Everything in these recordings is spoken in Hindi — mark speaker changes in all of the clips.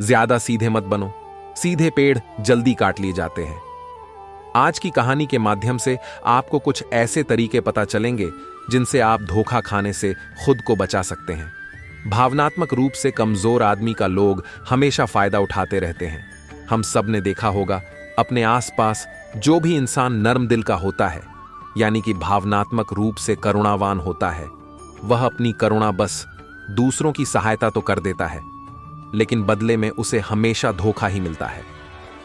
Speaker 1: ज्यादा सीधे मत बनो, सीधे पेड़ जल्दी काट लिए जाते हैं। आज की कहानी के माध्यम से आपको कुछ ऐसे तरीके पता चलेंगे जिनसे आप धोखा खाने से खुद को बचा सकते हैं। भावनात्मक रूप से कमजोर आदमी का लोग हमेशा फायदा उठाते रहते हैं। हम सब ने देखा होगा, अपने आसपास जो भी इंसान नर्म दिल का होता है, यानी कि भावनात्मक रूप से करुणावान होता है, वह अपनी करुणा बस दूसरों की सहायता तो कर देता है, लेकिन बदले में उसे हमेशा धोखा ही मिलता है।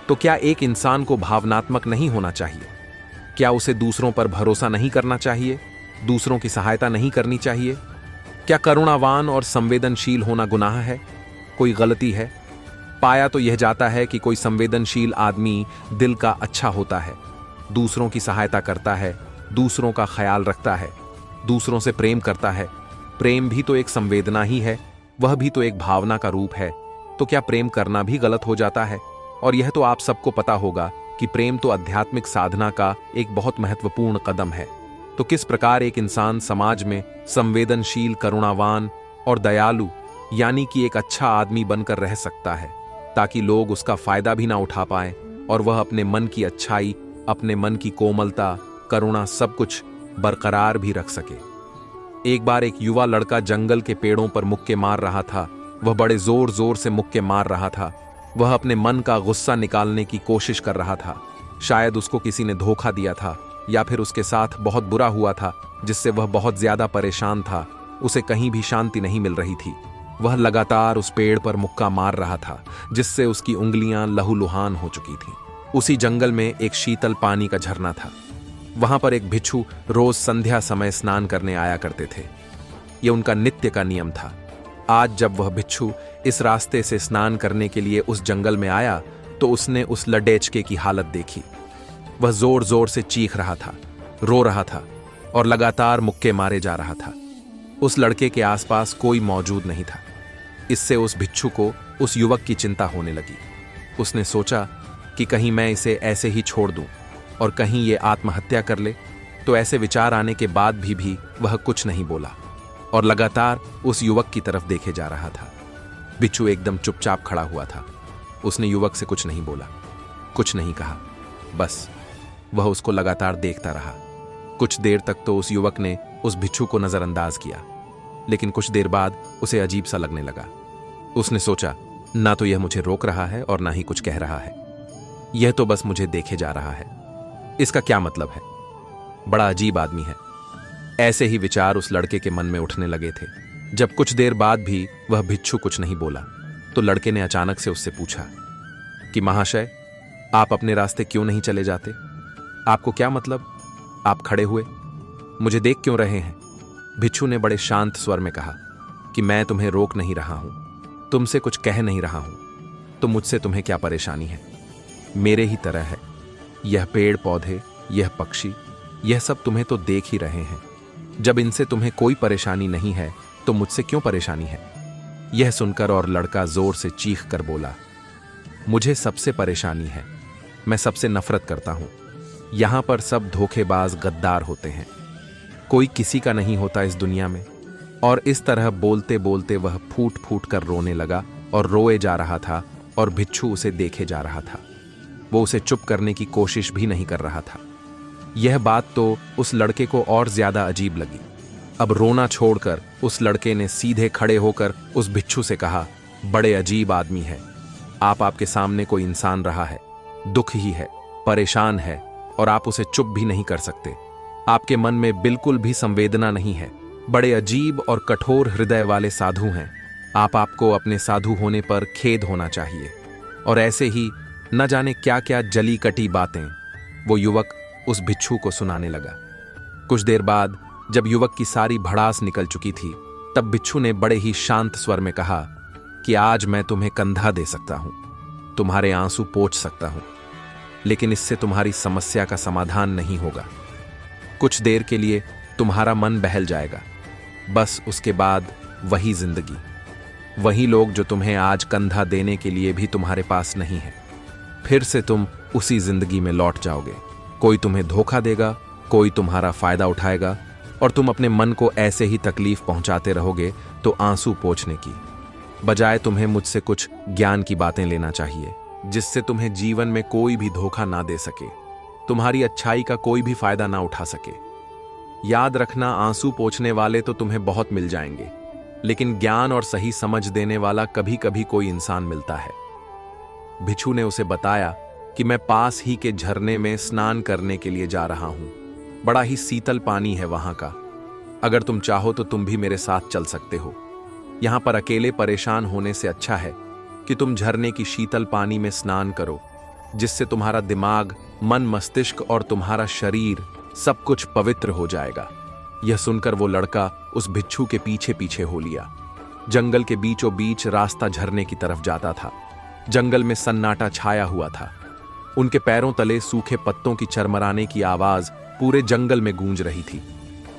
Speaker 1: तो क्या एक इंसान को भावनात्मक नहीं होना चाहिए? क्या उसे दूसरों पर भरोसा नहीं करना चाहिए? दूसरों की सहायता नहीं करनी चाहिए? क्या करुणावान और संवेदनशील होना गुनाह है? कोई गलती है? पाया तो यह जाता है कि कोई संवेदनशील आदमी दिल का अच्छा होता है, दूसरों की सहायता करता है, दूसरों का ख्याल रखता है, दूसरों से प्रेम करता है। प्रेम भी तो एक संवेदना ही है, वह भी तो एक भावना का रूप है। तो क्या प्रेम करना भी गलत हो जाता है? और यह तो आप सबको पता होगा कि प्रेम तो आध्यात्मिक साधना का एक बहुत महत्वपूर्ण कदम है। तो किस प्रकार एक इंसान समाज में संवेदनशील, करुणावान और दयालु, यानी कि एक अच्छा आदमी बनकर रह सकता है, ताकि लोग उसका फायदा भी ना उठा पाएं और वह अपने मन की अच्छाई, अपने मन की कोमलता, करुणा सब कुछ बरकरार भी रख सके। एक बार एक युवा लड़का जंगल के पेड़ों पर मुक्के मार रहा था। वह बड़े जोर जोर से मुक्के मार रहा था। वह अपने मन का गुस्सा निकालने की कोशिश कर रहा था। शायद उसको किसी ने धोखा दिया था, या फिर उसके साथ बहुत बुरा हुआ था, जिससे वह बहुत ज्यादा परेशान था। उसे कहीं भी शांति नहीं मिल रही थी। वह लगातार उस पेड़ पर मुक्का मार रहा था, जिससे उसकी उंगलियां लहूलुहान हो चुकी थीं। उसी जंगल में एक शीतल पानी का झरना था। वहां पर एक भिक्षु रोज संध्या समय स्नान करने आया करते थे। यह उनका नित्य का नियम था। आज जब वह भिक्षु इस रास्ते से स्नान करने के लिए उस जंगल में आया, तो उसने उस लडेचके की हालत देखी। वह जोर जोर से चीख रहा था, रो रहा था और लगातार मुक्के मारे जा रहा था। उस लड़के के आसपास कोई मौजूद नहीं था। इससे उस भिक्षु को उस युवक की चिंता होने लगी। उसने सोचा कि कहीं मैं इसे ऐसे ही छोड़ दूं और कहीं ये आत्महत्या कर ले। तो ऐसे विचार आने के बाद भी वह कुछ नहीं बोला और लगातार उस युवक की तरफ देखे जा रहा था। भिक्षु एकदम चुपचाप खड़ा हुआ था। उसने युवक से कुछ नहीं बोला, कुछ नहीं कहा, बस वह उसको लगातार देखता रहा। कुछ देर तक तो उस युवक ने उस भिक्षु को नजरअंदाज किया, लेकिन कुछ देर बाद उसे अजीब सा लगने लगा। उसने सोचा, ना तो यह मुझे रोक रहा है और ना ही कुछ कह रहा है, यह तो बस मुझे देखे जा रहा है। इसका क्या मतलब है? बड़ा अजीब आदमी है। ऐसे ही विचार उस लड़के के मन में उठने लगे थे। जब कुछ देर बाद भी वह भिक्षु कुछ नहीं बोला, तो लड़के ने अचानक से उससे पूछा कि महाशय, आप अपने रास्ते क्यों नहीं चले जाते? आपको क्या मतलब? आप खड़े हुए मुझे देख क्यों रहे हैं? भिक्षु ने बड़े शांत स्वर में कहा कि मैं तुम्हें रोक नहीं रहा हूं, तुमसे कुछ कह नहीं रहा हूं, तो मुझसे तुम्हें क्या परेशानी है? मेरे ही तरह है। यह पेड़ पौधे, यह पक्षी, यह सब तुम्हें तो देख ही रहे हैं। जब इनसे तुम्हें कोई परेशानी नहीं है, तो मुझसे क्यों परेशानी है? यह सुनकर और लड़का जोर से चीख कर बोला, मुझे सबसे परेशानी है। मैं सबसे नफरत करता हूं। यहां पर सब धोखेबाज, गद्दार होते हैं। कोई किसी का नहीं होता इस दुनिया में। और इस तरह बोलते बोलते वह फूट फूट कर रोने लगा और रोए जा रहा था, और भिक्षु उसे देखे जा रहा था। वो उसे चुप करने की कोशिश भी नहीं कर रहा था। यह बात तो उस लड़के को और ज्यादा अजीब लगी। अब रोना छोड़कर उस लड़के ने सीधे खड़े होकर उस भिक्षु से कहा, बड़े अजीब आदमी है आप। आपके सामने कोई इंसान रहा है, दुख ही है, परेशान है, और आप उसे चुप भी नहीं कर सकते। आपके मन में बिल्कुल भी संवेदना नहीं है। बड़े अजीब और कठोर हृदय वाले साधु हैं आप। आपको अपने साधु होने पर खेद होना चाहिए। और ऐसे ही न जाने क्या क्या जली कटी बातें वो युवक उस भिक्षु को सुनाने लगा। कुछ देर बाद जब युवक की सारी भड़ास निकल चुकी थी, तब भिक्षु ने बड़े ही शांत स्वर में कहा कि आज मैं तुम्हें कंधा दे सकता हूं, तुम्हारे आंसू पोंछ सकता हूं, लेकिन इससे तुम्हारी समस्या का समाधान नहीं होगा। कुछ देर के लिए तुम्हारा मन बहल जाएगा, बस उसके बाद वही जिंदगी, वही लोग जो तुम्हें आज कंधा देने के लिए भी तुम्हारे पास नहीं है। फिर से तुम उसी जिंदगी में लौट जाओगे। कोई तुम्हें धोखा देगा, कोई तुम्हारा फायदा उठाएगा, और तुम अपने मन को ऐसे ही तकलीफ पहुंचाते रहोगे तो आंसू पोंछने की। बजाय तुम्हें मुझसे कुछ ज्ञान की बातें लेना चाहिए, जिससे तुम्हें जीवन में कोई भी धोखा ना दे सके, तुम्हारी अच्छाई का कोई भी फायदा ना उठा सके। याद रखना, आंसू पोंछने वाले तो तुम्हें बहुत मिल जाएंगे, लेकिन ज्ञान और सही समझ देने वाला कभी कभी कोई इंसान मिलता है। भिक्षु ने उसे बताया कि मैं पास ही के झरने में स्नान करने के लिए जा रहा हूं। बड़ा ही शीतल पानी है वहां का। अगर तुम चाहो तो तुम भी मेरे साथ चल सकते हो। यहां पर अकेले परेशान होने से अच्छा है कि तुम झरने की शीतल पानी में स्नान करो, जिससे तुम्हारा दिमाग, मन, मस्तिष्क और तुम्हारा शरीर सब कुछ पवित्र हो जाएगा। यह सुनकर वो लड़का उस भिक्षु के पीछे पीछे हो लिया। जंगल के बीचों बीच रास्ता झरने की तरफ जाता था। जंगल में सन्नाटा छाया हुआ था। उनके पैरों तले सूखे पत्तों की चरमराने की आवाज पूरे जंगल में गूंज रही थी।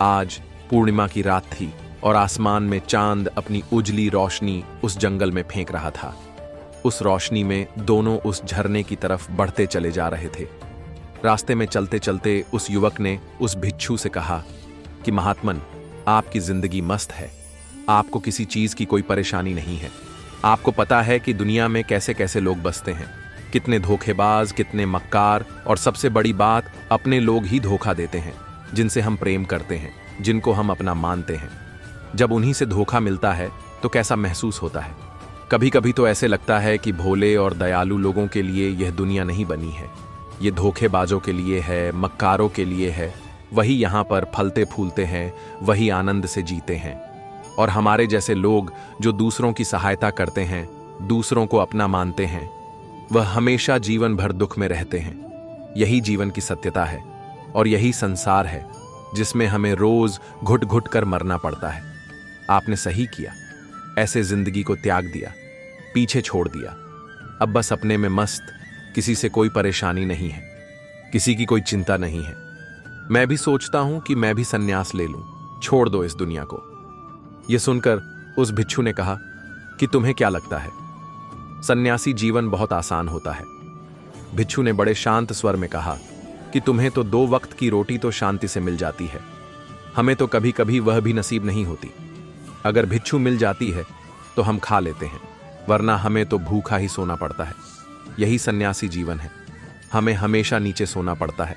Speaker 1: आज पूर्णिमा की रात थी और आसमान में चांद अपनी उजली रोशनी उस जंगल में फेंक रहा था। उस रोशनी में दोनों उस झरने की तरफ बढ़ते चले जा रहे थे। रास्ते में चलते चलते उस युवक ने उस भिक्षु से कहा कि महात्मन, आपकी जिंदगी मस्त है, आपको किसी चीज की कोई परेशानी नहीं है। आपको पता है कि दुनिया में कैसे कैसे लोग बसते हैं, कितने धोखेबाज, कितने मक्कार, और सबसे बड़ी बात, अपने लोग ही धोखा देते हैं, जिनसे हम प्रेम करते हैं, जिनको हम अपना मानते हैं। जब उन्हीं से धोखा मिलता है तो कैसा महसूस होता है। कभी कभी तो ऐसे लगता है कि भोले और दयालु लोगों के लिए यह दुनिया नहीं बनी है, ये धोखेबाजों के लिए है, मक्कारों के लिए है। वही यहाँ पर फलते फूलते हैं, वही आनंद से जीते हैं। और हमारे जैसे लोग जो दूसरों की सहायता करते हैं, दूसरों को अपना मानते हैं, वह हमेशा जीवन भर दुख में रहते हैं। यही जीवन की सत्यता है और यही संसार है जिसमें हमें रोज घुट घुट कर मरना पड़ता है। आपने सही किया, ऐसे जिंदगी को त्याग दिया, पीछे छोड़ दिया। अब बस अपने में मस्त, किसी से कोई परेशानी नहीं है, किसी की कोई चिंता नहीं है। मैं भी सोचता हूं कि मैं भी संन्यास ले लूं, छोड़ दो इस दुनिया को। यह सुनकर उस भिक्षु ने कहा कि तुम्हें क्या लगता है, सन्यासी जीवन बहुत आसान होता है। भिक्षु ने बड़े शांत स्वर में कहा कि तुम्हें तो 2 वक्त की रोटी तो शांति से मिल जाती है, हमें तो कभी कभी वह भी नसीब नहीं होती। अगर भिक्षु मिल जाती है तो हम खा लेते हैं, वरना हमें तो भूखा ही सोना पड़ता है। यही सन्यासी जीवन है। हमें हमेशा नीचे सोना पड़ता है,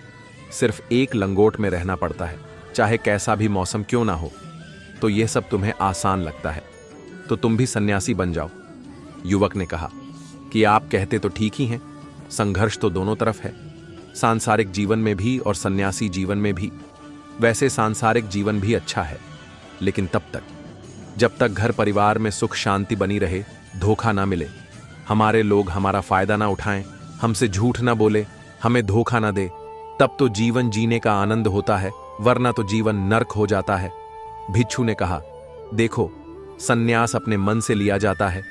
Speaker 1: सिर्फ एक लंगोट में रहना पड़ता है, चाहे कैसा भी मौसम क्यों ना हो। तो यह सब तुम्हें आसान लगता है, तो तुम भी सन्यासी बन जाओ। युवक ने कहा कि आप कहते तो ठीक ही हैं, संघर्ष तो दोनों तरफ है, सांसारिक जीवन में भी और सन्यासी जीवन में भी। वैसे सांसारिक जीवन भी अच्छा है, लेकिन तब तक जब तक घर परिवार में सुख शांति बनी रहे, धोखा ना मिले, हमारे लोग हमारा फायदा ना उठाएं, हमसे झूठ ना बोले, हमें धोखा ना दे, तब तो जीवन जीने का आनंद होता है, वरना तो जीवन नर्क हो जाता है। भिक्षु ने कहा, देखो, सन्यास अपने मन से लिया जाता है।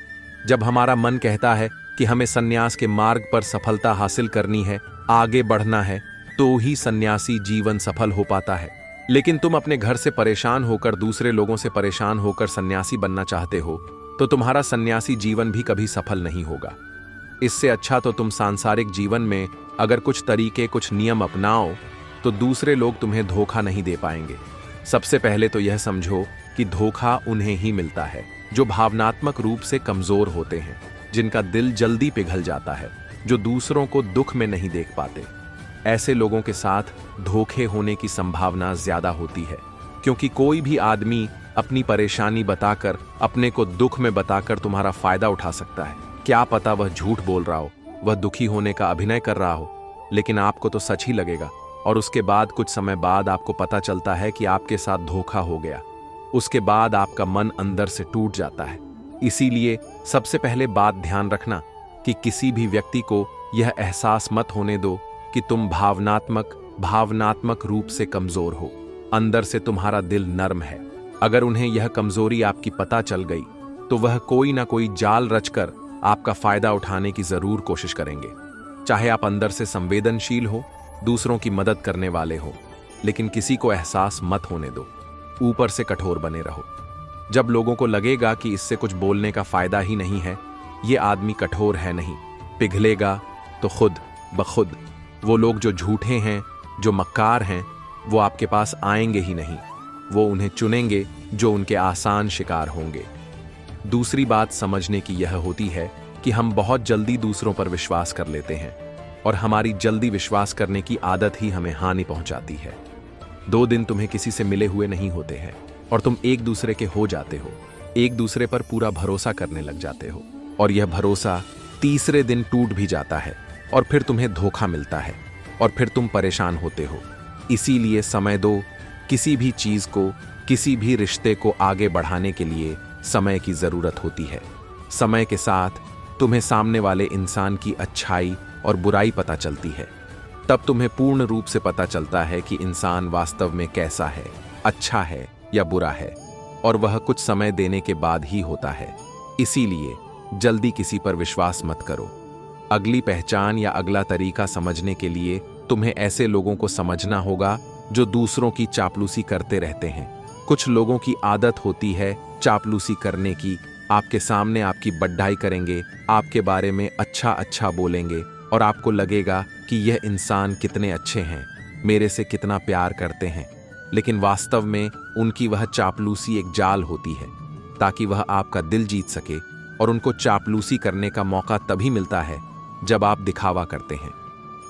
Speaker 1: जब हमारा मन कहता है कि हमें सन्यास के मार्ग पर सफलता हासिल करनी है, आगे बढ़ना है, तो ही सन्यासी जीवन सफल हो पाता है। लेकिन तुम अपने घर से परेशान होकर, दूसरे लोगों से परेशान होकर सन्यासी बनना चाहते हो, तो तुम्हारा सन्यासी जीवन भी कभी सफल नहीं होगा। इससे अच्छा तो तुम सांसारिक जीवन में अगर कुछ तरीके, कुछ नियम अपनाओ, तो दूसरे लोग तुम्हें धोखा नहीं दे पाएंगे। सबसे पहले तो यह समझो कि धोखा उन्हें ही मिलता है जो भावनात्मक रूप से कमजोर होते हैं, जिनका दिल जल्दी पिघल जाता है, जो दूसरों को दुख में नहीं देख पाते। ऐसे लोगों के साथ धोखे होने की संभावना ज्यादा होती है, क्योंकि कोई भी आदमी अपनी परेशानी बताकर, अपने को दुख में बताकर तुम्हारा फायदा उठा सकता है। क्या पता वह झूठ बोल रहा हो, वह दुखी होने का अभिनय कर रहा हो, लेकिन आपको तो सच ही लगेगा। और उसके बाद कुछ समय बाद आपको पता चलता है कि आपके साथ धोखा हो गया। उसके बाद आपका मन अंदर से टूट जाता है। इसीलिए सबसे पहले बात ध्यान रखना कि किसी भी व्यक्ति को यह एहसास मत होने दो कि तुम भावनात्मक रूप से कमजोर हो। अंदर से तुम्हारा दिल नर्म है। अगर उन्हें यह कमजोरी आपकी पता चल गई, तो वह कोई ना कोई जाल रचकर आपका फायदा उठाने की जरूर कोशिश करेंगे। चाहे आप अंदर से संवेदनशील हो, दूसरों की मदद करने वाले हो, लेकिन किसी को एहसास मत होने दो। ऊपर से कठोर बने रहो। जब लोगों को लगेगा कि इससे कुछ बोलने का फायदा ही नहीं है, ये आदमी कठोर है नहीं, पिघलेगा तो खुद ब खुद वो लोग जो झूठे हैं, जो मक्कार हैं, वो आपके पास आएंगे ही नहीं। वो उन्हें चुनेंगे जो उनके आसान शिकार होंगे। दूसरी बात समझने की यह होती है कि हम बहुत जल्दी दूसरों पर विश्वास कर लेते हैं और हमारी जल्दी विश्वास करने की आदत ही हमें हानि पहुंचाती है। 2 दिन तुम्हें किसी से मिले हुए नहीं होते हैं और तुम एक दूसरे के हो जाते हो, एक दूसरे पर पूरा भरोसा करने लग जाते हो और यह भरोसा तीसरे दिन टूट भी जाता है और फिर तुम्हें धोखा मिलता है और फिर तुम परेशान होते हो। इसीलिए समय दो। किसी भी चीज को, किसी भी रिश्ते को आगे बढ़ाने के लिए समय की जरूरत होती है। समय के साथ तुम्हें सामने वाले इंसान की अच्छाई और बुराई पता चलती है। तब तुम्हें पूर्ण रूप से पता चलता है कि इंसान वास्तव में कैसा है, अच्छा है या बुरा है, और वह कुछ समय देने के बाद ही होता है। इसीलिए जल्दी किसी पर विश्वास मत करो। अगली पहचान या अगला तरीका समझने के लिए तुम्हें ऐसे लोगों को समझना होगा जो दूसरों की चापलूसी करते रहते हैं। कुछ लोगों की आदत होती है चापलूसी करने की। आपके सामने आपकी बड़ाई करेंगे, आपके बारे में अच्छा अच्छा बोलेंगे और आपको लगेगा कि यह इंसान कितने अच्छे हैं, मेरे से कितना प्यार करते हैं। लेकिन वास्तव में उनकी वह चापलूसी एक जाल होती है ताकि वह आपका दिल जीत सके, और उनको चापलूसी करने का मौका तभी मिलता है जब आप दिखावा करते हैं।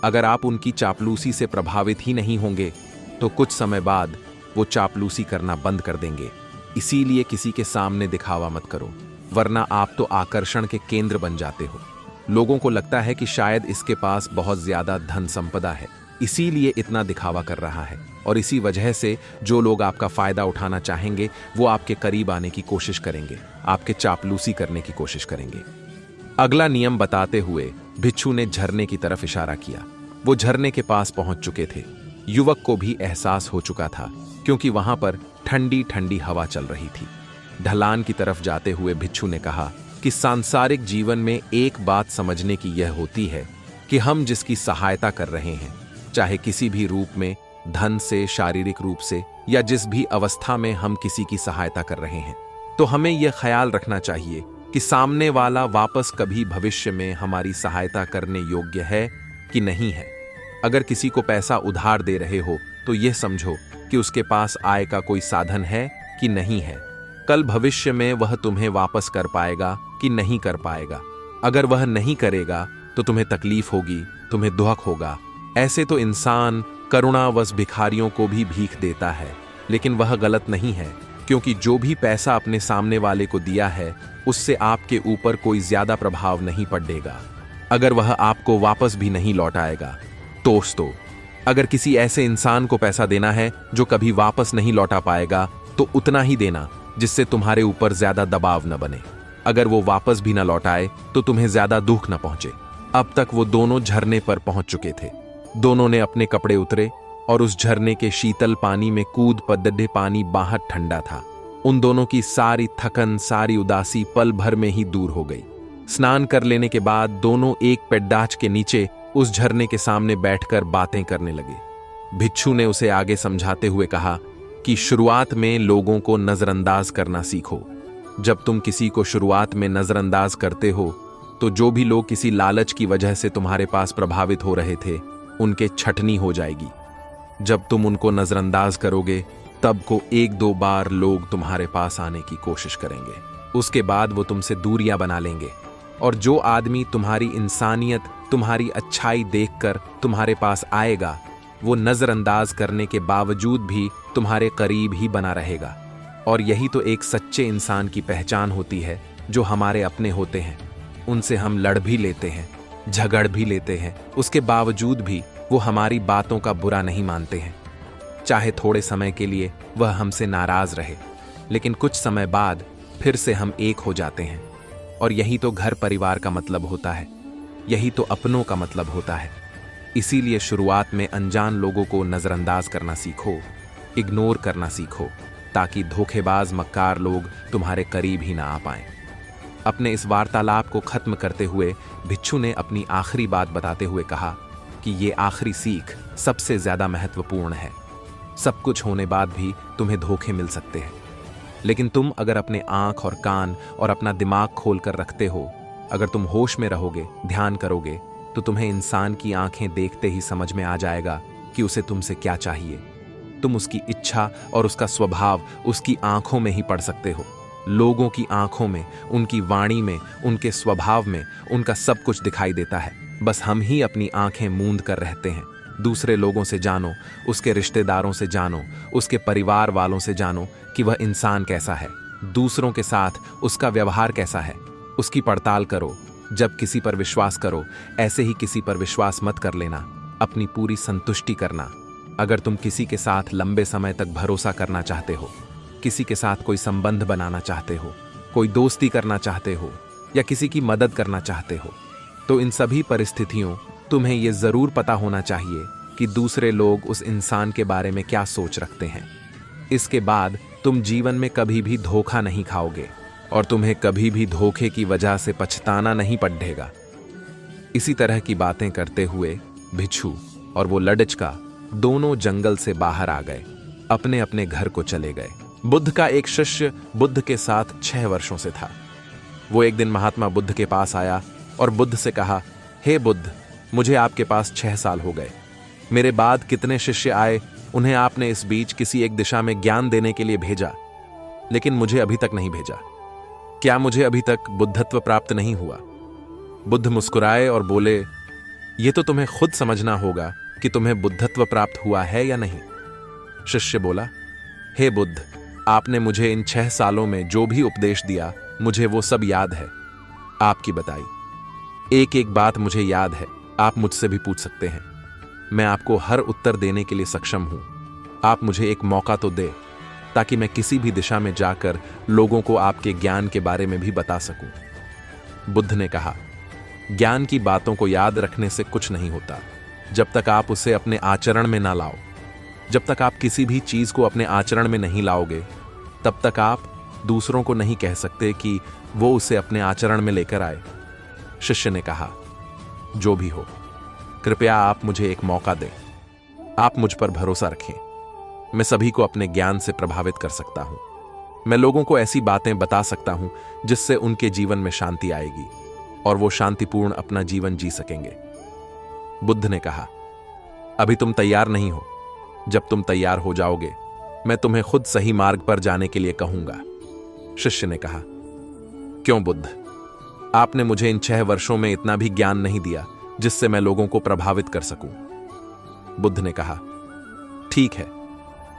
Speaker 1: अगर आप उनकी चापलूसी से प्रभावित ही नहीं होंगे तो कुछ समय बाद वो चापलूसी करना बंद कर देंगे। इसीलिए किसी के सामने दिखावा मत करो, वरना आप तो आकर्षण के केंद्र बन जाते हो। लोगों को लगता है कि शायद इसके पास बहुत ज्यादा धन संपदा है, इसीलिए इतना दिखावा कर रहा है, और इसी वजह से जो लोग आपका फायदा उठाना चाहेंगे वो आपके करीब आने की कोशिश करेंगे, आपके चापलूसी करने की कोशिश करेंगे। अगला नियम बताते हुए भिक्षु ने झरने की तरफ इशारा किया। वो झरने के पास पहुंच चुके थे। युवक को भी एहसास हो चुका था क्योंकि वहां पर ठंडी ठंडी हवा चल रही थी। ढलान की तरफ जाते हुए भिक्षु ने कहा कि सांसारिक जीवन में एक बात समझने की यह होती है कि हम जिसकी सहायता कर रहे हैं, चाहे किसी भी रूप में, धन से, शारीरिक रूप से, या जिस भी अवस्था में हम किसी की सहायता कर रहे हैं, तो हमें यह ख्याल रखना चाहिए कि सामने वाला वापस कभी भविष्य में हमारी सहायता करने योग्य है कि नहीं है। अगर किसी को पैसा उधार दे रहे हो तो यह समझो कि उसके पास आय का कोई साधन है कि नहीं है। कल भविष्य में वह तुम्हें वापस कर पाएगा कि नहीं कर पाएगा। अगर वह नहीं करेगा तो तुम्हें तकलीफ होगी, तुम्हें दुख होगा। ऐसे तो इंसान करुणावश भिखारियों को भी भीख देता है, लेकिन वह गलत नहीं है, क्योंकि जो भी पैसा अपने सामने वाले को दिया है उससे आपके ऊपर कोई ज्यादा प्रभाव नहीं पड़ेगा अगर वह आपको वापस भी नहीं लौटाएगा। दोस्तों, अगर किसी ऐसे इंसान को पैसा देना है जो कभी वापस नहीं लौटा पाएगा तो उतना ही देना जिससे तुम्हारे ऊपर ज्यादा दबाव न बने। अगर वो वापस भी न लौटाए तो तुम्हें ज्यादा दुख न पहुंचे। अब तक वो दोनों झरने पर पहुंच चुके थे। दोनों ने अपने कपड़े उतरे और उस झरने के शीतल पानी में कूद पड़े। पानी बाहर ठंडा था। उन दोनों की सारी थकन, सारी उदासी पल भर में ही दूर हो गई। स्नान कर लेने के बाद दोनों एक पेड़ाच के नीचे उस झरने के सामने बैठकर बातें करने लगे। भिक्षु ने उसे आगे समझाते हुए कहा कि शुरुआत में लोगों को नजरअंदाज करना सीखो। जब तुम किसी को शुरुआत में नजरअंदाज करते हो तो जो भी लोग किसी लालच की वजह से तुम्हारे पास प्रभावित हो रहे थे उनके छटनी हो जाएगी। जब तुम उनको नजरअंदाज करोगे तब को 1-2 बार लोग तुम्हारे पास आने की कोशिश करेंगे। उसके बाद वो तुमसे दूरियां बना लेंगे, और जो आदमी तुम्हारी इंसानियत, तुम्हारी अच्छाई देखकर तुम्हारे पास आएगा वो नजरअंदाज करने के बावजूद भी तुम्हारे करीब ही बना रहेगा। और यही तो एक सच्चे इंसान की पहचान होती है, जो हमारे अपने होते हैं। उनसे हम लड़ भी लेते हैं, झगड़ भी लेते हैं, उसके बावजूद भी वो हमारी बातों का बुरा नहीं मानते हैं। चाहे थोड़े समय के लिए वह हमसे नाराज रहे, लेकिन कुछ समय बाद फिर से हम एक हो जाते हैं। और यही तो घर परिवार का मतलब होता है, यही तो अपनों का मतलब होता है। इसीलिए शुरुआत में अनजान लोगों को नजरअंदाज करना सीखो, इग्नोर करना सीखो, ताकि धोखेबाज मक्कार लोग तुम्हारे करीब ही ना आ पाएं। अपने इस वार्तालाप को खत्म करते हुए भिक्षु ने अपनी आखिरी बात बताते हुए कहा कि ये आखिरी सीख सबसे ज्यादा महत्वपूर्ण है। सब कुछ होने बाद भी तुम्हें धोखे मिल सकते हैं, लेकिन तुम अगर अपने आंख और कान और अपना दिमाग खोल कर रखते हो, अगर तुम होश में रहोगे, ध्यान करोगे, तो तुम्हें इंसान की आंखें देखते ही समझ में आ जाएगा कि उसे तुमसे क्या चाहिए। तुम उसकी इच्छा और उसका स्वभाव उसकी आंखों में ही पढ़ सकते हो। लोगों की आंखों में, उनकी वाणी में, उनके स्वभाव में उनका सब कुछ दिखाई देता है। बस हम ही अपनी आंखें मूंद कर रहते हैं। दूसरे लोगों से जानो, उसके रिश्तेदारों से जानो, उसके परिवार वालों से जानो कि वह इंसान कैसा है, दूसरों के साथ उसका व्यवहार कैसा है, उसकी पड़ताल करो। जब किसी पर विश्वास करो, ऐसे ही किसी पर विश्वास मत कर लेना। अपनी पूरी संतुष्टि करना। अगर तुम किसी के साथ लंबे समय तक भरोसा करना चाहते हो, किसी के साथ कोई संबंध बनाना चाहते हो, कोई दोस्ती करना चाहते हो या किसी की मदद करना चाहते हो, तो इन सभी परिस्थितियों तुम्हें यह जरूर पता होना चाहिए कि दूसरे लोग उस इंसान के बारे में क्या सोच रखते हैं। इसके बाद तुम जीवन में कभी भी धोखा नहीं खाओगे और तुम्हें कभी भी धोखे की वजह से पछताना नहीं पड़ेगा। इसी तरह की बातें करते हुए भिक्षु और वो लड़का दोनों जंगल से बाहर आ गए, अपने अपने घर को चले गए। बुद्ध का एक शिष्य बुद्ध के साथ 6 वर्षों से था। वो एक दिन महात्मा बुद्ध के पास आया और बुद्ध से कहा, हे बुद्ध, मुझे आपके पास 6 साल हो गए। मेरे बाद कितने शिष्य आए, उन्हें आपने इस बीच किसी एक दिशा में ज्ञान देने के लिए भेजा, लेकिन मुझे अभी तक नहीं भेजा। क्या मुझे अभी तक बुद्धत्व प्राप्त नहीं हुआ? बुद्ध मुस्कुराए और बोले, ये तो तुम्हें खुद समझना होगा कि तुम्हें बुद्धत्व प्राप्त हुआ है या नहीं। शिष्य बोला, हे बुद्ध, आपने मुझे इन 6 सालों में जो भी उपदेश दिया, मुझे वो सब याद है। आपकी बताई एक एक बात मुझे याद है। आप मुझसे भी पूछ सकते हैं, मैं आपको हर उत्तर देने के लिए सक्षम हूं। आप मुझे एक मौका तो दे, ताकि मैं किसी भी दिशा में जाकर लोगों को आपके ज्ञान के बारे में भी बता सकूं। बुद्ध ने कहा, ज्ञान की बातों को याद रखने से कुछ नहीं होता जब तक आप उसे अपने आचरण में ना लाओ। जब तक आप किसी भी चीज को अपने आचरण में नहीं लाओगे, तब तक आप दूसरों को नहीं कह सकते कि वो उसे अपने आचरण में लेकर आए। शिष्य ने कहा, जो भी हो, कृपया आप मुझे एक मौका दें। आप मुझ पर भरोसा रखें। मैं सभी को अपने ज्ञान से प्रभावित कर सकता हूं। मैं लोगों को ऐसी बातें बता सकता हूं जिससे उनके जीवन में शांति आएगी और वो शांतिपूर्ण अपना जीवन जी सकेंगे। बुद्ध ने कहा, अभी तुम तैयार नहीं हो। जब तुम तैयार हो जाओगे, मैं तुम्हें खुद सही मार्ग पर जाने के लिए कहूंगा। शिष्य ने कहा, क्यों बुद्ध? आपने मुझे इन 6 वर्षों में इतना भी ज्ञान नहीं दिया जिससे मैं लोगों को प्रभावित कर सकूं। बुद्ध ने कहा, ठीक है,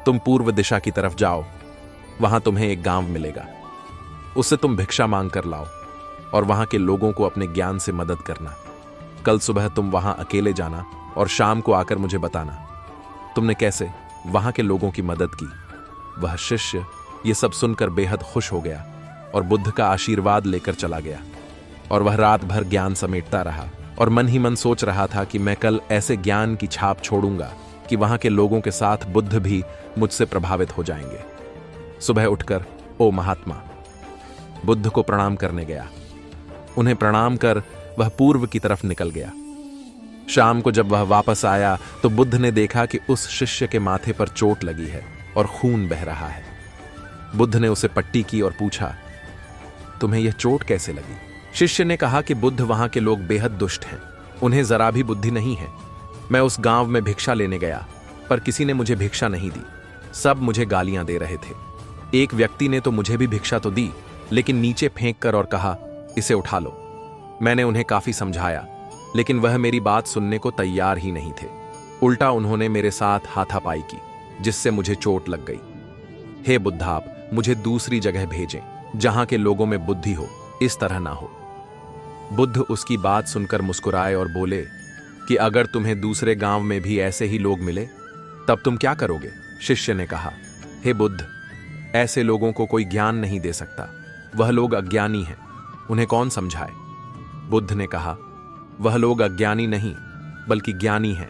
Speaker 1: तुम पूर्व दिशा की तरफ जाओ। वहां तुम्हें एक गांव मिलेगा। उससे तुम भिक्षा मांग कर लाओ और वहां के लोगों को अपने ज्ञान से मदद करना। कल सुबह तुम वहां अकेले जाना और शाम को आकर मुझे बताना तुमने कैसे वहां के लोगों की मदद की। वह शिष्य यह सब सुनकर बेहद खुश हो गया और बुद्ध का आशीर्वाद लेकर चला गया। और वह रात भर ज्ञान समेटता रहा और मन ही मन सोच रहा था कि मैं कल ऐसे ज्ञान की छाप छोड़ूंगा कि वहां के लोगों के साथ बुद्ध भी मुझसे प्रभावित हो जाएंगे। सुबह उठकर ओ महात्मा बुद्ध को प्रणाम करने गया। उन्हें प्रणाम कर वह पूर्व की तरफ निकल गया। शाम को जब वह वापस आया तो बुद्ध ने देखा कि उस शिष्य के माथे पर चोट लगी है और खून बह रहा है। बुद्ध ने उसे पट्टी की और पूछा, तुम्हें यह चोट कैसे लगी? शिष्य ने कहा कि बुद्ध, वहां के लोग बेहद दुष्ट हैं। उन्हें जरा भी बुद्धि नहीं है। मैं उस गांव में भिक्षा लेने गया, पर किसी ने मुझे भिक्षा नहीं दी। सब मुझे गालियां दे रहे थे। एक व्यक्ति ने तो मुझे भी भिक्षा तो दी, लेकिन नीचे फेंक कर और कहा, इसे उठा लो। मैंने उन्हें काफी समझाया, लेकिन वह मेरी बात सुनने को तैयार ही नहीं थे। उल्टा उन्होंने मेरे साथ हाथापाई की, जिससे मुझे चोट लग गई। हे बुद्ध, आप मुझे दूसरी जगह भेजें जहां के लोगों में बुद्धि हो, इस तरह ना हो। बुद्ध उसकी बात सुनकर मुस्कुराए और बोले कि अगर तुम्हें दूसरे गांव में भी ऐसे ही लोग मिले तब तुम क्या करोगे? शिष्य ने कहा, हे बुद्ध, ऐसे लोगों को कोई ज्ञान नहीं दे सकता। वह लोग अज्ञानी हैं, उन्हें कौन समझाए? बुद्ध ने कहा, वह लोग अज्ञानी नहीं बल्कि ज्ञानी हैं।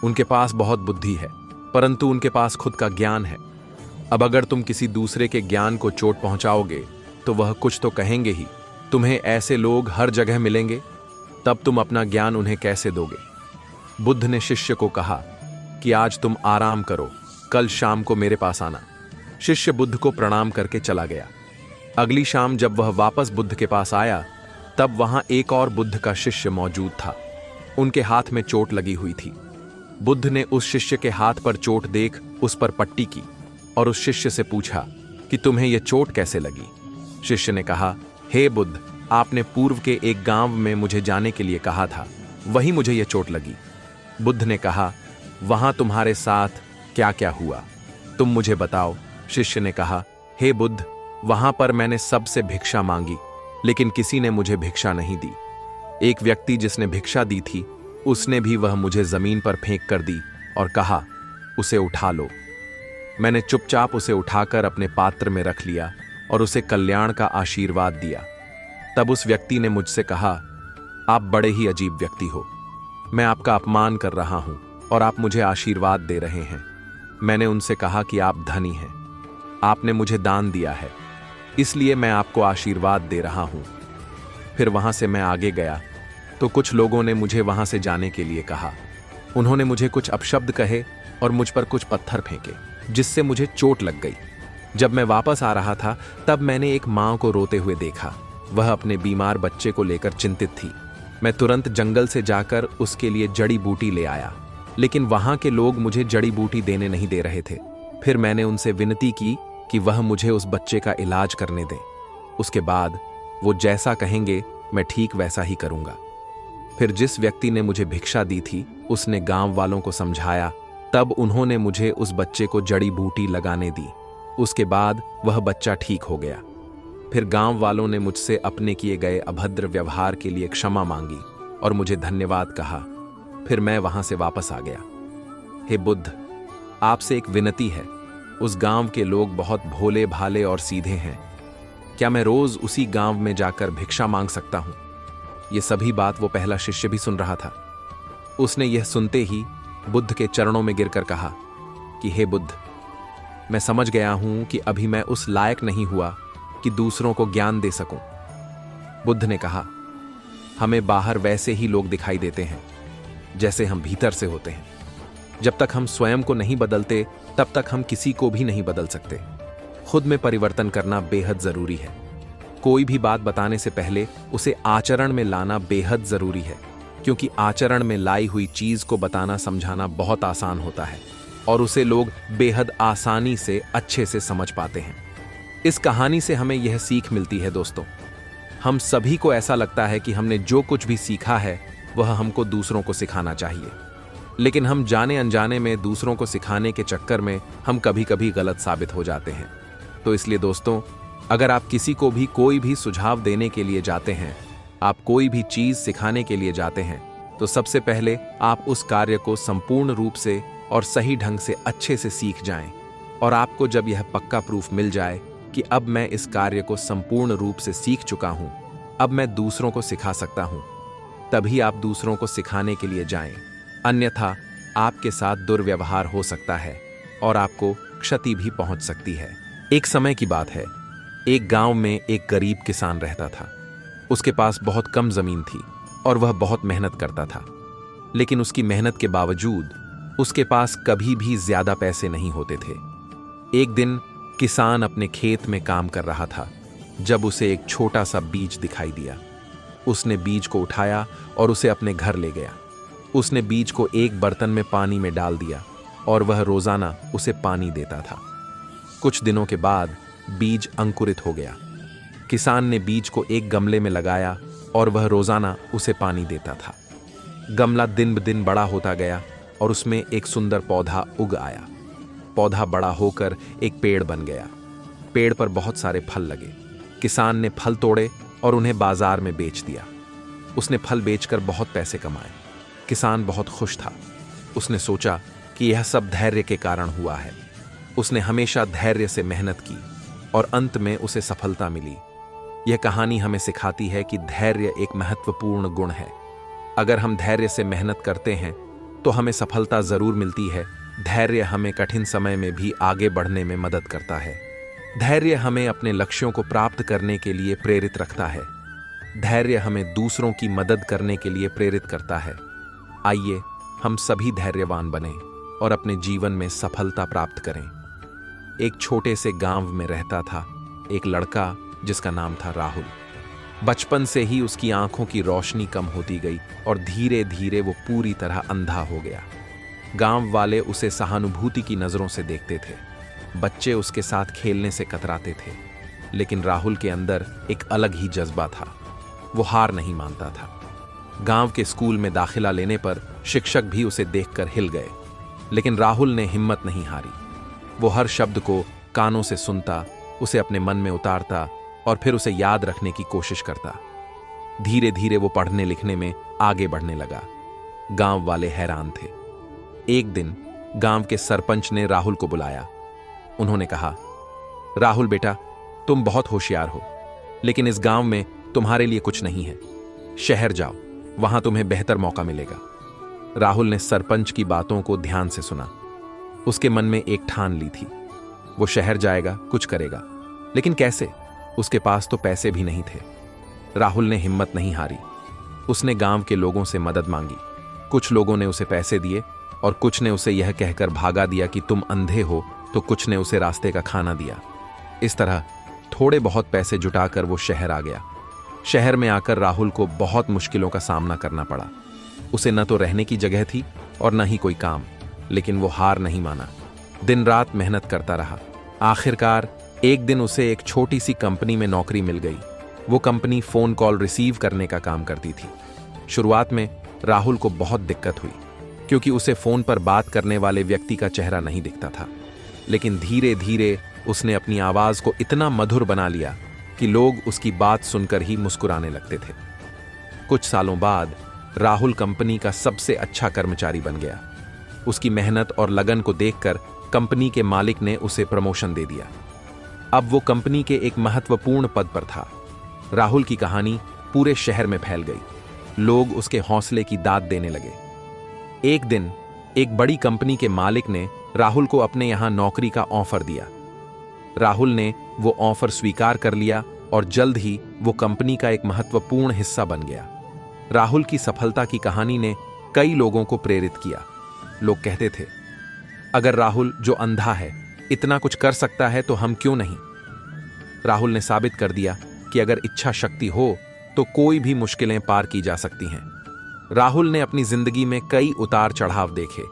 Speaker 1: उनके पास बहुत बुद्धि है, परंतु उनके पास खुद का ज्ञान है। अब अगर तुम किसी दूसरे के ज्ञान को चोट पहुंचाओगे तो वह कुछ तो कहेंगे ही। तुम्हें ऐसे लोग हर जगह मिलेंगे, तब तुम अपना ज्ञान उन्हें कैसे दोगे? बुद्ध ने शिष्य को कहा कि आज तुम आराम करो, कल शाम को मेरे पास आना। शिष्य बुद्ध को प्रणाम करके चला गया। अगली शाम जब वह वापस बुद्ध के पास आया, तब वहां एक और बुद्ध का शिष्य मौजूद था। उनके हाथ में चोट लगी हुई थी। बुद्ध ने उस शिष्य के हाथ पर चोट देख उस पर पट्टी की और उस शिष्य से पूछा कि तुम्हें यह चोट कैसे लगी? शिष्य ने कहा, हे बुद्ध, आपने पूर्व के एक गांव में मुझे जाने के लिए कहा था, वही मुझे यह चोट लगी। बुद्ध ने कहा, वहां तुम्हारे साथ क्या क्या हुआ, तुम मुझे बताओ। शिष्य ने कहा, हे बुद्ध, वहां पर मैंने सबसे भिक्षा मांगी, लेकिन किसी ने मुझे भिक्षा नहीं दी। एक व्यक्ति जिसने भिक्षा दी थी, उसने भी वह मुझे जमीन पर फेंक कर दी और कहा, उसे उठा लो। मैंने चुपचाप उसे उठाकर अपने पात्र में रख लिया और उसे कल्याण का आशीर्वाद दिया। तब उस व्यक्ति ने मुझसे कहा, आप बड़े ही अजीब व्यक्ति हो, मैं आपका अपमान कर रहा हूं और आप मुझे आशीर्वाद दे रहे हैं। मैंने उनसे कहा कि आप धनी हैं, आपने मुझे दान दिया है, इसलिए मैं आपको आशीर्वाद दे रहा हूं। फिर वहां से मैं आगे गया तो कुछ लोगों ने मुझे वहां से जाने के लिए कहा। उन्होंने मुझे कुछ अपशब्द कहे और मुझ पर कुछ पत्थर फेंके, जिससे मुझे चोट लग गई। जब मैं वापस आ रहा था तब मैंने एक मां को रोते हुए देखा। वह अपने बीमार बच्चे को लेकर चिंतित थी। मैं तुरंत जंगल से जाकर उसके लिए जड़ी बूटी ले आया, लेकिन वहां के लोग मुझे जड़ी बूटी देने नहीं दे रहे थे। फिर मैंने उनसे विनती की कि वह मुझे उस बच्चे का इलाज करने दें। उसके बाद वो जैसा कहेंगे मैं ठीक वैसा ही करूंगा। फिर जिस व्यक्ति ने मुझे भिक्षा दी थी, उसने गांव वालों को समझाया। तब उन्होंने मुझे उस बच्चे को जड़ी बूटी लगाने दी। उसके बाद वह बच्चा ठीक हो गया। फिर गांव वालों ने मुझसे अपने किए गए अभद्र व्यवहार के लिए क्षमा मांगी और मुझे धन्यवाद कहा। फिर मैं वहां से वापस आ गया। हे बुद्ध, आपसे एक विनती है। उस गांव के लोग बहुत भोले भाले और सीधे हैं। क्या मैं रोज उसी गांव में जाकर भिक्षा मांग सकता हूं? यह सभी बात वो पहला शिष्य भी सुन रहा था। उसने यह सुनते ही बुद्ध के चरणों में गिरकर कहा कि हे बुद्ध, मैं समझ गया हूं कि अभी मैं उस लायक नहीं हुआ कि दूसरों को ज्ञान दे सकूं। बुद्ध ने कहा, हमें बाहर वैसे ही लोग दिखाई देते हैं जैसे हम भीतर से होते हैं। जब तक हम स्वयं को नहीं बदलते तब तक हम किसी को भी नहीं बदल सकते। खुद में परिवर्तन करना बेहद जरूरी है। कोई भी बात बताने से पहले उसे आचरण में लाना बेहद जरूरी है, क्योंकि आचरण में लाई हुई चीज को बताना समझाना बहुत आसान होता है और उसे लोग बेहद आसानी से अच्छे से समझ पाते हैं। इस कहानी से हमें यह सीख मिलती है दोस्तों, हम सभी को ऐसा लगता है कि हमने जो कुछ भी सीखा है वह हमको दूसरों को सिखाना चाहिए, लेकिन हम जाने अनजाने में दूसरों को सिखाने के चक्कर में हम कभी कभी गलत साबित हो जाते हैं। तो इसलिए दोस्तों, अगर आप किसी को भी कोई भी सुझाव देने के लिए जाते हैं, आप कोई भी चीज सिखाने के लिए जाते हैं, तो सबसे पहले आप उस कार्य को संपूर्ण रूप से और सही ढंग से अच्छे से सीख जाएं। और आपको जब यह पक्का प्रूफ मिल जाए कि अब मैं इस कार्य को संपूर्ण रूप से सीख चुका हूं, अब मैं दूसरों को सिखा सकता हूं, तभी आप दूसरों को सिखाने के लिए जाएं। अन्यथा आपके साथ दुर्व्यवहार हो सकता है और आपको क्षति भी पहुंच सकती है। एक समय की बात है, एक गांव में एक गरीब किसान रहता था। उसके पास बहुत कम जमीन थी और वह बहुत मेहनत करता था, लेकिन उसकी मेहनत के बावजूद उसके पास कभी भी ज्यादा पैसे नहीं होते थे। एक दिन किसान अपने खेत में काम कर रहा था जब उसे एक छोटा सा बीज दिखाई दिया। उसने बीज को उठाया और उसे अपने घर ले गया। उसने बीज को एक बर्तन में पानी में डाल दिया और वह रोजाना उसे पानी देता था। कुछ दिनों के बाद बीज अंकुरित हो गया। किसान ने बीज को एक गमले में लगाया और वह रोजाना उसे पानी देता था। गमला दिन ब दिन बड़ा होता गया और उसमें एक सुंदर पौधा उग आया। पौधा बड़ा होकर एक पेड़ बन गया। पेड़ पर बहुत सारे फल लगे। किसान ने फल तोड़े और उन्हें बाजार में बेच दिया। उसने फल बेचकर बहुत पैसे कमाए। किसान बहुत खुश था। उसने सोचा कि यह सब धैर्य के कारण हुआ है। उसने हमेशा धैर्य से मेहनत की और अंत में उसे सफलता मिली। यह कहानी हमें सिखाती है कि धैर्य एक महत्वपूर्ण गुण है। अगर हम धैर्य से मेहनत करते हैं तो हमें सफलता जरूर मिलती है। धैर्य हमें कठिन समय में भी आगे बढ़ने में मदद करता है। धैर्य हमें अपने लक्ष्यों को प्राप्त करने के लिए प्रेरित रखता है। धैर्य हमें दूसरों की मदद करने के लिए प्रेरित करता है। आइए हम सभी धैर्यवान बने और अपने जीवन में सफलता प्राप्त करें। एक छोटे से गांव में रहता था एक लड़का जिसका नाम था राहुल। बचपन से ही उसकी आंखों की रोशनी कम होती गई और धीरे धीरे वो पूरी तरह अंधा हो गया। गांव वाले उसे सहानुभूति की नजरों से देखते थे। बच्चे उसके साथ खेलने से कतराते थे। लेकिन राहुल के अंदर एक अलग ही जज्बा था। वो हार नहीं मानता था। गांव के स्कूल में दाखिला लेने पर शिक्षक भी उसे देखकर हिल गए, लेकिन राहुल ने हिम्मत नहीं हारी। वो हर शब्द को कानों से सुनता, उसे अपने मन में उतारता और फिर उसे याद रखने की कोशिश करता। धीरे धीरे वो पढ़ने लिखने में आगे बढ़ने लगा। गांव वाले हैरान थे। एक दिन गांव के सरपंच ने राहुल को बुलाया। उन्होंने कहा, राहुल बेटा, तुम बहुत होशियार हो, लेकिन इस गांव में तुम्हारे लिए कुछ नहीं है। शहर जाओ, वहां तुम्हें बेहतर मौका मिलेगा। राहुल ने सरपंच की बातों को ध्यान से सुना। उसके मन में एक ठान ली थी, वो शहर जाएगा, कुछ करेगा, लेकिन कैसे? उसके पास तो पैसे भी नहीं थे। राहुल ने हिम्मत नहीं हारी। उसने गांव के लोगों से मदद मांगी। कुछ लोगों ने उसे पैसे दिए और कुछ ने उसे यह कहकर भागा दिया कि तुम अंधे हो, तो कुछ ने उसे रास्ते का खाना दिया। इस तरह थोड़े बहुत पैसे जुटाकर वो शहर आ गया। शहर में आकर राहुल को बहुत मुश्किलों का सामना करना पड़ा। उसे न तो रहने की जगह थी और न ही कोई काम, लेकिन वो हार नहीं माना। दिन रात मेहनत करता रहा। आखिरकार एक दिन उसे एक छोटी सी कंपनी में नौकरी मिल गई। वो कंपनी फोन कॉल रिसीव करने का काम करती थी। शुरुआत में राहुल को बहुत दिक्कत हुई, क्योंकि उसे फोन पर बात करने वाले व्यक्ति का चेहरा नहीं दिखता था। लेकिन धीरे धीरे उसने अपनी आवाज को इतना मधुर बना लिया कि लोग उसकी बात सुनकर ही मुस्कुराने लगते थे। कुछ सालों बाद राहुल कंपनी का सबसे अच्छा कर्मचारी बन गया। उसकी मेहनत और लगन को देखकर कंपनी के मालिक ने उसे प्रमोशन दे दिया। अब वो कंपनी के एक महत्वपूर्ण पद पर था। राहुल की कहानी पूरे शहर में फैल गई। लोग उसके हौसले की दाद देने लगे। एक दिन एक बड़ी कंपनी के मालिक ने राहुल को अपने यहां नौकरी का ऑफर दिया। राहुल ने वो ऑफर स्वीकार कर लिया और जल्द ही वो कंपनी का एक महत्वपूर्ण हिस्सा बन गया। राहुल की सफलता की कहानी ने कई लोगों को प्रेरित किया। लोग कहते थे, अगर राहुल जो अंधा है इतना कुछ कर सकता है तो हम क्यों नहीं? राहुल ने साबित कर दिया कि अगर इच्छा शक्ति हो तो कोई भी मुश्किलें पार की जा सकती हैं। राहुल ने अपनी जिंदगी में कई उतार चढ़ाव देखे,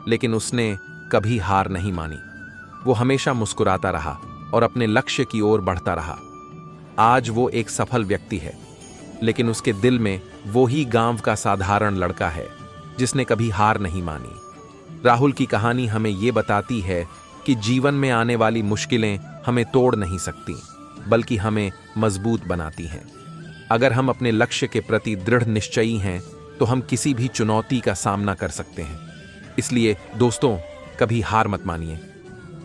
Speaker 1: लेकिन उसने कभी हार नहीं मानी। वो हमेशा मुस्कुराता रहा और अपने लक्ष्य की ओर बढ़ता रहा। आज वो एक सफल व्यक्ति है, लेकिन उसके दिल में वो ही गांव का साधारण लड़का है जिसने कभी हार नहीं मानी। राहुल की कहानी हमें ये बताती है कि जीवन में आने वाली मुश्किलें हमें तोड़ नहीं सकती, बल्कि हमें मजबूत बनाती हैं। अगर हम अपने लक्ष्य के प्रति दृढ़ निश्चयी हैं तो हम किसी भी चुनौती का सामना कर सकते हैं। इसलिए दोस्तों, कभी हार मत मानिए।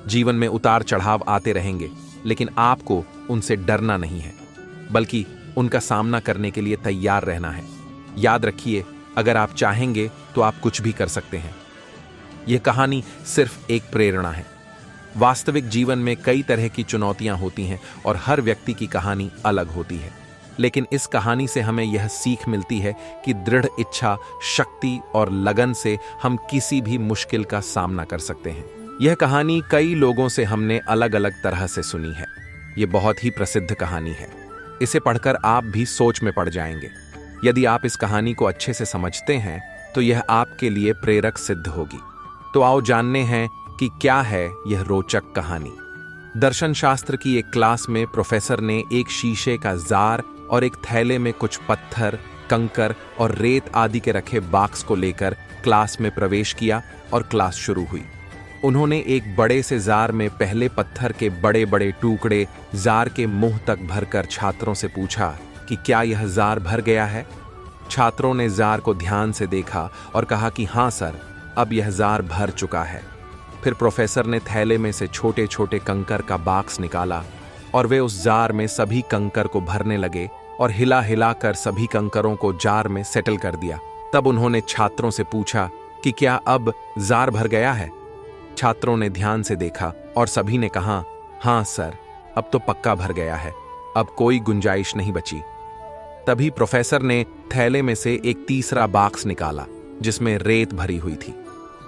Speaker 1: जीवन में उतार चढ़ाव आते रहेंगे, लेकिन आपको उनसे डरना नहीं है, बल्कि उनका सामना करने के लिए तैयार रहना है। याद रखिए, अगर आप चाहेंगे तो आप कुछ भी कर सकते हैं। यह कहानी सिर्फ एक प्रेरणा है। वास्तविक जीवन में कई तरह की चुनौतियां होती हैं और हर व्यक्ति की कहानी अलग होती है, लेकिन इस कहानी से हमें यह सीख मिलती है कि दृढ़ इच्छा, शक्ति और लगन से हम किसी भी मुश्किल का सामना कर सकते हैं। यह कहानी कई लोगों से हमने अलग अलग तरह से सुनी है। यह बहुत ही प्रसिद्ध कहानी है। इसे पढ़कर आप भी सोच में पड़ जाएंगे। यदि आप इस कहानी को अच्छे से समझते हैं तो यह आपके लिए प्रेरक सिद्ध होगी। तो आओ जानने हैं कि क्या है यह रोचक कहानी। दर्शन शास्त्र की एक क्लास में प्रोफेसर ने एक शीशे का जार और एक थैले में कुछ पत्थर, कंकर और रेत आदि के रखे बॉक्स को लेकर क्लास में प्रवेश किया और क्लास शुरू हुई। उन्होंने एक बड़े से जार में पहले पत्थर के बड़े बड़े टुकड़े जार के मुंह तक भरकर छात्रों से पूछा कि क्या यह जार भर गया है। छात्रों ने जार को ध्यान से देखा और कहा कि हाँ सर, अब यह जार भर चुका है। फिर प्रोफेसर ने थैले में से छोटे छोटे कंकर का बॉक्स निकाला और वे उस जार में सभी कंकर को भरने लगे और हिला हिला कर सभी कंकरों को जार में सेटल कर दिया। तब उन्होंने छात्रों से पूछा कि क्या अब जार भर गया है। छात्रों ने ध्यान से देखा और सभी ने कहा, हाँ सर, अब तो पक्का भर गया है, अब कोई गुंजाइश नहीं बची। तभी प्रोफेसर ने थैले में से एक तीसरा बॉक्स निकाला जिसमें रेत भरी हुई थी।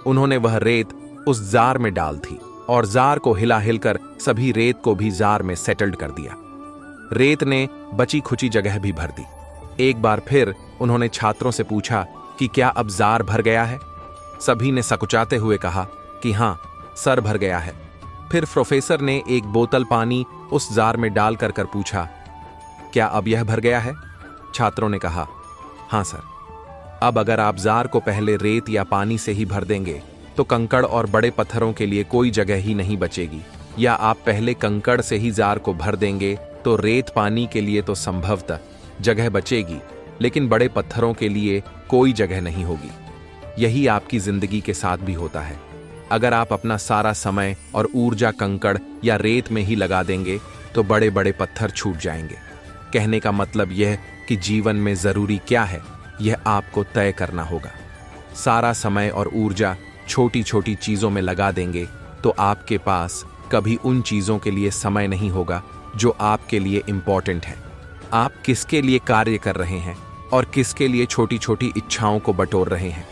Speaker 1: उन्होंने वह रेत उस जार में डाल दी और जार को हिला हिलकर सभी रेत को भी जार में सेटल्ड कर दिया। रेत ने बची खुची जगह भी भर दी। एक बार फिर उन्होंने छात्रों से पूछा कि क्या अब जार भर गया है। सभी ने सकुचाते हुए कहा कि हाँ सर, भर गया है। फिर प्रोफेसर ने एक बोतल पानी उस जार में डाल कर पूछा, क्या अब यह भर गया है? छात्रों ने कहा, हाँ सर। अब अगर आप जार को पहले रेत या पानी से ही भर देंगे तो कंकड़ और बड़े पत्थरों के लिए कोई जगह ही नहीं बचेगी, या आप पहले कंकड़ से ही जार को भर देंगे तो रेत पानी के लिए तो संभवतः जगह बचेगी, लेकिन बड़े पत्थरों के लिए कोई जगह नहीं होगी। यही आपकी जिंदगी के साथ भी होता है। अगर आप अपना सारा समय और ऊर्जा कंकड़ या रेत में ही लगा देंगे तो बड़े बड़े पत्थर छूट जाएंगे। कहने का मतलब यह कि जीवन में जरूरी क्या है, यह आपको तय करना होगा। सारा समय और ऊर्जा छोटी छोटी चीजों में लगा देंगे तो आपके पास कभी उन चीजों के लिए समय नहीं होगा जो आपके लिए इंपॉर्टेंट है। आप किसके लिए कार्य कर रहे हैं और किसके लिए छोटी छोटी इच्छाओं को बटोर रहे हैं।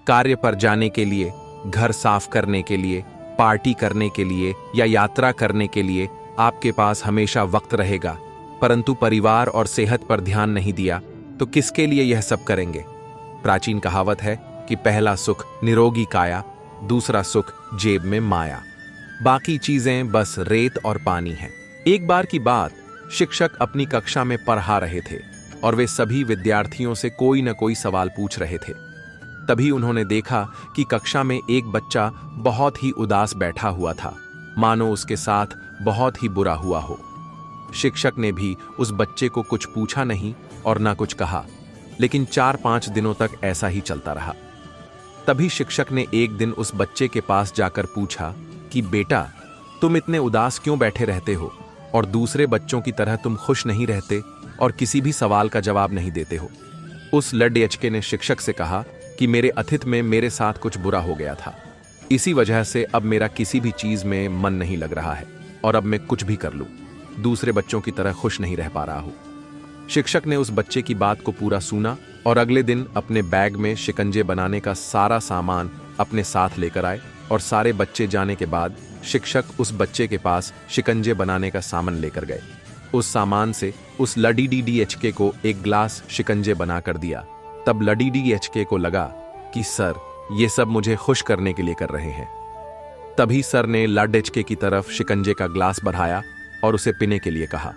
Speaker 1: कार्य पर जाने के लिए, घर साफ करने के लिए, पार्टी करने के लिए या यात्रा करने के लिए आपके पास हमेशा वक्त रहेगा, परंतु परिवार और सेहत पर ध्यान नहीं दिया तो किसके लिए यह सब करेंगे। प्राचीन कहावत है कि पहला सुख निरोगी काया, दूसरा सुख जेब में माया, बाकी चीजें बस रेत और पानी हैं। एक बार की बात, शिक्षक अपनी कक्षा में पढ़ा रहे थे और वे सभी विद्यार्थियों से कोई न कोई सवाल पूछ रहे थे। तभी उन्होंने देखा कि कक्षा में एक बच्चा बहुत ही उदास बैठा हुआ था, मानो उसके साथ बहुत ही बुरा हुआ हो। शिक्षक ने भी उस बच्चे को कुछ पूछा नहीं और ना कुछ कहा, लेकिन 4-5 दिनों तक ऐसा ही चलता रहा। तभी शिक्षक ने एक दिन उस बच्चे के पास जाकर पूछा कि बेटा, तुम इतने उदास क्यों बैठे रहते हो और दूसरे बच्चों की तरह तुम खुश नहीं रहते और किसी भी सवाल का जवाब नहीं देते हो। उस लड़के ने शिक्षक से कहा कि मेरे अतीत में मेरे साथ कुछ बुरा हो गया था, इसी वजह से अब मेरा किसी भी चीज में मन नहीं लग रहा है और अब मैं कुछ भी कर लूं, दूसरे बच्चों की तरह खुश नहीं रह पा रहा हूं। शिक्षक ने उस बच्चे की बात को पूरा सुना और अगले दिन अपने बैग में शिकंजे बनाने का सारा सामान अपने साथ लेकर आए और सारे बच्चे जाने के बाद शिक्षक उस बच्चे के पास शिकंजे बनाने का सामान लेकर गए। उस सामान से उस लडीडीएचके को एक ग्लास शिकंजे बनाकर दिया। तब लडीडीएचके को लगा कि सर ये सब मुझे खुश करने के लिए कर रहे हैं। तभी सर ने लडएचके की तरफ शिकंजे का ग्लास बढ़ाया और उसे पीने के लिए कहा,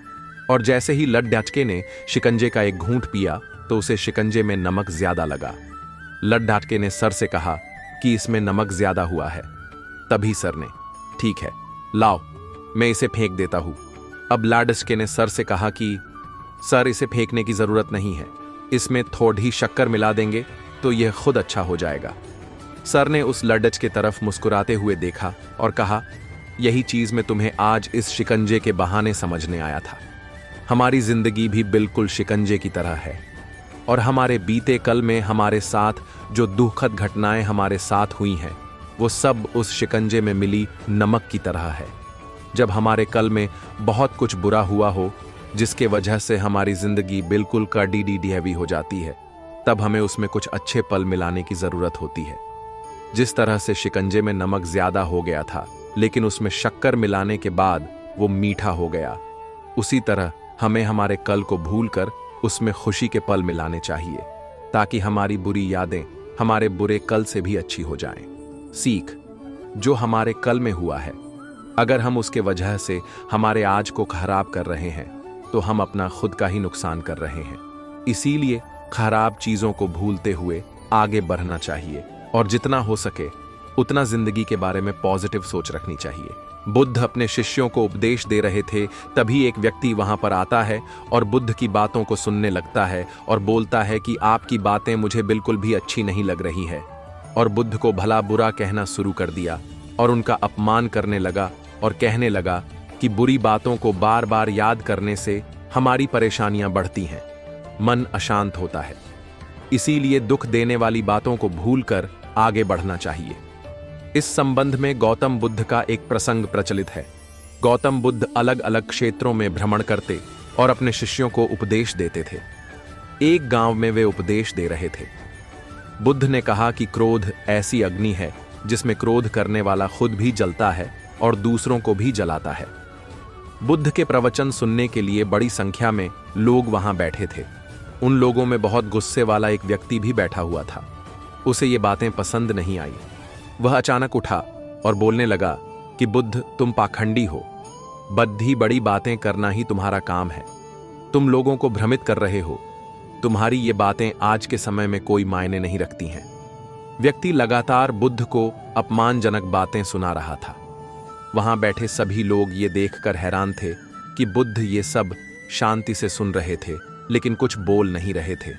Speaker 1: और जैसे ही लडएचके ने शिकंजे का एक घूंट पिया तो उसे शिकंजे में नमक ज्यादा लगा। लडएचके ने सर से कहा कि इसमें नमक ज्यादा हुआ है। तभी सर ने, ठीक है लाओ, मैं इसे फेंक देता हूं। अब लडएचके ने सर से कहा कि सर इसे फेंकने की जरूरत नहीं है, इसमें थोड़ी शक्कर मिला देंगे तो यह खुद अच्छा हो जाएगा। सर ने उस लडएचके की तरफ मुस्कुराते हुए देखा और कहा, यही चीज मैं तुम्हें आज इस शिकंजे के बहाने समझने आया था। हमारी जिंदगी भी बिल्कुल शिकंजे की तरह है और हमारे बीते कल में हमारे साथ जो दुखद घटनाएं हमारे साथ हुई हैं वो सब उस शिकंजे में मिली नमक की तरह है। जब हमारे कल में बहुत कुछ बुरा हुआ हो जिसके वजह से हमारी जिंदगी बिल्कुल कड़ी हो जाती है, तब हमें उसमें कुछ अच्छे पल मिलाने की जरूरत होती है। जिस तरह से शिकंजे में नमक ज्यादा हो गया था लेकिन उसमें शक्कर मिलाने के बाद वो मीठा हो गया, उसी तरह हमें हमारे कल को भूलकर उसमें खुशी के पल मिलाने चाहिए ताकि हमारी बुरी यादें हमारे बुरे कल से भी अच्छी हो जाएं। सीख, जो हमारे कल में हुआ है, अगर हम उसके वजह से हमारे आज को खराब कर रहे हैं तो हम अपना खुद का ही नुकसान कर रहे हैं। इसीलिए खराब चीजों को भूलते हुए आगे बढ़ना चाहिए और जितना हो सके उतना जिंदगी के बारे में पॉजिटिव सोच रखनी चाहिए। बुद्ध अपने शिष्यों को उपदेश दे रहे थे, तभी एक व्यक्ति वहां पर आता है और बुद्ध की बातों को सुनने लगता है और बोलता है कि आपकी बातें मुझे बिल्कुल भी अच्छी नहीं लग रही है, और बुद्ध को भला बुरा कहना शुरू कर दिया और उनका अपमान करने लगा और कहने लगा कि बुरी बातों को बार बार याद करने से हमारी परेशानियां बढ़ती हैं, मन अशांत होता है। इसीलिए दुख देने वाली बातों को भूलकर आगे बढ़ना चाहिए। इस संबंध में गौतम बुद्ध का एक प्रसंग प्रचलित है। गौतम बुद्ध अलग अलग क्षेत्रों में भ्रमण करते और अपने शिष्यों को उपदेश देते थे। एक गांव में वे उपदेश दे रहे थे। बुद्ध ने कहा कि क्रोध ऐसी अग्नि है जिसमें क्रोध करने वाला खुद भी जलता है और दूसरों को भी जलाता है। बुद्ध के प्रवचन सुनने के लिए बड़ी संख्या में लोग वहां बैठे थे। उन लोगों में बहुत गुस्से वाला एक व्यक्ति भी बैठा हुआ था। उसे ये बातें पसंद नहीं आई। वह अचानक उठा और बोलने लगा कि बुद्ध तुम पाखंडी हो, बद्धी बड़ी बातें करना ही तुम्हारा काम है, तुम लोगों को भ्रमित कर रहे हो, तुम्हारी ये बातें आज के समय में कोई मायने नहीं रखती हैं। व्यक्ति लगातार बुद्ध को अपमानजनक बातें सुना रहा था। वहां बैठे सभी लोग ये देखकर हैरान थे कि बुद्ध ये सब शांति से सुन रहे थे, लेकिन कुछ बोल नहीं रहे थे।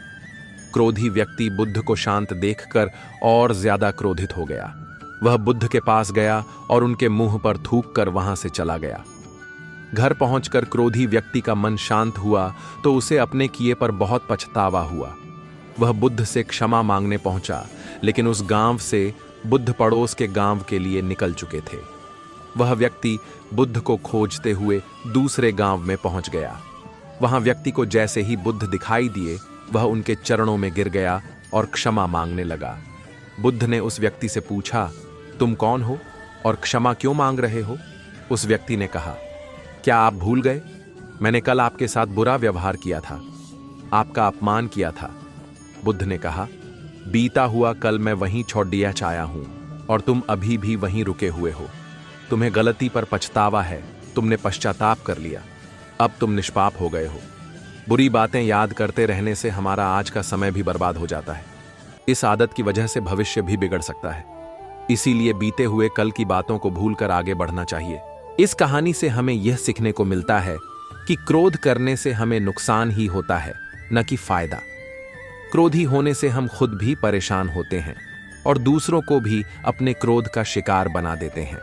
Speaker 1: क्रोधी व्यक्ति बुद्ध को शांत देखकर और ज्यादा क्रोधित हो गया। वह बुद्ध के पास गया और उनके मुंह पर थूक कर वहां से चला गया। घर पहुंचकर क्रोधी व्यक्ति का मन शांत हुआ तो उसे अपने किए पर बहुत पछतावा हुआ। वह बुद्ध से क्षमा मांगने पहुंचा, लेकिन उस गांव से बुद्ध पड़ोस के गांव के लिए निकल चुके थे। वह व्यक्ति बुद्ध को खोजते हुए दूसरे गांव में पहुंच गया। वहां व्यक्ति को जैसे ही बुद्ध दिखाई दिए, वह उनके चरणों में गिर गया और क्षमा मांगने लगा। बुद्ध ने उस व्यक्ति से पूछा, तुम कौन हो और क्षमा क्यों मांग रहे हो? उस व्यक्ति ने कहा, क्या आप भूल गए? मैंने कल आपके साथ बुरा व्यवहार किया था, आपका अपमान किया था। बुद्ध ने कहा, बीता हुआ कल मैं वहीं छौडिया आया हूं और तुम अभी भी वहीं रुके हुए हो। तुम्हें गलती पर पछतावा है, तुमने पश्चाताप कर लिया, अब तुम निष्पाप हो गए हो। बुरी बातें याद करते रहने से हमारा आज का समय भी बर्बाद हो जाता है। इस आदत की वजह से भविष्य भी बिगड़ सकता है। इसीलिए बीते हुए कल की बातों को भूलकर आगे बढ़ना चाहिए। इस कहानी से हमें यह सीखने को मिलता है कि क्रोध करने से हमें नुकसान ही होता है, न कि फायदा। क्रोधी होने से हम खुद भी परेशान होते हैं और दूसरों को भी अपने क्रोध का शिकार बना देते हैं।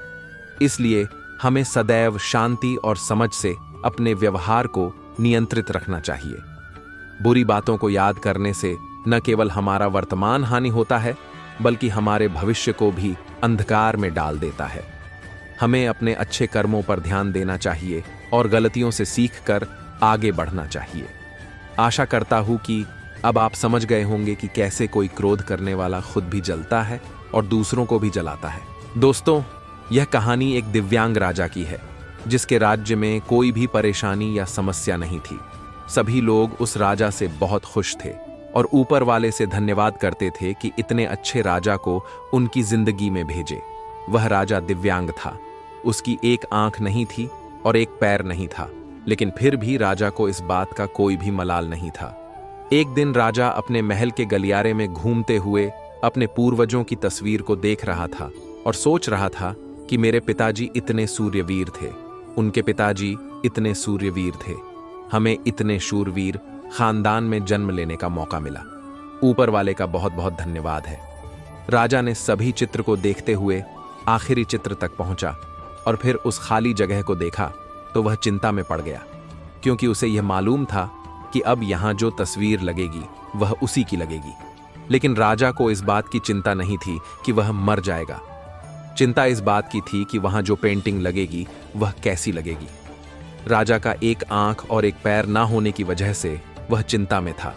Speaker 1: इसलिए हमें सदैव शांति और समझ से अपने व्यवहार को नियंत्रित रखना चाहिए। बुरी बातों को याद करने से न केवल हमारा वर्तमान हानि होता है, बल्कि हमारे भविष्य को भी अंधकार में डाल देता है। हमें अपने अच्छे कर्मों पर ध्यान देना चाहिए और गलतियों से सीखकर आगे बढ़ना चाहिए। आशा करता हूं कि अब आप समझ गए होंगे कि कैसे कोई क्रोध करने वाला खुद भी जलता है और दूसरों को भी जलाता है। दोस्तों, यह कहानी एक दिव्यांग राजा की है, जिसके राज्य में कोई भी परेशानी या समस्या नहीं थी। सभी लोग उस राजा से बहुत खुश थे और ऊपर वाले से धन्यवाद करते थे कि इतने अच्छे राजा को उनकी जिंदगी में भेजे। वह राजा दिव्यांग था, उसकी एक आंख नहीं थी और एक पैर नहीं था, लेकिन फिर भी राजा को इस बात का कोई भी मलाल नहीं था। एक दिन राजा अपने महल के गलियारे में घूमते हुए अपने पूर्वजों की तस्वीर को देख रहा था और सोच रहा था कि मेरे पिताजी इतने सूर्यवीर थे, उनके पिताजी इतने सूर्यवीर थे, हमें इतने शूरवीर खानदान में जन्म लेने का मौका मिला। ऊपर वाले का बहुत बहुत धन्यवाद है। राजा ने सभी चित्र को देखते हुए आखिरी चित्र तक पहुंचा और फिर उस खाली जगह को देखा तो वह चिंता में पड़ गया, क्योंकि उसे यह मालूम था कि अब यहां जो तस्वीर लगेगी वह उसी की लगेगी। लेकिन राजा को इस बात की चिंता नहीं थी कि वह मर जाएगा। चिंता इस बात की थी कि वहां जो पेंटिंग लगेगी वह कैसी लगेगी। राजा का एक आंख और एक पैर ना होने की वजह से वह चिंता में था।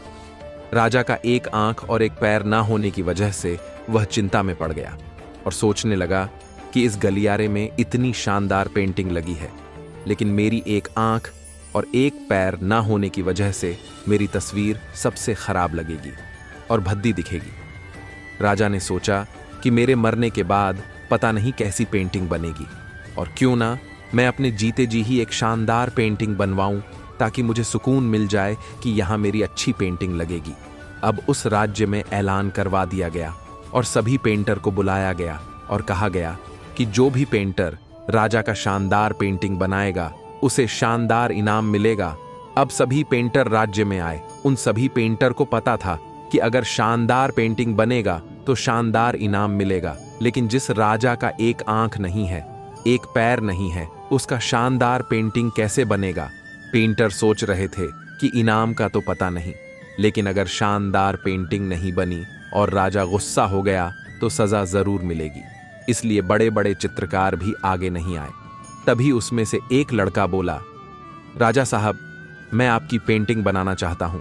Speaker 1: राजा का एक आंख और एक पैर ना होने की वजह से वह चिंता में पड़ गया और सोचने लगा कि इस गलियारे में इतनी शानदार पेंटिंग लगी है, लेकिन मेरी एक आंख और एक पैर ना होने की वजह से मेरी तस्वीर सबसे खराब लगेगी और भद्दी दिखेगी। राजा ने सोचा कि मेरे मरने के बाद पता नहीं कैसी पेंटिंग बनेगी, और क्यों ना मैं अपने जीते जी ही एक शानदार पेंटिंग बनवाऊं, ताकि मुझे सुकून मिल जाए कि यहाँ मेरी अच्छी पेंटिंग लगेगी। अब उस राज्य में ऐलान करवा दिया गया और सभी पेंटर को बुलाया गया और कहा गया कि जो भी पेंटर राजा का शानदार पेंटिंग बनाएगा उसे शानदार इनाम मिलेगा। अब सभी पेंटर राज्य में आए। उन सभी पेंटर को पता था कि अगर शानदार पेंटिंग बनेगा तो शानदार इनाम मिलेगा, लेकिन जिस राजा का एक आंख नहीं है, एक पैर नहीं है, उसका शानदार पेंटिंग कैसे बनेगा? पेंटर सोच रहे थे कि इनाम का तो पता नहीं, लेकिन अगर शानदार पेंटिंग नहीं बनी और राजा गुस्सा हो गया तो सजा जरूर मिलेगी। इसलिए बड़े बड़े चित्रकार भी आगे नहीं आए। तभी उसमें से एक लड़का बोला, राजा साहब, मैं आपकी पेंटिंग बनाना चाहता हूं,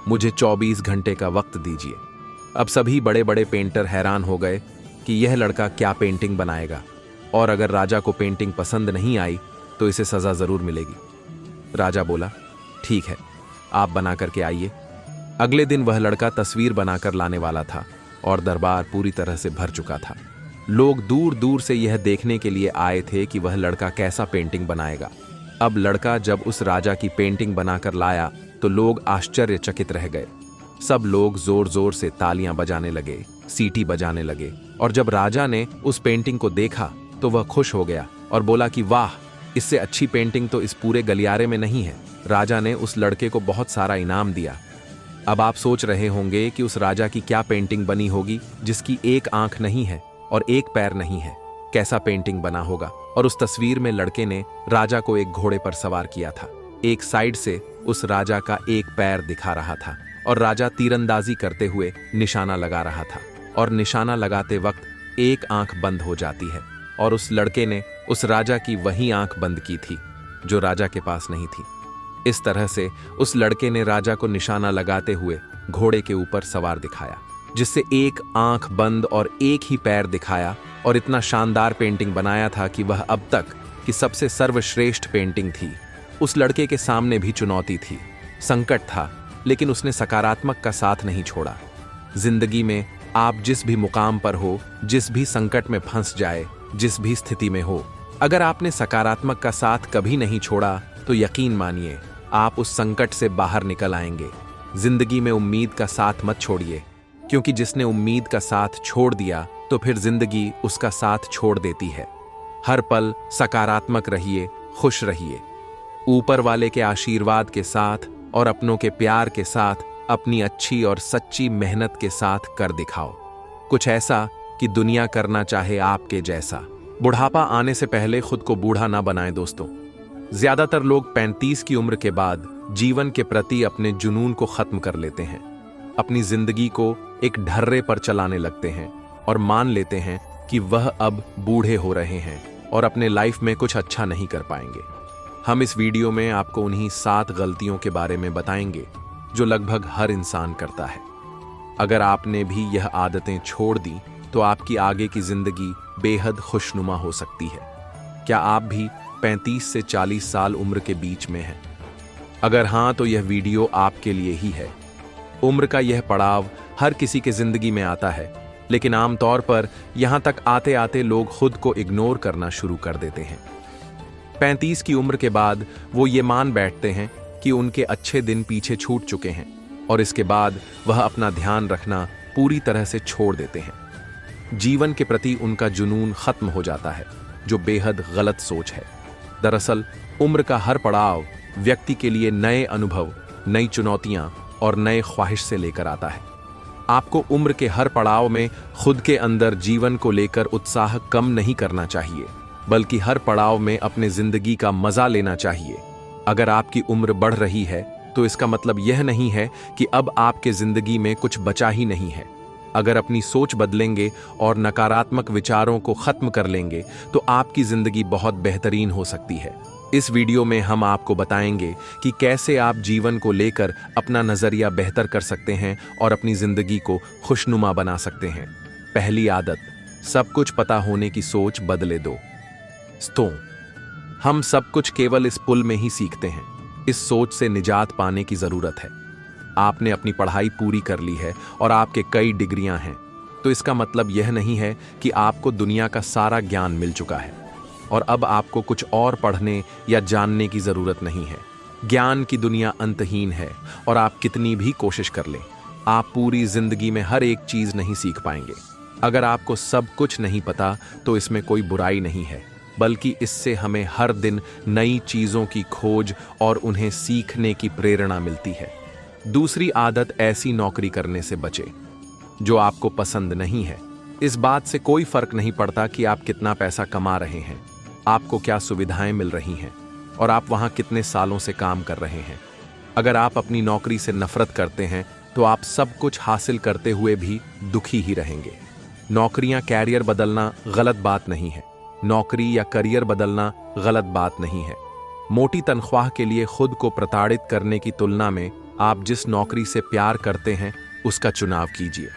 Speaker 1: मुझे 24 घंटे का वक्त दीजिए। अब सभी बड़े बड़े पेंटर हैरान हो गए कि यह लड़का क्या पेंटिंग बनाएगा, और अगर राजा को पेंटिंग पसंद नहीं आई तो इसे सजा जरूर मिलेगी। राजा बोला, ठीक है, आप बना करके आइए। अगले दिन वह लड़का तस्वीर बनाकर लाने वाला था और दरबार पूरी तरह से भर चुका था। लोग दूर दूर से यह देखने के लिए आए थे कि वह लड़का कैसा पेंटिंग बनाएगा। अब लड़का जब उस राजा की पेंटिंग बनाकर लाया तो लोग आश्चर्यचकित रह गए। सब लोग जोर जोर से तालियां बजाने लगे, सीटी बजाने लगे, और जब राजा ने उस पेंटिंग को देखा तो वह खुश हो गया और बोला कि वाह, इससे अच्छी पेंटिंग तो इस पूरे गलियारे में नहीं है। राजा ने उस लड़के को बहुत सारा इनाम दिया। अब आप सोच रहे होंगे कि उस राजा की क्या पेंटिंग बनी होगी जिसकी एक आंख नहीं है और एक पैर नहीं है। कैसा पेंटिंग बना होगा। और उस तस्वीर में लड़के ने राजा को एक घोड़े पर सवार किया था। एक साइड से उस राजा का एक पैर दिखा रहा था और राजा तीरंदाजी करते हुए निशाना लगा रहा था, और निशाना लगाते वक्त एक आंख बंद हो जाती है, और उस लड़के ने उस राजा की वही आंख बंद की थी जो राजा के पास नहीं थी। इस तरह से उस लड़के ने राजा को निशाना लगाते हुए घोड़े के ऊपर सवार दिखाया, जिससे एक आंख बंद और एक ही पैर दिखाया, और इतना शानदार पेंटिंग बनाया था कि वह अब तक की सबसे सर्वश्रेष्ठ पेंटिंग थी। उस लड़के के सामने भी चुनौती थी, संकट था, लेकिन उसने सकारात्मक का साथ नहीं छोड़ा। जिंदगी में आप जिस भी मुकाम पर हो, जिस भी संकट में फंस जाए, जिस भी स्थिति में हो, अगर आपने सकारात्मक का साथ कभी नहीं छोड़ा तो यकीन मानिए आप उस संकट से बाहर निकल आएंगे। जिंदगी में उम्मीद का साथ मत छोड़िए, क्योंकि जिसने उम्मीद का साथ छोड़ दिया तो फिर जिंदगी उसका साथ छोड़ देती है। हर पल सकारात्मक रहिए, खुश रहिए। ऊपर वाले के आशीर्वाद के साथ और अपनों के प्यार के साथ अपनी अच्छी और सच्ची मेहनत के साथ कर दिखाओ कुछ ऐसा कि दुनिया करना चाहे आपके जैसा। बुढ़ापा आने से पहले खुद को बूढ़ा ना बनाएं दोस्तों। ज्यादातर लोग 35 की उम्र के बाद जीवन के प्रति अपने जुनून को खत्म कर लेते हैं, अपनी जिंदगी को एक ढर्रे पर चलाने लगते हैं और मान लेते हैं कि वह अब बूढ़े हो रहे हैं और अपने लाइफ में कुछ अच्छा नहीं कर पाएंगे। हम इस वीडियो में आपको उन्हीं 7 गलतियों के बारे में बताएंगे जो लगभग हर इंसान करता है। अगर आपने भी यह आदतें छोड़ दी तो आपकी आगे की जिंदगी बेहद खुशनुमा हो सकती है। क्या आप भी 35 से 40 साल उम्र के बीच में हैं? अगर हाँ, तो यह वीडियो आपके लिए ही है। उम्र का यह पड़ाव हर किसी के जिंदगी में आता है, लेकिन आमतौर पर यहां तक आते आते लोग खुद को इग्नोर करना शुरू कर देते हैं। 35 की उम्र के बाद वो ये मान बैठते हैं कि उनके अच्छे दिन पीछे छूट चुके हैं और इसके बाद वह अपना ध्यान रखना पूरी तरह से छोड़ देते हैं। जीवन के प्रति उनका जुनून खत्म हो जाता है, जो बेहद गलत सोच है। दरअसल उम्र का हर पड़ाव व्यक्ति के लिए नए अनुभव, नई चुनौतियां और नए ख्वाहिश से लेकर आता है। आपको उम्र के हर पड़ाव में खुद के अंदर जीवन को लेकर उत्साह कम नहीं करना चाहिए, बल्कि हर पड़ाव में अपने जिंदगी का मजा लेना चाहिए। अगर आपकी उम्र बढ़ रही है तो इसका मतलब यह नहीं है कि अब आपके जिंदगी में कुछ बचा ही नहीं है। अगर अपनी सोच बदलेंगे और नकारात्मक विचारों को खत्म कर लेंगे तो आपकी जिंदगी बहुत बेहतरीन हो सकती है। इस वीडियो में हम आपको बताएंगे कि कैसे आप जीवन को लेकर अपना नजरिया बेहतर कर सकते हैं और अपनी जिंदगी को खुशनुमा बना सकते हैं। पहली आदत, सब कुछ पता होने की सोच बदले दो। हम सब कुछ केवल इस पुल में ही सीखते हैं। इस सोच से निजात पाने की जरूरत है। आपने अपनी पढ़ाई पूरी कर ली है और आपके कई डिग्रियां हैं, तो इसका मतलब यह नहीं है कि आपको दुनिया का सारा ज्ञान मिल चुका है और अब आपको कुछ और पढ़ने या जानने की जरूरत नहीं है। ज्ञान की दुनिया अंतहीन है और आप कितनी भी कोशिश कर लें, आप पूरी जिंदगी में हर एक चीज नहीं सीख पाएंगे। अगर आपको सब कुछ नहीं पता तो इसमें कोई बुराई नहीं है, बल्कि इससे हमें हर दिन नई चीजों की खोज और उन्हें सीखने की प्रेरणा मिलती है। दूसरी आदत, ऐसी नौकरी करने से बचे जो आपको पसंद नहीं है। इस बात से कोई फर्क नहीं पड़ता कि आप कितना पैसा कमा रहे हैं, आपको क्या सुविधाएं मिल रही हैं और आप वहां कितने सालों से काम कर रहे हैं। अगर आप अपनी नौकरी से नफरत करते हैं तो आप सब कुछ हासिल करते हुए भी दुखी ही रहेंगे। नौकरियां, कैरियर बदलना गलत बात नहीं है। नौकरी या करियर बदलना गलत बात नहीं है। मोटी तनख्वाह के लिए खुद को प्रताड़ित करने की तुलना में आप जिस नौकरी से प्यार करते हैं उसका चुनाव कीजिए।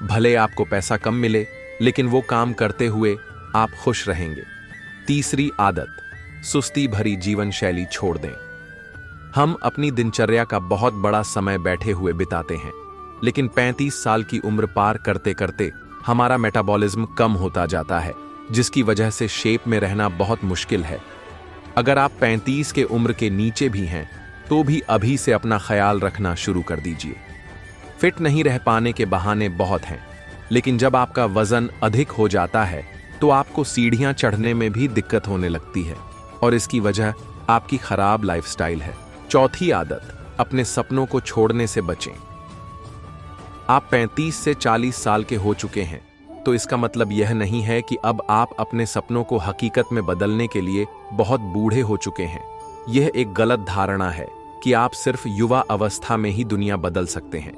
Speaker 1: भले आपको पैसा कम मिले, लेकिन वो काम करते हुए आप खुश रहेंगे। तीसरी आदत, सुस्ती भरी जीवन शैली छोड़ दें। हम अपनी दिनचर्या का बहुत बड़ा समय बैठे हुए बिताते हैं, लेकिन 35 साल की उम्र पार करते करते हमारा मेटाबॉलिज्म कम होता जाता है, जिसकी वजह से शेप में रहना बहुत मुश्किल है। अगर आप 35 के उम्र के नीचे भी हैं, तो भी अभी से अपना ख्याल रखना शुरू कर दीजिए। फिट नहीं रह पाने के बहाने बहुत हैं, लेकिन जब आपका वजन अधिक हो जाता है तो आपको सीढ़ियां चढ़ने में भी दिक्कत होने लगती है, और इसकी वजह आपकी खराब लाइफस्टाइल है। चौथी आदत, अपने सपनों को छोड़ने से बचें। आप 35 से 40 साल के हो चुके हैं, तो इसका मतलब यह नहीं है कि अब आप अपने सपनों को हकीकत में बदलने के लिए बहुत बूढ़े हो चुके हैं। यह एक गलत धारणा है कि आप सिर्फ युवा अवस्था में ही दुनिया बदल सकते हैं।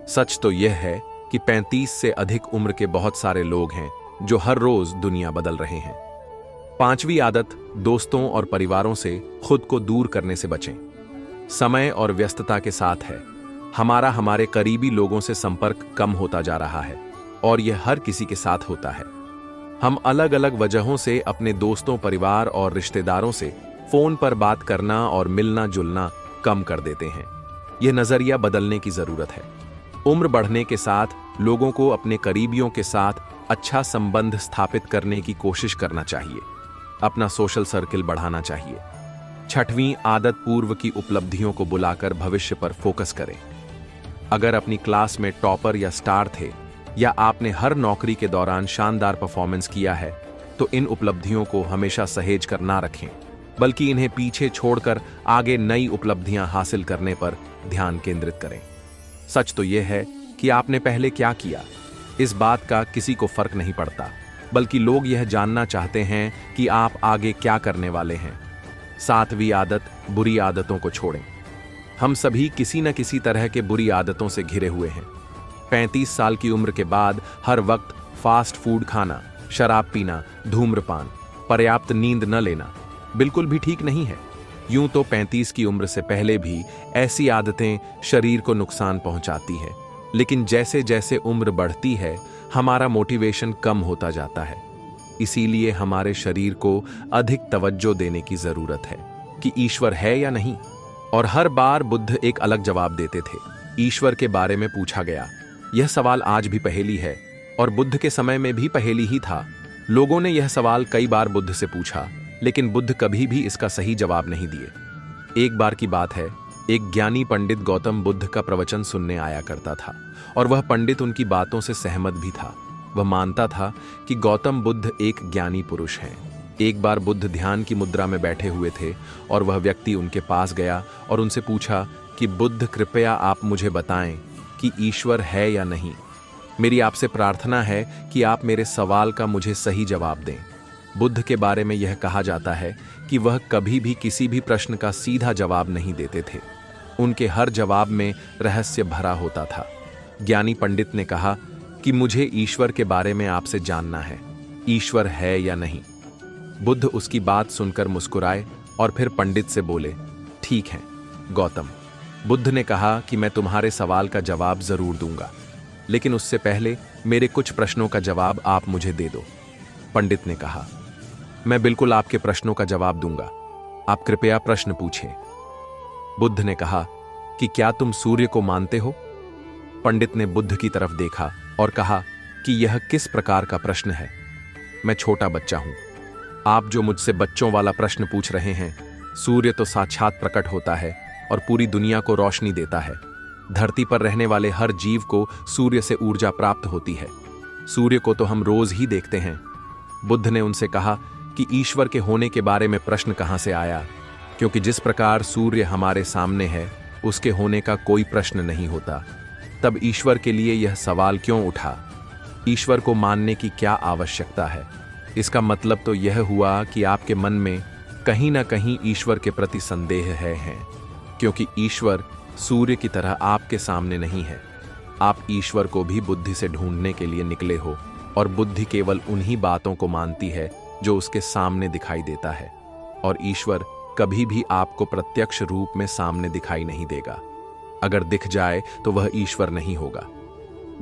Speaker 1: सच तो यह है कि 35 से अधिक उम्र के बहुत सारे लोग हैं जो हर रोज दुनिया बदल रहे हैं। पांचवी आदत, दोस्तों और परिवारों से खुद को दूर करने से बचें। समय और व्यस्तता के साथ है, हमारे करीबी लोगों से संपर्क कम होता जा रहा है, और यह हर किसी के साथ होता है। हम अलग अलग वजहों से अपने दोस्तों, परिवार और रिश्तेदारों से फोन पर बात करना और मिलना जुलना कम कर देते हैं। यह नजरिया बदलने की जरूरत है। उम्र बढ़ने के साथ लोगों को अपने करीबियों के साथ अच्छा संबंध स्थापित करने की कोशिश करना चाहिए। अपना सोशल सर्किल बढ़ाना चाहिए। छठवीं आदत, पूर्व की उपलब्धियों को बुलाकर भविष्य पर फोकस करें। अगर अपनी क्लास में टॉपर या स्टार थे, या आपने हर नौकरी के दौरान शानदार परफॉर्मेंस किया है, तो इन उपलब्धियों को हमेशा सहेज कर ना रखें, बल्कि इन्हें पीछे छोड़कर आगे नई उपलब्धियां हासिल करने पर ध्यान केंद्रित करें। सच तो यह है कि आपने पहले क्या किया, इस बात का किसी को फर्क नहीं पड़ता, बल्कि लोग यह जानना चाहते हैं कि आप आगे क्या करने वाले हैं। सातवीं आदत, बुरी आदतों को छोड़ें। हम सभी किसी न किसी तरह के बुरी आदतों से घिरे हुए हैं। 35 साल की उम्र के बाद हर वक्त फास्ट फूड खाना, शराब पीना, धूम्रपान, पर्याप्त नींद न लेना बिल्कुल भी ठीक नहीं है। यूं तो 35 की उम्र से पहले भी ऐसी आदतें शरीर को नुकसान पहुंचाती है, लेकिन जैसे जैसे उम्र बढ़ती है हमारा मोटिवेशन कम होता जाता है। इसीलिए हमारे शरीर को अधिक तवज्जो देने की जरूरत है कि ईश्वर है या नहीं। और हर बार बुद्ध एक अलग जवाब देते थे। ईश्वर के बारे में पूछा गया, यह सवाल आज भी पहेली है, और बुद्ध के समय में भी पहेली ही था। लोगों ने यह सवाल कई बार बुद्ध से पूछा, लेकिन बुद्ध कभी भी इसका सही जवाब नहीं दिए। एक बार की बात है, एक ज्ञानी पंडित गौतम बुद्ध का प्रवचन सुनने आया करता था, और वह पंडित उनकी बातों से सहमत भी था। वह मानता था कि गौतम बुद्ध एक ज्ञानी पुरुष हैं। एक बार बुद्ध ध्यान की मुद्रा में बैठे हुए थे, और वह व्यक्ति उनके पास गया और उनसे पूछा कि बुद्ध, कृपया आप मुझे बताएं कि ईश्वर है या नहीं। मेरी आपसे प्रार्थना है कि आप मेरे सवाल का मुझे सही जवाब दें। बुद्ध के बारे में यह कहा जाता है कि वह कभी भी किसी भी प्रश्न का सीधा जवाब नहीं देते थे। उनके हर जवाब में रहस्य भरा होता था। ज्ञानी पंडित ने कहा कि मुझे ईश्वर के बारे में आपसे जानना है, ईश्वर है या नहीं। बुद्ध उसकी बात सुनकर मुस्कुराए और फिर पंडित से बोले, ठीक है गौतम। बुद्ध ने कहा कि मैं तुम्हारे सवाल का जवाब जरूर दूंगा, लेकिन उससे पहले मेरे कुछ प्रश्नों का जवाब आप मुझे दे दो। पंडित ने कहा, मैं बिल्कुल आपके प्रश्नों का जवाब दूंगा, आप कृपया प्रश्न पूछें। बुद्ध ने कहा कि क्या तुम सूर्य को मानते हो? पंडित ने बुद्ध की तरफ देखा और कहा कि यह किस प्रकार का प्रश्न है? मैं छोटा बच्चा हूं, आप जो मुझसे बच्चों वाला प्रश्न पूछ रहे हैं। सूर्य तो साक्षात प्रकट होता है और पूरी दुनिया को रोशनी देता है। धरती पर रहने वाले हर जीव को सूर्य से ऊर्जा प्राप्त होती है। सूर्य को तो हम रोज ही देखते हैं। बुद्ध ने उनसे कहा कि ईश्वर के होने के बारे में प्रश्न कहां से आया, क्योंकि जिस प्रकार सूर्य हमारे सामने है उसके होने का कोई प्रश्न नहीं होता। तब ईश्वर के लिए यह सवाल क्यों उठा? ईश्वर को मानने की क्या आवश्यकता है? इसका मतलब तो यह हुआ कि आपके मन में कहीं ना कहीं ईश्वर के प्रति संदेह है, क्योंकि ईश्वर सूर्य की तरह आपके सामने नहीं है। आप ईश्वर को भी बुद्धि से ढूंढने के लिए निकले हो, और बुद्धि केवल उन्हीं बातों को मानती है जो उसके सामने दिखाई देता है, और ईश्वर कभी भी आपको प्रत्यक्ष रूप में सामने दिखाई नहीं देगा। अगर दिख जाए तो वह ईश्वर नहीं होगा।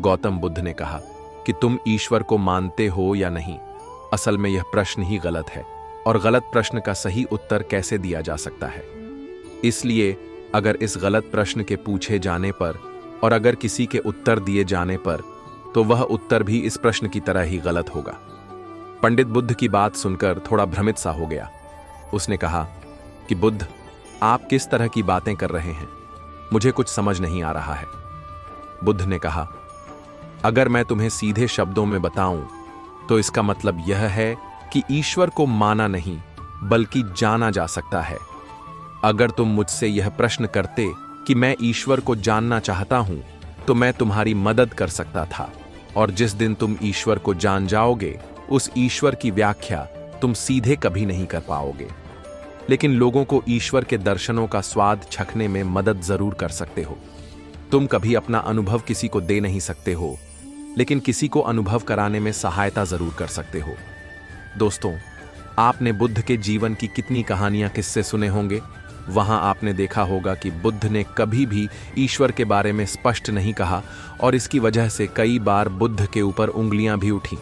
Speaker 1: गौतम बुद्ध ने कहा कि तुम ईश्वर को मानते हो या नहीं? असल में यह प्रश्न ही गलत है, और गलत प्रश्न का सही उत्तर कैसे दिया जा सकता है? इसलिए अगर इस गलत प्रश्न के पूछे जाने पर और अगर किसी के उत्तर दिए जाने पर तो वह उत्तर भी इस प्रश्न की तरह ही गलत होगा। पंडित बुद्ध की बात सुनकर थोड़ा भ्रमित सा हो गया। उसने कहा कि बुद्ध, आप किस तरह की बातें कर रहे हैं? मुझे कुछ समझ नहीं आ रहा है। बुद्ध ने कहा, अगर मैं तुम्हें सीधे शब्दों में बताऊं तो इसका मतलब यह है कि ईश्वर को माना नहीं बल्कि जाना जा सकता है। अगर तुम मुझसे यह प्रश्न करते कि मैं ईश्वर को जानना चाहता हूं तो मैं तुम्हारी मदद कर सकता था, और जिस दिन तुम ईश्वर को जान जाओगे उस ईश्वर की व्याख्या तुम सीधे कभी नहीं कर पाओगे। लेकिन लोगों को ईश्वर के दर्शनों का स्वाद चखने में मदद जरूर कर सकते हो। तुम कभी अपना अनुभव किसी को दे नहीं सकते हो, लेकिन किसी को अनुभव कराने में सहायता जरूर कर सकते हो। दोस्तों, आपने बुद्ध के जीवन की कितनी कहानियां किस्से सुने होंगे। वहां आपने देखा होगा कि बुद्ध ने कभी भी ईश्वर के बारे में स्पष्ट नहीं कहा, और इसकी वजह से कई बार बुद्ध के ऊपर उंगलियां भी उठी।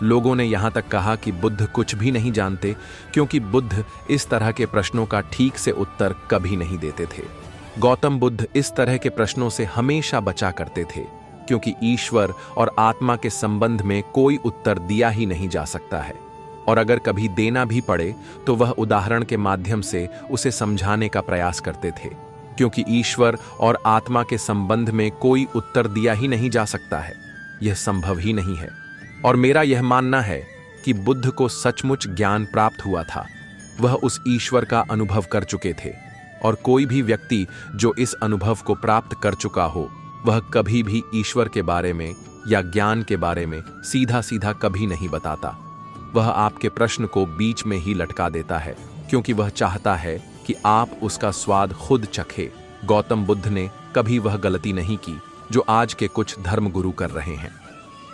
Speaker 1: लोगों ने यहां तक कहा कि बुद्ध कुछ भी नहीं जानते, क्योंकि बुद्ध इस तरह के प्रश्नों का ठीक से उत्तर कभी नहीं देते थे। गौतम बुद्ध इस तरह के प्रश्नों से हमेशा बचा करते थे, क्योंकि ईश्वर और आत्मा के संबंध में कोई उत्तर दिया ही नहीं जा सकता है, और अगर कभी देना भी पड़े तो वह उदाहरण के माध्यम से उसे समझाने का प्रयास करते थे, क्योंकि ईश्वर और आत्मा के संबंध में कोई उत्तर दिया ही नहीं जा सकता है। यह संभव ही नहीं है। और मेरा यह मानना है कि बुद्ध को सचमुच ज्ञान प्राप्त हुआ था। वह उस ईश्वर का अनुभव कर चुके थे, और कोई भी व्यक्ति जो इस अनुभव को प्राप्त कर चुका हो वह कभी भी ईश्वर के बारे में या ज्ञान के बारे में सीधा सीधा कभी नहीं बताता। वह आपके प्रश्न को बीच में ही लटका देता है, क्योंकि वह चाहता है कि आप उसका स्वाद खुद चखे। गौतम बुद्ध ने कभी वह गलती नहीं की जो आज के कुछ धर्मगुरु कर रहे हैं।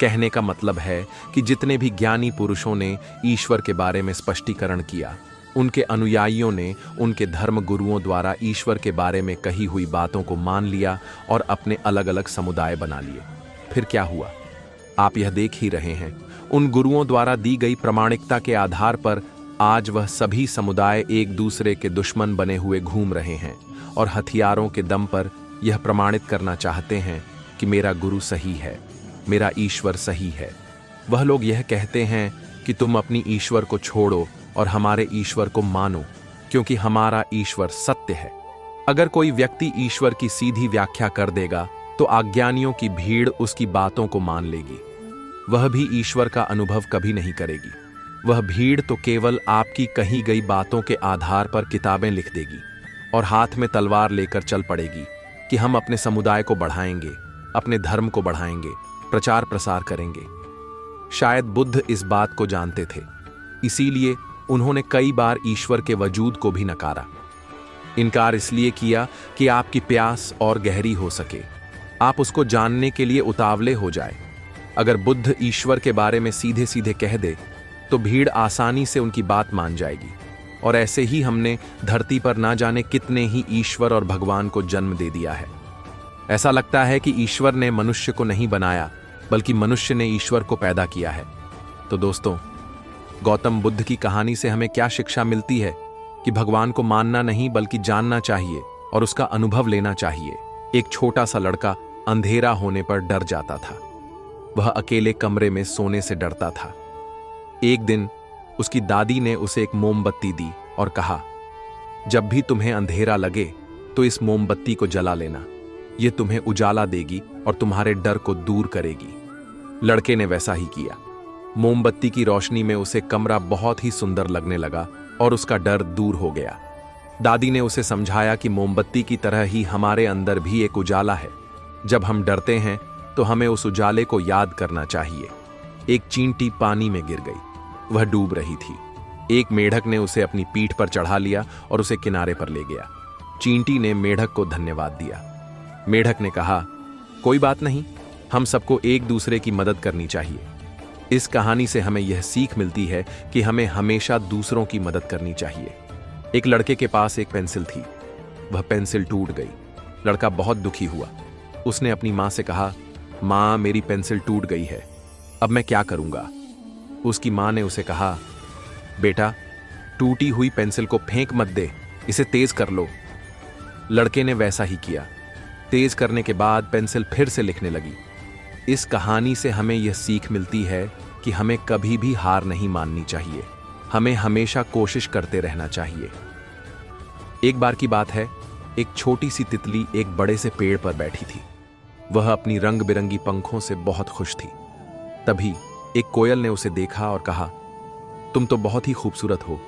Speaker 1: कहने का मतलब है कि जितने भी ज्ञानी पुरुषों ने ईश्वर के बारे में स्पष्टीकरण किया, उनके अनुयायियों ने उनके धर्म गुरुओं द्वारा ईश्वर के बारे में कही हुई बातों को मान लिया और अपने अलग अलग समुदाय बना लिए। फिर क्या हुआ, आप यह देख ही रहे हैं। उन गुरुओं द्वारा दी गई प्रामाणिकता के आधार पर आज वह सभी समुदाय एक दूसरे के दुश्मन बने हुए घूम रहे हैं, और हथियारों के दम पर यह प्रमाणित करना चाहते हैं कि मेरा गुरु सही है, मेरा ईश्वर सही है। वह लोग यह कहते हैं कि तुम अपनी ईश्वर को छोड़ो और हमारे ईश्वर को मानो, क्योंकि हमारा ईश्वर सत्य है। अगर कोई व्यक्ति ईश्वर की सीधी व्याख्या कर देगा तो अज्ञानियों की भीड़ उसकी बातों को मान लेगी। वह भी ईश्वर का अनुभव कभी नहीं करेगी। वह भीड़ तो केवल आपकी कही गई बातों के आधार पर किताबें लिख देगी और हाथ में तलवार लेकर चल पड़ेगी कि हम अपने समुदाय को बढ़ाएंगे, अपने धर्म को बढ़ाएंगे, प्रचार प्रसार करेंगे। शायद बुद्ध इस बात को जानते थे, इसीलिए उन्होंने कई बार ईश्वर के वजूद को भी नकारा। इनकार इसलिए किया कि आपकी प्यास और गहरी हो सके, आप उसको जानने के लिए उतावले हो जाए। अगर बुद्ध ईश्वर के बारे में सीधे सीधे कह दे तो भीड़ आसानी से उनकी बात मान जाएगी, और ऐसे ही हमने धरती पर ना जाने कितने ही ईश्वर और भगवान को जन्म दे दिया है। ऐसा लगता है कि ईश्वर ने मनुष्य को नहीं बनाया, बल्कि मनुष्य ने ईश्वर को पैदा किया है। तो दोस्तों, गौतम बुद्ध की कहानी से हमें क्या शिक्षा मिलती है कि भगवान को मानना नहीं बल्कि जानना चाहिए और उसका अनुभव लेना चाहिए। एक छोटा सा लड़का अंधेरा होने पर डर जाता था। वह अकेले कमरे में सोने से डरता था। एक दिन उसकी दादी ने उसे एक मोमबत्ती दी और कहा, जब भी तुम्हें अंधेरा लगे तो इस मोमबत्ती को जला लेना, यह तुम्हें उजाला देगी और तुम्हारे डर को दूर करेगी। लड़के ने वैसा ही किया। मोमबत्ती की रोशनी में उसे कमरा बहुत ही सुंदर लगने लगा और उसका डर दूर हो गया। दादी ने उसे समझाया कि मोमबत्ती की तरह ही हमारे अंदर भी एक उजाला है। जब हम डरते हैं तो हमें उस उजाले को याद करना चाहिए। एक चींटी पानी में गिर गई, वह डूब रही थी। एक मेढक ने उसे अपनी पीठ पर चढ़ा लिया और उसे किनारे पर ले गया। चींटी ने मेढक को धन्यवाद दिया। मेढक ने कहा, कोई बात नहीं, हम सबको एक दूसरे की मदद करनी चाहिए। इस कहानी से हमें यह सीख मिलती है कि हमें हमेशा दूसरों की मदद करनी चाहिए। एक लड़के के पास एक पेंसिल थी, वह पेंसिल टूट गई। लड़का बहुत दुखी हुआ। उसने अपनी माँ से कहा, माँ, मेरी पेंसिल टूट गई है, अब मैं क्या करूंगा? उसकी माँ ने उसे कहा, बेटा, टूटी हुई पेंसिल को फेंक मत दे, इसे तेज कर लो। लड़के ने वैसा ही किया। तेज करने के बाद पेंसिल फिर से लिखने लगी। इस कहानी से हमें यह सीख मिलती है कि हमें कभी भी हार नहीं माननी चाहिए। हमें हमेशा कोशिश करते रहना चाहिए। एक बार की बात है, एक छोटी सी तितली एक बड़े से पेड़ पर बैठी थी। वह अपनी रंग बिरंगी पंखों से बहुत खुश थी। तभी एक कोयल ने उसे देखा और कहा, तुम तो बहुत ही खूबसूरत हो,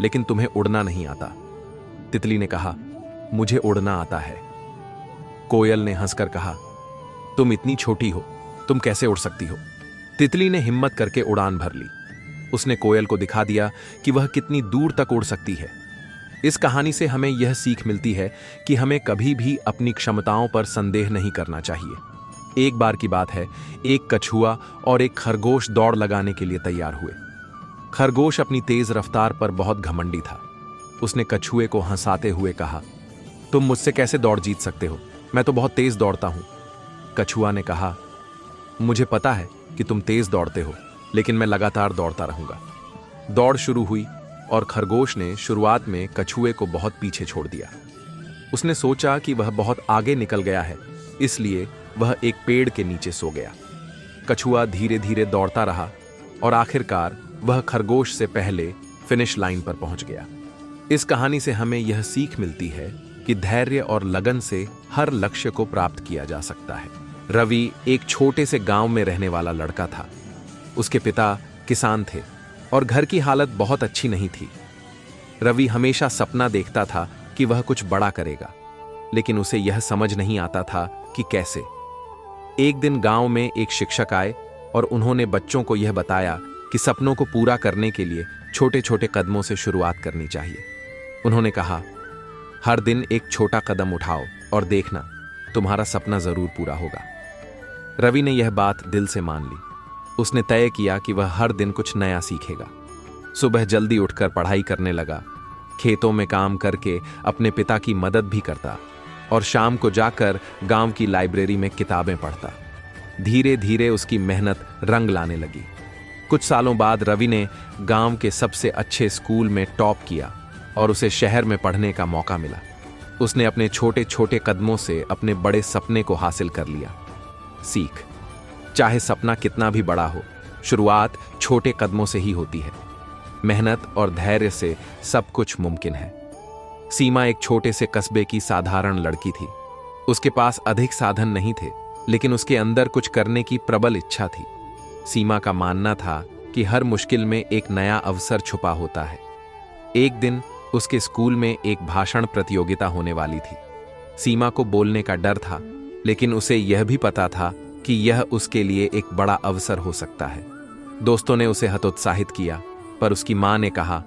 Speaker 1: लेकिन तुम्हें उड़ना नहीं आता। तितली ने कहा, मुझे उड़ना आता है। कोयल ने हंसकर कहा, तुम इतनी छोटी हो, तुम कैसे उड़ सकती हो? तितली ने हिम्मत करके उड़ान भर ली। उसने कोयल को दिखा दिया कि वह कितनी दूर तक उड़ सकती है। इस कहानी से हमें यह सीख मिलती है कि हमें कभी भी अपनी क्षमताओं पर संदेह नहीं करना चाहिए। एक बार की बात है, एक कछुआ और एक खरगोश दौड़ लगाने के लिए तैयार हुए। खरगोश अपनी तेज रफ्तार पर बहुत घमंडी था। उसने कछुए को हंसाते हुए कहा, तुम मुझसे कैसे दौड़ जीत सकते हो? मैं तो बहुत तेज दौड़ता हूं। कछुआ ने कहा, मुझे पता है कि तुम तेज दौड़ते हो, लेकिन मैं लगातार दौड़ता रहूंगा। दौड़ शुरू हुई और खरगोश ने शुरुआत में कछुए को बहुत पीछे छोड़ दिया। उसने सोचा कि वह बहुत आगे निकल गया है, इसलिए वह एक पेड़ के नीचे सो गया। कछुआ धीरे धीरे दौड़ता रहा और आखिरकार वह खरगोश से पहले फिनिश लाइन पर पहुंच गया। इस कहानी से हमें यह सीख मिलती है कि धैर्य और लगन से हर लक्ष्य को प्राप्त किया जा सकता है। रवि एक छोटे से गांव में रहने वाला लड़का था। उसके पिता किसान थे और घर की हालत बहुत अच्छी नहीं थी। रवि हमेशा सपना देखता था कि वह कुछ बड़ा करेगा, लेकिन उसे यह समझ नहीं आता था कि कैसे। एक दिन गांव में एक शिक्षक आए और उन्होंने बच्चों को यह बताया कि सपनों को पूरा करने के लिए छोटे छोटे कदमों से शुरुआत करनी चाहिए। उन्होंने कहा, हर दिन एक छोटा कदम उठाओ और देखना, तुम्हारा सपना जरूर पूरा होगा। रवि ने यह बात दिल से मान ली। उसने तय किया कि वह हर दिन कुछ नया सीखेगा। सुबह जल्दी उठकर पढ़ाई करने लगा, खेतों में काम करके अपने पिता की मदद भी करता और शाम को जाकर गांव की लाइब्रेरी में किताबें पढ़ता। धीरे धीरे उसकी मेहनत रंग लाने लगी। कुछ सालों बाद रवि ने गांव के सबसे अच्छे स्कूल में टॉप किया और उसे शहर में पढ़ने का मौका मिला। उसने अपने छोटे छोटे कदमों से अपने बड़े सपने को हासिल कर लिया। सीख, चाहे सपना कितना भी बड़ा हो, शुरुआत छोटे कदमों से ही होती है। मेहनत और धैर्य से सब कुछ मुमकिन है। सीमा एक छोटे से कस्बे की साधारण लड़की थी। उसके पास अधिक साधन नहीं थे, लेकिन उसके अंदर कुछ करने की प्रबल इच्छा थी। सीमा का मानना था कि हर मुश्किल में एक नया अवसर छुपा होता है। एक दिन उसके स्कूल में एक भाषण प्रतियोगिता होने वाली थी। सीमा को बोलने का डर था, लेकिन उसे यह भी पता था कि यह उसके लिए एक बड़ा अवसर हो सकता है। दोस्तों ने उसे हतोत्साहित किया, पर उसकी मां ने कहा,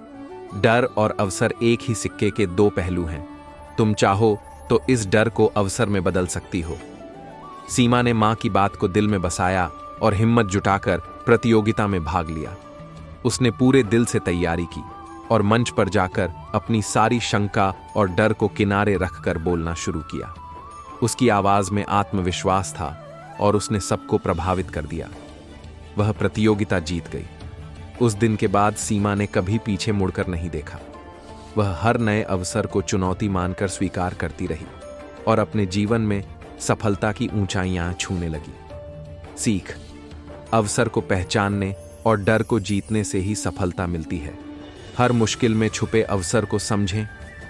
Speaker 1: डर और अवसर एक ही सिक्के के दो पहलू हैं। तुम चाहो तो इस डर को अवसर में बदल सकती हो। सीमा ने मां की बात को दिल में बसाया और हिम्मत जुटाकर प्रतियोगिता में भाग लिया। उसने पूरे दिल से तैयारी की और मंच पर जाकर अपनी सारी शंका और डर को किनारे रखकर बोलना शुरू किया। उसकी आवाज में आत्मविश्वास था और उसने सबको प्रभावित कर दिया। वह प्रतियोगिता जीत गई। उस दिन के बाद सीमा ने कभी पीछे मुड़कर नहीं देखा। वह हर नए अवसर को चुनौती मानकर स्वीकार करती रही और अपने जीवन में सफलता की ऊंचाइयां छूने लगी। सीख, अवसर को पहचानने और डर को जीतने से ही सफलता मिलती है। हर मुश्किल में छुपे अवसर को समझें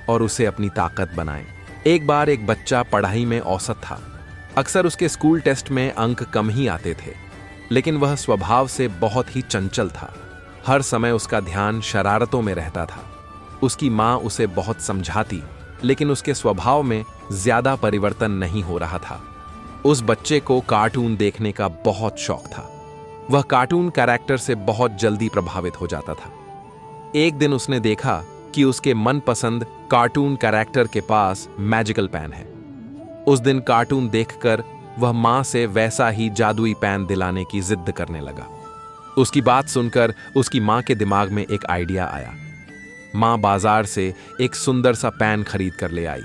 Speaker 1: और उसे अपनी ताकत बनाएं। एक बार एक बच्चा पढ़ाई में औसत था। अक्सर उसके स्कूल टेस्ट में अंक कम ही आते थे, लेकिन वह स्वभाव से बहुत ही चंचल था। हर समय उसका ध्यान शरारतों में रहता था। उसकी मां उसे बहुत समझाती, लेकिन उसके स्वभाव में ज्यादा परिवर्तन नहीं हो रहा था। उस बच्चे को कार्टून देखने का बहुत शौक था। वह कार्टून कैरेक्टर से बहुत जल्दी प्रभावित हो जाता था। एक दिन उसने देखा कि उसके मनपसंद कार्टून कैरेक्टर के पास मैजिकल पेन है। उस दिन कार्टून देखकर वह मां से वैसा ही जादुई पेन दिलाने की जिद करने लगा। उसकी बात सुनकर उसकी मां के दिमाग में एक आइडिया आया। मां बाजार से एक सुंदर सा पेन खरीद कर ले आई।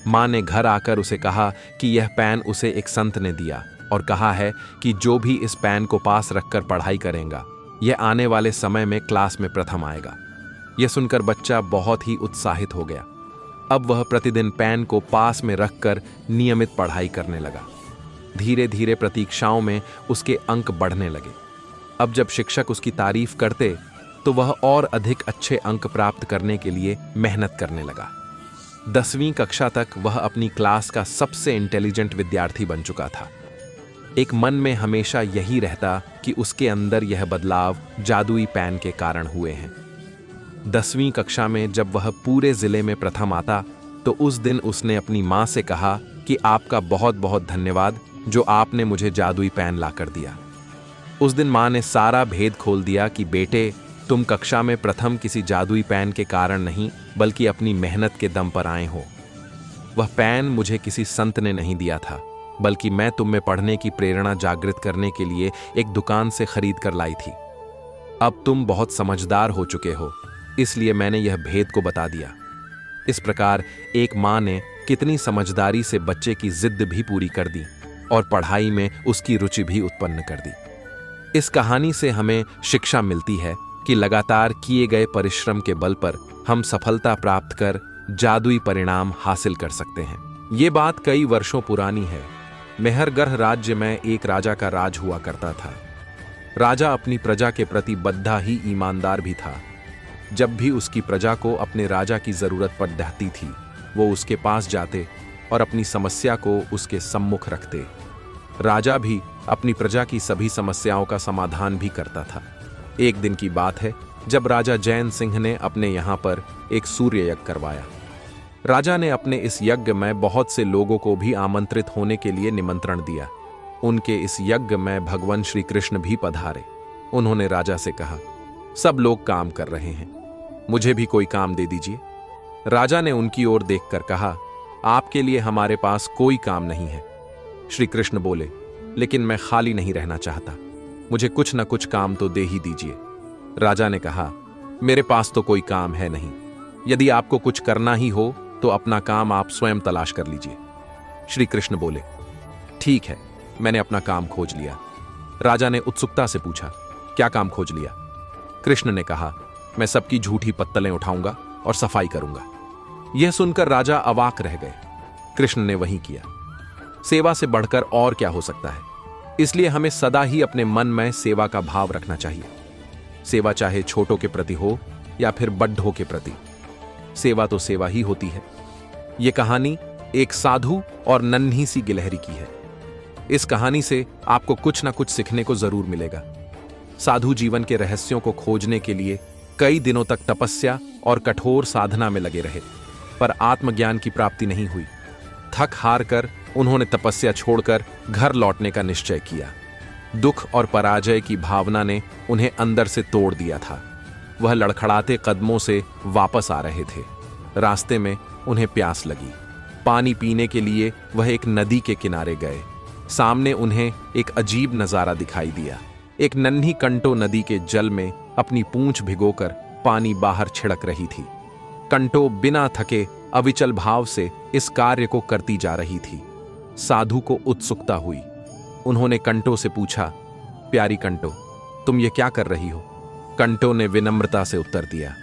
Speaker 1: मां ने घर आकर उसे कहा कि यह पेन उसे एक संत ने दिया और कहा है कि जो भी इस पेन को पास रखकर पढ़ाई करेगा, यह आने वाले समय में क्लास में प्रथम आएगा। यह सुनकर बच्चा बहुत ही उत्साहित हो गया। अब वह प्रतिदिन पेन को पास में रखकर नियमित पढ़ाई करने लगा। धीरे धीरे प्रतीक्षाओं में उसके अंक बढ़ने लगे। अब जब शिक्षक उसकी तारीफ करते तो वह और अधिक अच्छे अंक प्राप्त करने के लिए मेहनत करने लगा। 10वीं कक्षा तक वह अपनी क्लास का सबसे इंटेलिजेंट विद्यार्थी बन चुका था। एक मन में हमेशा यही रहता कि उसके अंदर यह बदलाव जादुई पेन के कारण हुए हैं। 10वीं कक्षा में जब वह पूरे जिले में प्रथम आता तो उस दिन उसने अपनी माँ से कहा कि आपका बहुत बहुत धन्यवाद जो आपने मुझे जादुई पेन ला कर दिया। उस दिन माँ ने सारा भेद खोल दिया कि बेटे, तुम कक्षा में प्रथम किसी जादुई पेन के कारण नहीं बल्कि अपनी मेहनत के दम पर आए हो। वह पेन मुझे किसी संत ने नहीं दिया था, बल्कि मैं तुम में पढ़ने की प्रेरणा जागृत करने के लिए एक दुकान से खरीद कर लाई थी। अब तुम बहुत समझदार हो चुके हो, इसलिए मैंने यह भेद को बता दिया। इस प्रकार एक माँ ने कितनी समझदारी से बच्चे की जिद भी पूरी कर दी और पढ़ाई में उसकी रुचि भी उत्पन्न कर दी। इस कहानी से हमें शिक्षा मिलती है कि लगातार किए गए परिश्रम के बल पर हम सफलता प्राप्त कर जादुई परिणाम हासिल कर सकते हैं। ये बात कई वर्षों पुरानी है। मेहरगढ़ राज्य में एक राजा का राज हुआ करता था। राजा अपनी प्रजा के प्रति बद्धा ही ईमानदार भी था। जब भी उसकी प्रजा को अपने राजा की जरूरत पड़ती थी, वो उसके पास जाते और अपनी समस्या को उसके सम्मुख रखते। राजा भी अपनी प्रजा की सभी समस्याओं का समाधान भी करता था। एक दिन की बात है जब राजा जैन सिंह ने अपने यहाँ पर एक सूर्य यज्ञ करवाया। राजा ने अपने इस यज्ञ में बहुत से लोगों को भी आमंत्रित होने के लिए निमंत्रण दिया। उनके इस यज्ञ में भगवान श्री कृष्ण भी पधारे। उन्होंने राजा से कहा, सब लोग काम कर रहे हैं, मुझे भी कोई काम दे दीजिए। राजा ने उनकी ओर देखकर कहा, आपके लिए हमारे पास कोई काम नहीं है। श्री कृष्ण बोले, लेकिन मैं खाली नहीं रहना चाहता, मुझे कुछ न कुछ काम तो दे ही दीजिए। राजा ने कहा, मेरे पास तो कोई काम है नहीं, यदि आपको कुछ करना ही हो तो अपना काम आप स्वयं तलाश कर लीजिए। श्री कृष्ण बोले, ठीक है, मैंने अपना काम खोज लिया। राजा ने उत्सुकता से पूछा, क्या काम खोज लिया? कृष्ण ने कहा, मैं सबकी झूठी पत्तलें उठाऊंगा और सफाई करूंगा। यह सुनकर राजा अवाक रह गए। कृष्ण ने वही किया। सेवा से बढ़कर और क्या हो सकता है? इसलिए हमें सदा ही अपने मन में सेवा का भाव रखना चाहिए। सेवा चाहे छोटों के प्रति हो या फिर बड्ढों के प्रति, सेवा तो सेवा ही होती है। यह कहानी एक साधु और नन्ही सी गिलहरी की है। इस कहानी से आपको कुछ ना कुछ सीखने को जरूर मिलेगा। साधु जीवन के रहस्यों को खोजने के लिए कई दिनों तक तपस्या और कठोर साधना में लगे रहे, पर आत्मज्ञान की प्राप्ति नहीं हुई। थक हार कर उन्होंने तपस्या छोड़कर घर लौटने का निश्चय किया। दुख और पराजय की भावना ने उन्हें अंदर से तोड़ दिया था। वह लड़खड़ाते कदमों से वापस आ रहे थे। रास्ते में उन्हें प्यास लगी। पानी पीने के लिए वह एक नदी के किनारे गए। सामने उन्हें एक अजीब नजारा दिखाई दिया। एक नन्ही कंटो नदी के जल में अपनी पूंछ भिगोकर पानी बाहर छिड़क रही थी। कंटो बिना थके अविचल भाव से इस कार्य को करती जा रही थी। साधु को उत्सुकता हुई। उन्होंने कंटो से पूछा, प्यारी कंटो, तुम ये क्या कर रही हो? कंटो ने विनम्रता से उत्तर दिया,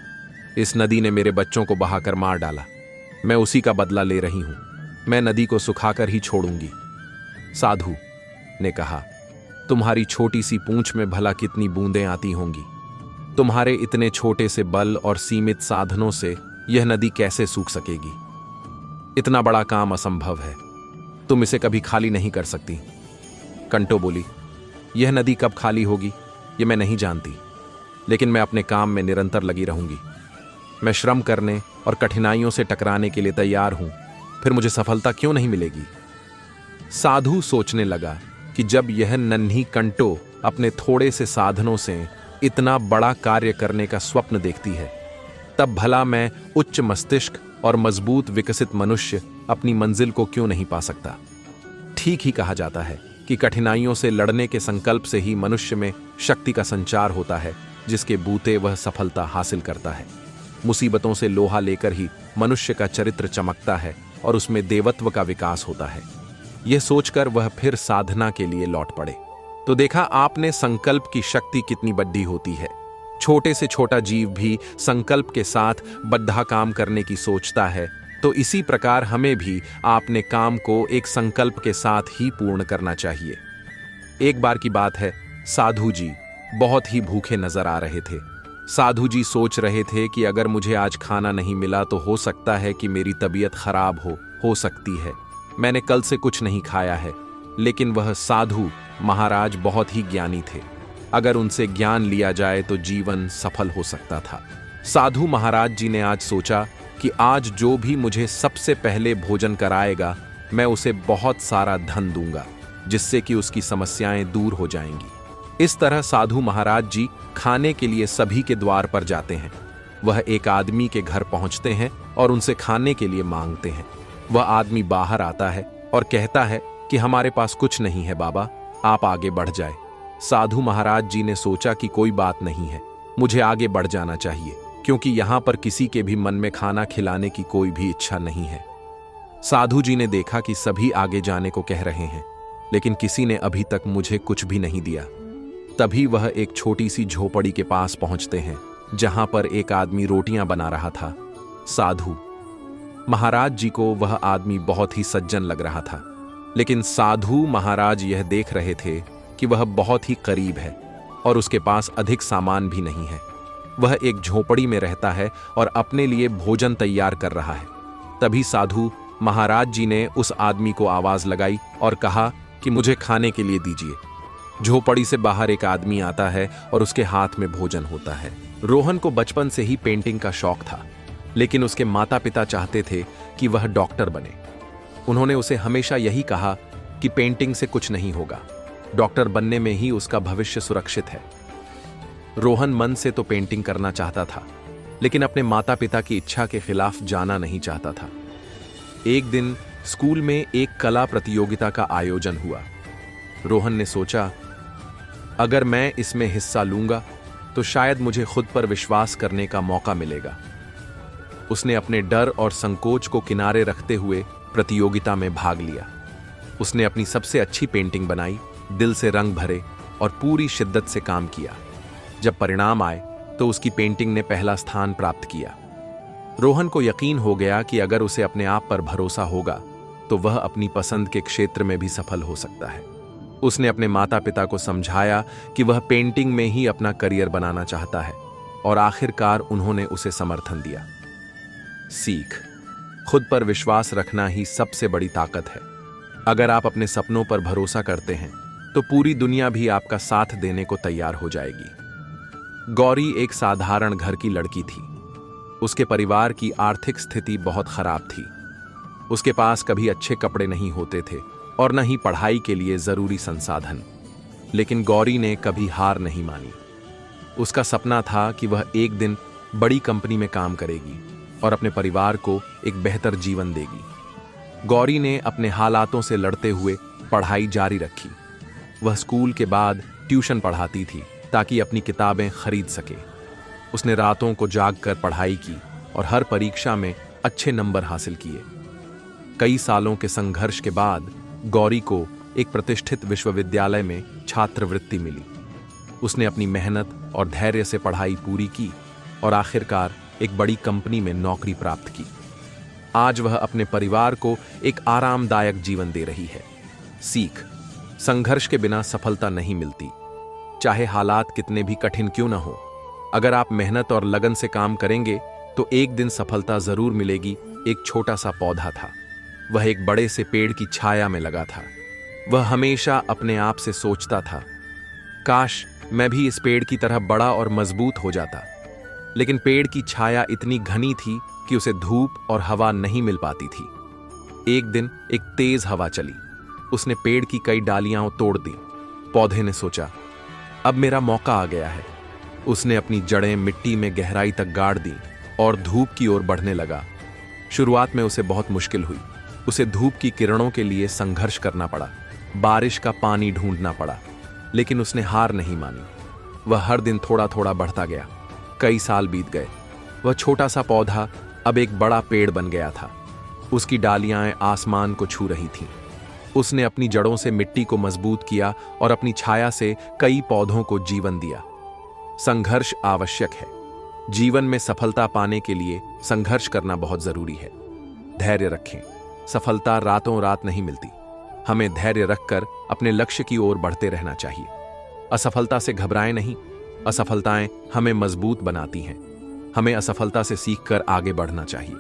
Speaker 1: इस नदी ने मेरे बच्चों को बहाकर मार डाला, मैं उसी का बदला ले रही हूं। मैं नदी को सुखाकर ही छोड़ूंगी। साधु ने कहा, तुम्हारी छोटी सी पूंछ में भला कितनी बूंदें आती होंगी? तुम्हारे इतने छोटे से बल और सीमित साधनों से यह नदी कैसे सूख सकेगी? इतना बड़ा काम असंभव है, तुम इसे कभी खाली नहीं कर सकती। कंटो बोली, यह नदी कब खाली होगी यह मैं नहीं जानती, लेकिन मैं अपने काम में निरंतर लगी रहूंगी। मैं श्रम करने और कठिनाइयों से टकराने के लिए तैयार हूं, फिर मुझे सफलता क्यों नहीं मिलेगी? साधु सोचने लगा कि जब यह नन्ही कंटो अपने थोड़े से साधनों से इतना बड़ा कार्य करने का स्वप्न देखती है, तब भला मैं उच्च मस्तिष्क और मजबूत विकसित मनुष्य अपनी मंजिल को क्यों नहीं पा सकता? ठीक ही कहा जाता है कि कठिनाइयों से लड़ने के संकल्प से ही मनुष्य में शक्ति का संचार होता है, जिसके बूते वह सफलता हासिल करता है। मुसीबतों से लोहा लेकर ही मनुष्य का चरित्र चमकता है और उसमें देवत्व का विकास होता है। यह सोचकर वह फिर साधना के लिए लौट पड़े। तो देखा आपने संकल्प की शक्ति कितनी बड़ी होती है। छोटे से छोटा जीव भी संकल्प के साथ बद्धा काम करने की सोचता है तो इसी प्रकार हमें भी अपने काम को एक संकल्प के साथ ही पूर्ण करना चाहिए। एक बार की बात है, साधु जी बहुत ही भूखे नजर आ रहे थे। साधु जी सोच रहे थे कि अगर मुझे आज खाना नहीं मिला तो हो सकता है कि मेरी तबीयत खराब हो सकती है। मैंने कल से कुछ नहीं खाया है। लेकिन वह साधु महाराज बहुत ही ज्ञानी थे। अगर उनसे ज्ञान लिया जाए तो जीवन सफल हो सकता था। साधु महाराज जी ने आज सोचा कि आज जो भी मुझे सबसे पहले भोजन कराएगा, मैं उसे बहुत सारा धन दूंगा, जिससे कि उसकी समस्याएं दूर हो जाएंगी। इस तरह साधु महाराज जी खाने के लिए सभी के द्वार पर जाते हैं। वह एक आदमी के घर पहुंचते हैं और उनसे खाने के लिए मांगते हैं। वह आदमी बाहर आता है और कहता है कि हमारे पास कुछ नहीं है बाबा, आप आगे बढ़ जाए। साधु महाराज जी ने सोचा कि कोई बात नहीं है, मुझे आगे बढ़ जाना चाहिए, क्योंकि यहां पर किसी के भी मन में खाना खिलाने की कोई भी इच्छा नहीं है। साधु जी ने देखा कि सभी आगे जाने को कह रहे हैं, लेकिन किसी ने अभी तक मुझे कुछ भी नहीं दिया। तभी वह एक छोटी सी झोपड़ी के पास पहुंचते हैं, जहां पर एक आदमी रोटियां बना रहा था। साधु महाराज जी को वह आदमी बहुत ही सज्जन लग रहा था, लेकिन साधु महाराज यह देख रहे थे कि वह बहुत ही करीब है और उसके पास अधिक सामान भी नहीं है। वह एक झोपड़ी में रहता है और अपने लिए भोजन तैयार कर रहा है। तभी साधु महाराज जी ने उस आदमी को आवाज लगाई और कहा कि मुझे खाने के लिए दीजिए। झोपड़ी से बाहर एक आदमी आता है और उसके हाथ में भोजन होता है। रोहन को बचपन से ही पेंटिंग का शौक था, लेकिन उसके माता पिता चाहते थे कि वह डॉक्टर बने। उन्होंने उसे हमेशा यही कहा कि पेंटिंग से कुछ नहीं होगा, डॉक्टर बनने में ही उसका भविष्य सुरक्षित है। रोहन मन से तो पेंटिंग करना चाहता था, लेकिन अपने माता पिता की इच्छा के खिलाफ जाना नहीं चाहता था। एक दिन स्कूल में एक कला प्रतियोगिता का आयोजन हुआ। रोहन ने सोचा, अगर मैं इसमें हिस्सा लूंगा तो शायद मुझे खुद पर विश्वास करने का मौका मिलेगा। उसने अपने डर और संकोच को किनारे रखते हुए प्रतियोगिता में भाग लिया। उसने अपनी सबसे अच्छी पेंटिंग बनाई, दिल से रंग भरे और पूरी शिद्दत से काम किया। जब परिणाम आए तो उसकी पेंटिंग ने पहला स्थान प्राप्त किया। रोहन को यकीन हो गया कि अगर उसे अपने आप पर भरोसा होगा तो वह अपनी पसंद के क्षेत्र में भी सफल हो सकता है। उसने अपने माता पिता को समझाया कि वह पेंटिंग में ही अपना करियर बनाना चाहता है और आखिरकार उन्होंने उसे समर्थन दिया। सीख: खुद पर विश्वास रखना ही सबसे बड़ी ताकत है। अगर आप अपने सपनों पर भरोसा करते हैं तो पूरी दुनिया भी आपका साथ देने को तैयार हो जाएगी। गौरी एक साधारण घर की लड़की थी। उसके परिवार की आर्थिक स्थिति बहुत खराब थी। उसके पास कभी अच्छे कपड़े नहीं होते थे और न ही पढ़ाई के लिए जरूरी संसाधन। लेकिन गौरी ने कभी हार नहीं मानी। उसका सपना था कि वह एक दिन बड़ी कंपनी में काम करेगी और अपने परिवार को एक बेहतर जीवन देगी। गौरी ने अपने हालातों से लड़ते हुए पढ़ाई जारी रखी। वह स्कूल के बाद ट्यूशन पढ़ाती थी ताकि अपनी किताबें खरीद सके। उसने रातों को जागकर पढ़ाई की और हर परीक्षा में अच्छे नंबर हासिल किए। कई सालों के संघर्ष के बाद गौरी को एक प्रतिष्ठित विश्वविद्यालय में छात्रवृत्ति मिली। उसने अपनी मेहनत और धैर्य से पढ़ाई पूरी की और आखिरकार एक बड़ी कंपनी में नौकरी प्राप्त की। आज वह अपने परिवार को एक आरामदायक जीवन दे रही है। सीख: संघर्ष के बिना सफलता नहीं मिलती, चाहे हालात कितने भी कठिन क्यों न हो। अगर आप मेहनत और लगन से काम करेंगे तो एक दिन सफलता जरूर मिलेगी। एक छोटा सा पौधा था, वह एक बड़े से पेड़ की छाया में लगा था। वह हमेशा अपने आप से सोचता था, काश मैं भी इस पेड़ की तरह बड़ा और मजबूत हो जाता। लेकिन पेड़ की छाया इतनी घनी थी कि उसे धूप और हवा नहीं मिल पाती थी। एक दिन एक तेज हवा चली। उसने पेड़ की कई डालियां तोड़ दी। पौधे ने सोचा, अब मेरा मौका आ गया है। उसने अपनी जड़ें मिट्टी में गहराई तक गाड़ दी और धूप की ओर बढ़ने लगा। शुरुआत में उसे बहुत मुश्किल हुई। उसे धूप की किरणों के लिए संघर्ष करना पड़ा, बारिश का पानी ढूंढना पड़ा, लेकिन उसने हार नहीं मानी। वह हर दिन थोड़ा थोड़ा बढ़ता गया। कई साल बीत गए। वह छोटा सा पौधा अब एक बड़ा पेड़ बन गया था। उसकी डालियां आसमान को छू रही थीं। उसने अपनी जड़ों से मिट्टी को मजबूत किया और अपनी छाया से कई पौधों को जीवन दिया। संघर्ष आवश्यक है। जीवन में सफलता पाने के लिए संघर्ष करना बहुत जरूरी है। धैर्य रखें। सफलता रातों रात नहीं मिलती। हमें धैर्य रखकर अपने लक्ष्य की ओर बढ़ते रहना चाहिए। असफलता से घबराएं नहीं। असफलताएं हमें मजबूत बनाती हैं। हमें असफलता से सीखकर आगे बढ़ना चाहिए।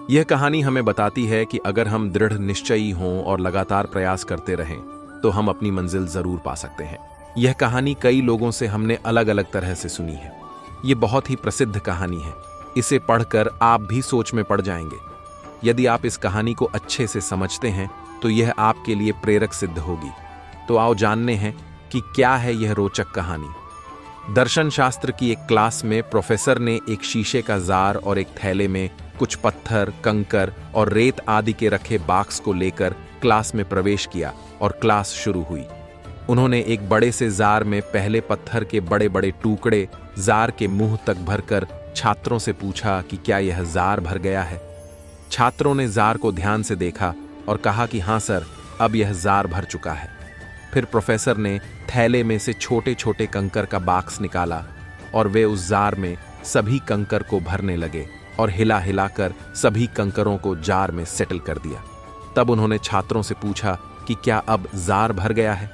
Speaker 1: यह कहानी हमें बताती है कि अगर हम दृढ़ निश्चयी हों और लगातार प्रयास करते रहें तो हम अपनी मंजिल जरूर पा सकते हैं। यह कहानी कई लोगों से हमने अलग अलग तरह से सुनी है। ये बहुत ही प्रसिद्ध कहानी है। इसे पढ़कर आप भी सोच में पड़ जाएंगे। यदि आप इस कहानी को अच्छे से समझते हैं तो यह आपके लिए प्रेरक सिद्ध होगी। तो आओ जानने हैं कि क्या है यह रोचक कहानी। दर्शन शास्त्र की एक क्लास में प्रोफेसर ने एक शीशे का जार और एक थैले में कुछ पत्थर, कंकर और रेत आदि के रखे बॉक्स को लेकर क्लास में प्रवेश किया और क्लास शुरू हुई। उन्होंने एक बड़े से जार में पहले पत्थर के बड़े बड़े टुकड़े जार के मुंह तक भरकर छात्रों से पूछा कि क्या यह जार भर गया है। छात्रों ने जार को ध्यान से देखा और कहा कि हाँ सर, अब यह जार भर चुका है। फिर प्रोफेसर ने थैले में से छोटे छोटे कंकर का बॉक्स निकाला और वे उस जार में सभी कंकर को भरने लगे और हिला हिलाकर सभी कंकरों को जार में सेटल कर दिया। तब उन्होंने छात्रों से पूछा कि क्या अब जार भर गया है।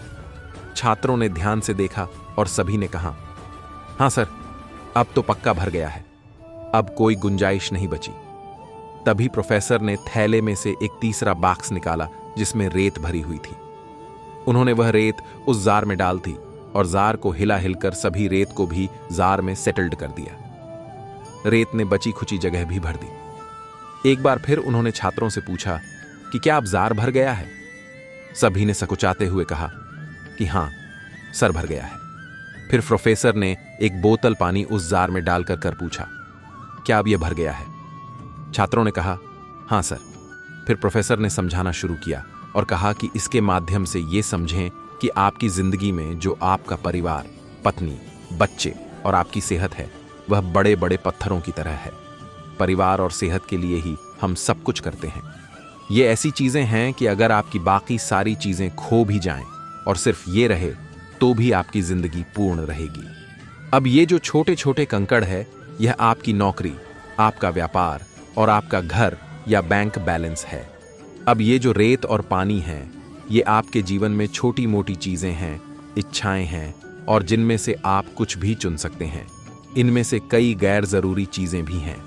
Speaker 1: छात्रों ने ध्यान से देखा और सभी ने कहा, हाँ सर, अब तो पक्का भर गया है, अब कोई गुंजाइश नहीं बची। तभी प्रोफेसर ने थैले में से एक तीसरा बॉक्स निकाला जिसमें रेत भरी हुई थी। उन्होंने वह रेत उस जार में डाल दी और जार को हिला हिलकर सभी रेत को भी जार में सेटल्ड कर दिया। रेत ने बची खुची जगह भी भर दी। एक बार फिर उन्होंने छात्रों से पूछा कि क्या अब जार भर गया है। सभी ने सकुचाते हुए कहा कि हाँ सर, भर गया है। फिर प्रोफेसर ने एक बोतल पानी उस जार में डालकर पूछा, क्या अब यह भर गया है। छात्रों ने कहा, हाँ सर। फिर प्रोफेसर ने समझाना शुरू किया और कहा कि इसके माध्यम से ये समझें कि आपकी जिंदगी में जो आपका परिवार, पत्नी, बच्चे और आपकी सेहत है वह बड़े बड़े पत्थरों की तरह है। परिवार और सेहत के लिए ही हम सब कुछ करते हैं। ये ऐसी चीजें हैं कि अगर आपकी बाकी सारी चीजें खो भी जाएं और सिर्फ ये रहे तो भी आपकी जिंदगी पूर्ण रहेगी। अब ये जो छोटे छोटे कंकड़ है, यह आपकी नौकरी, आपका व्यापार और आपका घर या बैंक बैलेंस है। अब ये जो रेत और पानी है, ये आपके जीवन में छोटी मोटी चीजें हैं, इच्छाएं हैं और जिनमें से आप कुछ भी चुन सकते हैं। इनमें से कई गैर जरूरी चीजें भी हैं।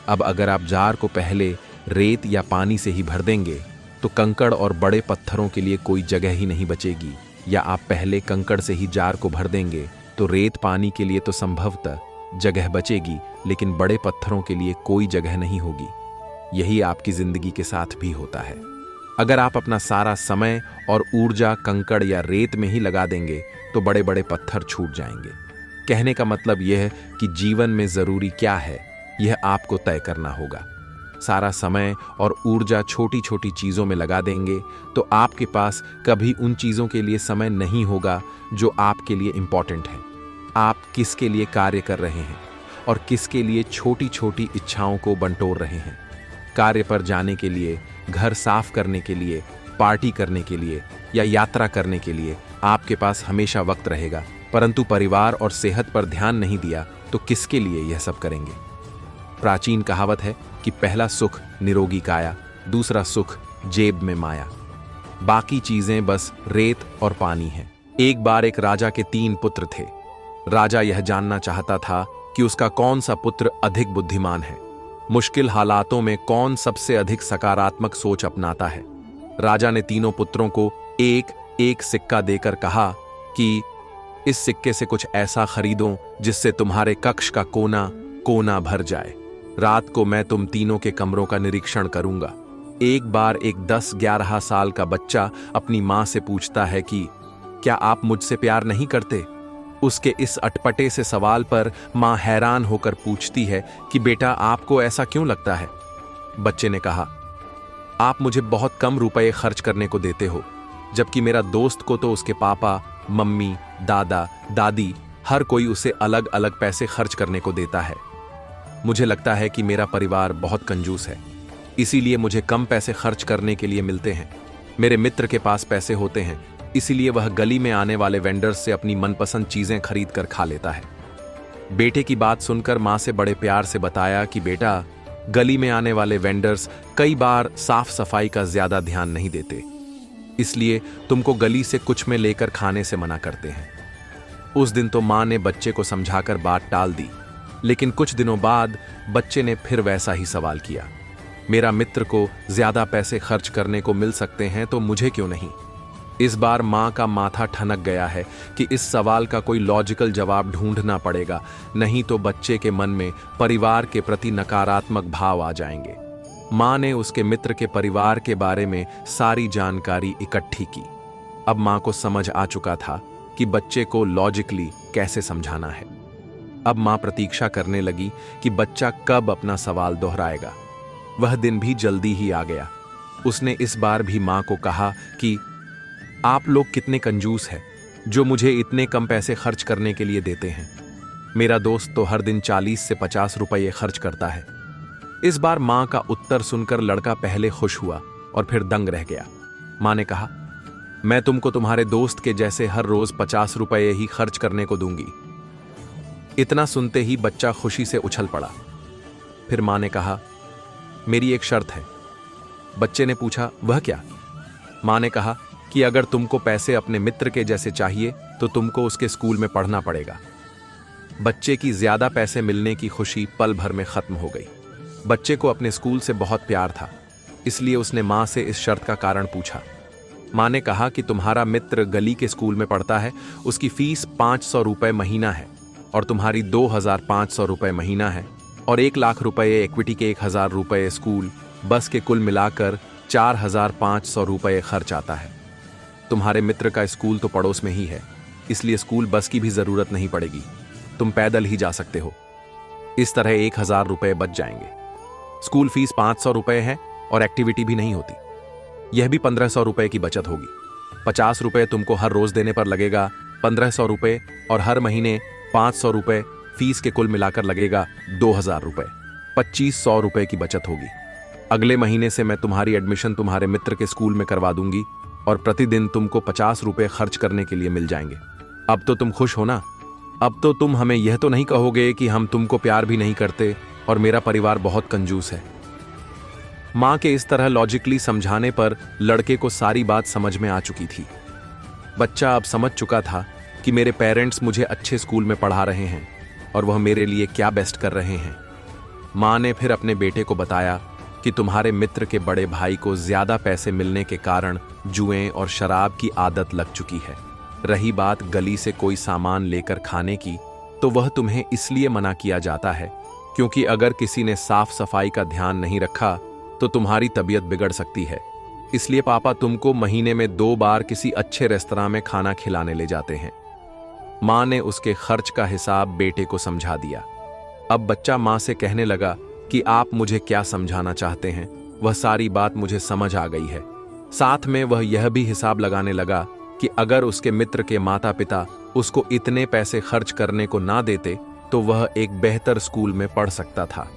Speaker 1: अब अगर आप जार को पहले रेत या पानी से ही भर देंगे तो कंकड़ और बड़े पत्थरों के लिए कोई जगह ही नहीं बचेगी, या आप पहले कंकड़ से ही जार को भर देंगे तो रेत पानी के लिए तो संभवतः जगह बचेगी, लेकिन बड़े पत्थरों के लिए कोई जगह नहीं होगी। यही आपकी जिंदगी के साथ भी होता है। अगर आप अपना सारा समय और ऊर्जा कंकड़ या रेत में ही लगा देंगे तो बड़े बड़े पत्थर छूट जाएंगे। कहने का मतलब यह है कि जीवन में जरूरी क्या है, यह आपको तय करना होगा। सारा समय और ऊर्जा छोटी छोटी चीजों में लगा देंगे तो आपके पास कभी उन चीजों के लिए समय नहीं होगा जो आपके लिए इंपॉर्टेंट है। आप किसके लिए कार्य कर रहे हैं और किसके लिए छोटी छोटी इच्छाओं को बंटोर रहे हैं। कार्य पर जाने के लिए, घर साफ करने के लिए, पार्टी करने के लिए या यात्रा करने के लिए आपके पास हमेशा वक्त रहेगा, परंतु परिवार और सेहत पर ध्यान नहीं दिया तो किसके लिए यह सब करेंगे। प्राचीन कहावत है कि पहला सुख निरोगी काया, दूसरा सुख जेब में माया, बाकी चीजें बस रेत और पानी हैं। एक बार एक राजा के 3 पुत्र थे। राजा यह जानना चाहता था कि उसका कौन सा पुत्र अधिक बुद्धिमान है, मुश्किल हालातों में कौन सबसे अधिक सकारात्मक सोच अपनाता है। राजा ने तीनों पुत्रों को एक एक सिक्का देकर कहा कि इस सिक्के से कुछ ऐसा खरीदो जिससे तुम्हारे कक्ष का कोना कोना भर जाए। रात को मैं तुम तीनों के कमरों का निरीक्षण करूंगा। एक बार एक 10-11 साल का बच्चा अपनी मां से पूछता है कि क्या आप मुझसे प्यार नहीं करते। उसके इस अटपटे से सवाल पर मां हैरान होकर पूछती है कि बेटा, आपको ऐसा क्यों लगता है। बच्चे ने कहा, आप मुझे बहुत कम रुपए खर्च करने को देते हो, जबकि मेरा दोस्त को तो उसके पापा, मम्मी, दादा, दादी हर कोई उसे अलग अलग पैसे खर्च करने को देता है। मुझे लगता है कि मेरा परिवार बहुत कंजूस है, इसीलिए मुझे कम पैसे खर्च करने के लिए मिलते हैं। मेरे मित्र के पास पैसे होते हैं, इसीलिए वह गली में आने वाले वेंडर्स से अपनी मनपसंद चीजें खरीद कर खा लेता है। बेटे की बात सुनकर मां से बड़े प्यार से बताया कि बेटा, गली में आने वाले वेंडर्स कई बार साफ सफाई का ज्यादा ध्यान नहीं देते, इसलिए तुमको गली से कुछ में लेकर खाने से मना करते हैं। उस दिन तो मां ने बच्चे को समझाकर बात टाल दी, लेकिन कुछ दिनों बाद बच्चे ने फिर वैसा ही सवाल किया। मेरा मित्र को ज्यादा पैसे खर्च करने को मिल सकते हैं तो मुझे क्यों नहीं? इस बार मां का माथा ठनक गया है कि इस सवाल का कोई लॉजिकल जवाब ढूंढना पड़ेगा, नहीं तो बच्चे के मन में परिवार के प्रति नकारात्मक भाव आ जाएंगे। मां ने उसके मित्र के परिवार के बारे में सारी जानकारी इकट्ठी की। अब मां को समझ आ चुका था कि बच्चे को लॉजिकली कैसे समझाना है। अब मां प्रतीक्षा करने लगी कि बच्चा कब अपना सवाल दोहराएगा। वह दिन भी जल्दी ही आ गया। उसने इस बार भी मां को कहा कि आप लोग कितने कंजूस हैं जो मुझे इतने कम पैसे खर्च करने के लिए देते हैं। मेरा दोस्त तो हर दिन 40 से 50 रुपये खर्च करता है। इस बार मां का उत्तर सुनकर लड़का पहले खुश हुआ और फिर दंग रह गया। मां ने कहा, मैं तुमको तुम्हारे दोस्त के जैसे हर रोज 50 रुपये ही खर्च करने को दूंगी। इतना सुनते ही बच्चा खुशी से उछल पड़ा। फिर मां ने कहा, मेरी एक शर्त है। बच्चे ने पूछा, वह क्या? मां ने कहा कि अगर तुमको पैसे अपने मित्र के जैसे चाहिए तो तुमको उसके स्कूल में पढ़ना पड़ेगा। बच्चे की ज्यादा पैसे मिलने की खुशी पल भर में खत्म हो गई। बच्चे को अपने स्कूल से बहुत प्यार था, इसलिए उसने मां से इस शर्त का कारण पूछा। मां ने कहा कि तुम्हारा मित्र गली के स्कूल में पढ़ता है, उसकी फीस 500 रुपये महीना है और तुम्हारी 2500 रुपये महीना है, और 1 लाख रुपये इक्विटी के 1000 रुपये स्कूल बस के कुल मिलाकर 4500 रुपये खर्च आता है। तुम्हारे मित्र का स्कूल तो पड़ोस में ही है, इसलिए स्कूल बस की भी जरूरत नहीं पड़ेगी, तुम पैदल ही जा सकते हो। इस तरह 1000 रुपये बच जाएंगे। स्कूल फीस 500 रुपये है और एक्टिविटी भी नहीं होती। यह भी 1500 रुपये की बचत होगी। 50 रुपये तुमको हर रोज देने पर लगेगा 1500 रुपये, और हर महीने 500 रुपये फीस के कुल मिलाकर लगेगा 2000 रुपये। 2500 रुपये की बचत होगी। अगले महीने से मैं तुम्हारी एडमिशन तुम्हारे मित्र के स्कूल में करवा दूंगी और प्रतिदिन तुमको 50 रुपये खर्च करने के लिए मिल जाएंगे। अब तो तुम खुश हो ना? अब तो तुम हमें यह तो नहीं कहोगे कि हम तुमको प्यार भी नहीं करते और मेरा परिवार बहुत कंजूस है। मां के इस तरह लॉजिकली समझाने पर लड़के को सारी बात समझ में आ चुकी थी। बच्चा अब समझ चुका था कि मेरे पेरेंट्स मुझे अच्छे स्कूल में पढ़ा रहे हैं और वह मेरे लिए क्या बेस्ट कर रहे हैं। मां ने फिर अपने बेटे को बताया कि तुम्हारे मित्र के बड़े भाई को ज्यादा पैसे मिलने के कारण जुएं और शराब की आदत लग चुकी है। रही बात गली से कोई सामान लेकर खाने की, तो वह तुम्हें इसलिए मना किया जाता है क्योंकि अगर किसी ने साफ सफाई का ध्यान नहीं रखा तो तुम्हारी तबीयत बिगड़ सकती है। इसलिए पापा तुमको महीने में 2 बार किसी अच्छे रेस्तरां में खाना खिलाने ले जाते हैं। मां ने उसके खर्च का हिसाब बेटे को समझा दिया। अब बच्चा मां से कहने लगा कि आप मुझे क्या समझाना चाहते हैं, वह सारी बात मुझे समझ आ गई है। साथ में वह यह भी हिसाब लगाने लगा कि अगर उसके मित्र के माता पिता उसको इतने पैसे खर्च करने को ना देते तो वह एक बेहतर स्कूल में पढ़ सकता था।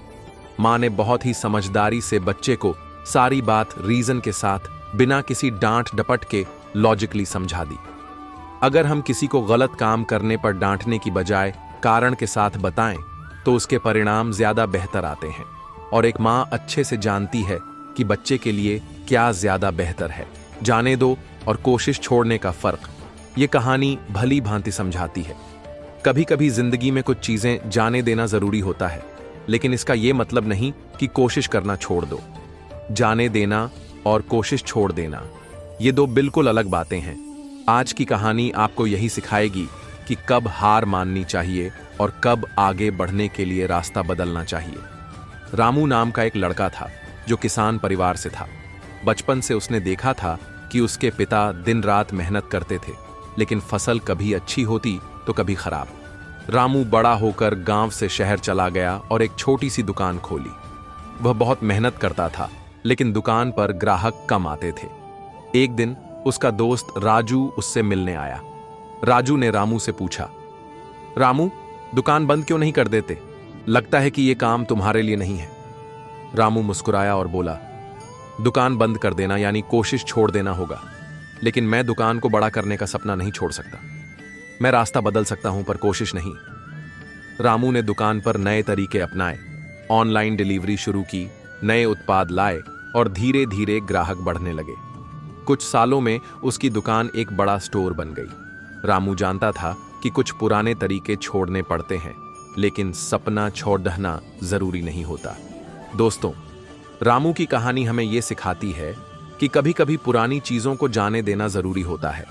Speaker 1: मां ने बहुत ही समझदारी से बच्चे को सारी बात रीजन के साथ बिना किसी डांट डपट के लॉजिकली समझा दी। अगर हम किसी को गलत काम करने पर डांटने की बजाय कारण के साथ बताएं तो उसके परिणाम ज्यादा बेहतर आते हैं, और एक मां अच्छे से जानती है कि बच्चे के लिए क्या ज्यादा बेहतर है। जाने दो और कोशिश छोड़ने का फर्क ये कहानी भली भांति समझाती है। कभी कभी जिंदगी में कुछ चीजें जाने देना जरूरी होता है, लेकिन इसका यह मतलब नहीं कि कोशिश करना छोड़ दो। जाने देना और कोशिश छोड़ देना ये 2 बिल्कुल अलग बातें हैं। आज की कहानी आपको यही सिखाएगी कि कब हार माननी चाहिए और कब आगे बढ़ने के लिए रास्ता बदलना चाहिए। रामू नाम का एक लड़का था जो किसान परिवार से था। बचपन से उसने देखा था कि उसके पिता दिन रात मेहनत करते थे, लेकिन फसल कभी अच्छी होती तो कभी खराब। रामू बड़ा होकर गांव से शहर चला गया और एक छोटी सी दुकान खोली। वह बहुत मेहनत करता था, लेकिन दुकान पर ग्राहक कम आते थे। एक दिन उसका दोस्त राजू उससे मिलने आया। राजू ने रामू से पूछा, रामू दुकान बंद क्यों नहीं कर देते? लगता है कि यह काम तुम्हारे लिए नहीं है। रामू मुस्कुराया और बोला, दुकान बंद कर देना यानी कोशिश छोड़ देना होगा, लेकिन मैं दुकान को बड़ा करने का सपना नहीं छोड़ सकता। मैं रास्ता बदल सकता हूं पर कोशिश नहीं। रामू ने दुकान पर नए तरीके अपनाए। ऑनलाइन डिलीवरी शुरू की, नए उत्पाद लाए और धीरे धीरे ग्राहक बढ़ने लगे। कुछ सालों में उसकी दुकान एक बड़ा स्टोर बन गई। रामू जानता था कि कुछ पुराने तरीके छोड़ने पड़ते हैं, लेकिन सपना छोड़ना जरूरी नहीं होता। दोस्तों, रामू की कहानी हमें यह सिखाती है कि कभी कभी पुरानी चीजों को जाने देना जरूरी होता है,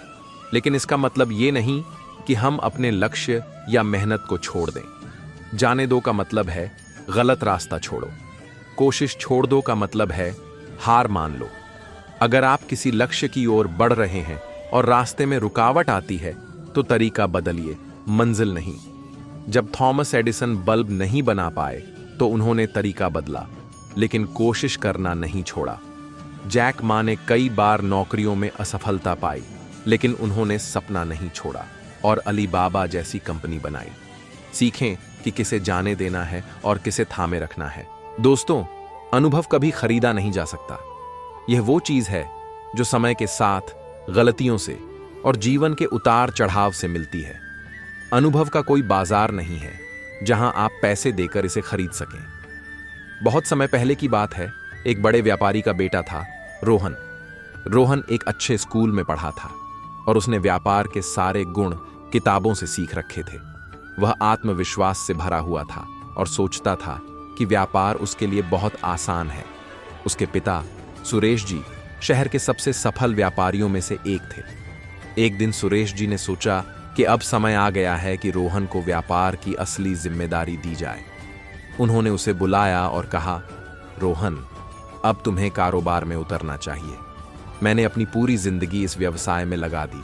Speaker 1: लेकिन इसका मतलब ये नहीं कि हम अपने लक्ष्य या मेहनत को छोड़ दें। जाने दो का मतलब है गलत रास्ता छोड़ो। कोशिश छोड़ दो का मतलब है हार मान लो। अगर आप किसी लक्ष्य की ओर बढ़ रहे हैं और रास्ते में रुकावट आती है तो तरीका बदलिए, मंजिल नहीं। जब थॉमस एडिसन बल्ब नहीं बना पाए तो उन्होंने तरीका बदला, लेकिन कोशिश करना नहीं छोड़ा। जैक मा ने कई बार नौकरियों में असफलता पाई, लेकिन उन्होंने सपना नहीं छोड़ा और अली बाबा जैसी कंपनी बनाई। सीखें कि किसे जाने देना है और किसे थामे रखना है। दोस्तों, अनुभव कभी खरीदा नहीं जा सकता। यह वो चीज है जो समय के साथ, गलतियों से और जीवन के उतार चढ़ाव से मिलती है। अनुभव का कोई बाजार नहीं है जहां आप पैसे देकर इसे खरीद सकें। बहुत समय पहले की बात है, एक बड़े व्यापारी का बेटा था, रोहन। रोहन एक अच्छे स्कूल में पढ़ा था और उसने व्यापार के सारे गुण किताबों से सीख रखे थे। वह आत्मविश्वास से भरा हुआ था और सोचता था कि व्यापार उसके लिए बहुत आसान है। उसके पिता सुरेश जी शहर के सबसे सफल व्यापारियों में से एक थे। एक दिन सुरेश जी ने सोचा कि अब समय आ गया है कि रोहन को व्यापार की असली जिम्मेदारी दी जाए। उन्होंने उसे बुलाया और कहा, रोहन, अब तुम्हें कारोबार में उतरना चाहिए। मैंने अपनी पूरी जिंदगी इस व्यवसाय में लगा दी,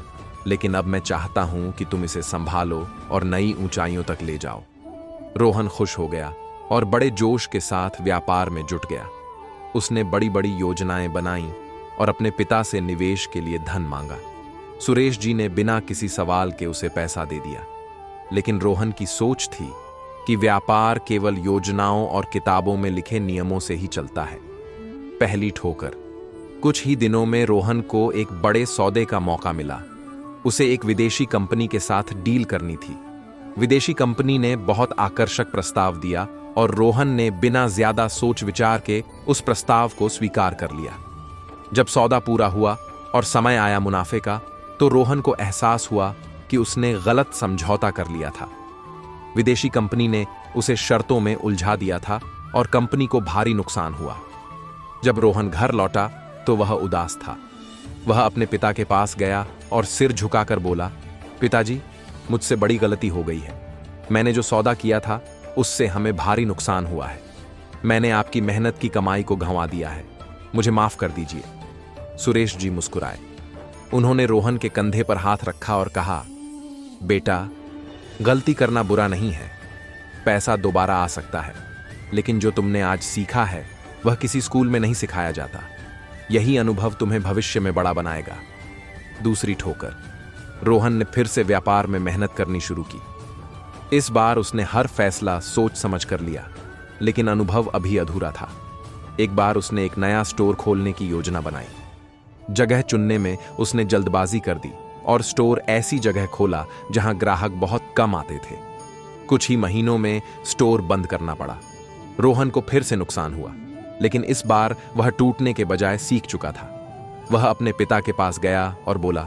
Speaker 1: लेकिन अब मैं चाहता हूं कि तुम इसे संभालो और नई ऊंचाइयों तक ले जाओ। रोहन खुश हो गया और बड़े जोश के साथ व्यापार में जुट गया। उसने बड़ी बड़ी योजनाएं बनाईं और अपने पिता से निवेश के लिए धन मांगा। सुरेश जी ने बिना किसी सवाल के उसे पैसा दे दिया, लेकिन रोहन की सोच थी कि व्यापार केवल योजनाओं और किताबों में लिखे नियमों से ही चलता है। पहली ठोकर। कुछ ही दिनों में रोहन को एक बड़े सौदे का मौका मिला। उसे एक विदेशी कंपनी के साथ डील करनी थी। विदेशी कंपनी ने बहुत आकर्षक प्रस्ताव दिया और रोहन ने बिना ज्यादा सोच विचार के उस प्रस्ताव को स्वीकार कर लिया। जब सौदा पूरा हुआ और समय आया मुनाफे का, तो रोहन को एहसास हुआ कि उसने गलत समझौता कर लिया था। विदेशी कंपनी ने उसे शर्तों में उलझा दिया था और कंपनी को भारी नुकसान हुआ। जब रोहन घर लौटा तो वह उदास था। वह अपने पिता के पास गया और सिर झुकाकर बोला, पिताजी, मुझसे बड़ी गलती हो गई है। मैंने जो सौदा किया था उससे हमें भारी नुकसान हुआ है। मैंने आपकी मेहनत की कमाई को गंवा दिया है, मुझे माफ कर दीजिए। सुरेश जी मुस्कुराए। उन्होंने रोहन के कंधे पर हाथ रखा और कहा, बेटा, गलती करना बुरा नहीं है। पैसा दोबारा आ सकता है, लेकिन जो तुमने आज सीखा है वह किसी स्कूल में नहीं सिखाया जाता। यही अनुभव तुम्हें भविष्य में बड़ा बनाएगा। दूसरी ठोकर। रोहन ने फिर से व्यापार में मेहनत करनी शुरू की। इस बार उसने हर फैसला सोच समझ कर लिया, लेकिन अनुभव अभी अधूरा था। एक बार उसने एक नया स्टोर खोलने की योजना बनाई। जगह चुनने में उसने जल्दबाजी कर दी और स्टोर ऐसी जगह खोला जहां ग्राहक बहुत कम आते थे। कुछ ही महीनों में स्टोर बंद करना पड़ा। रोहन को फिर से नुकसान हुआ, लेकिन इस बार वह टूटने के बजाय सीख चुका था। वह अपने पिता के पास गया और बोला,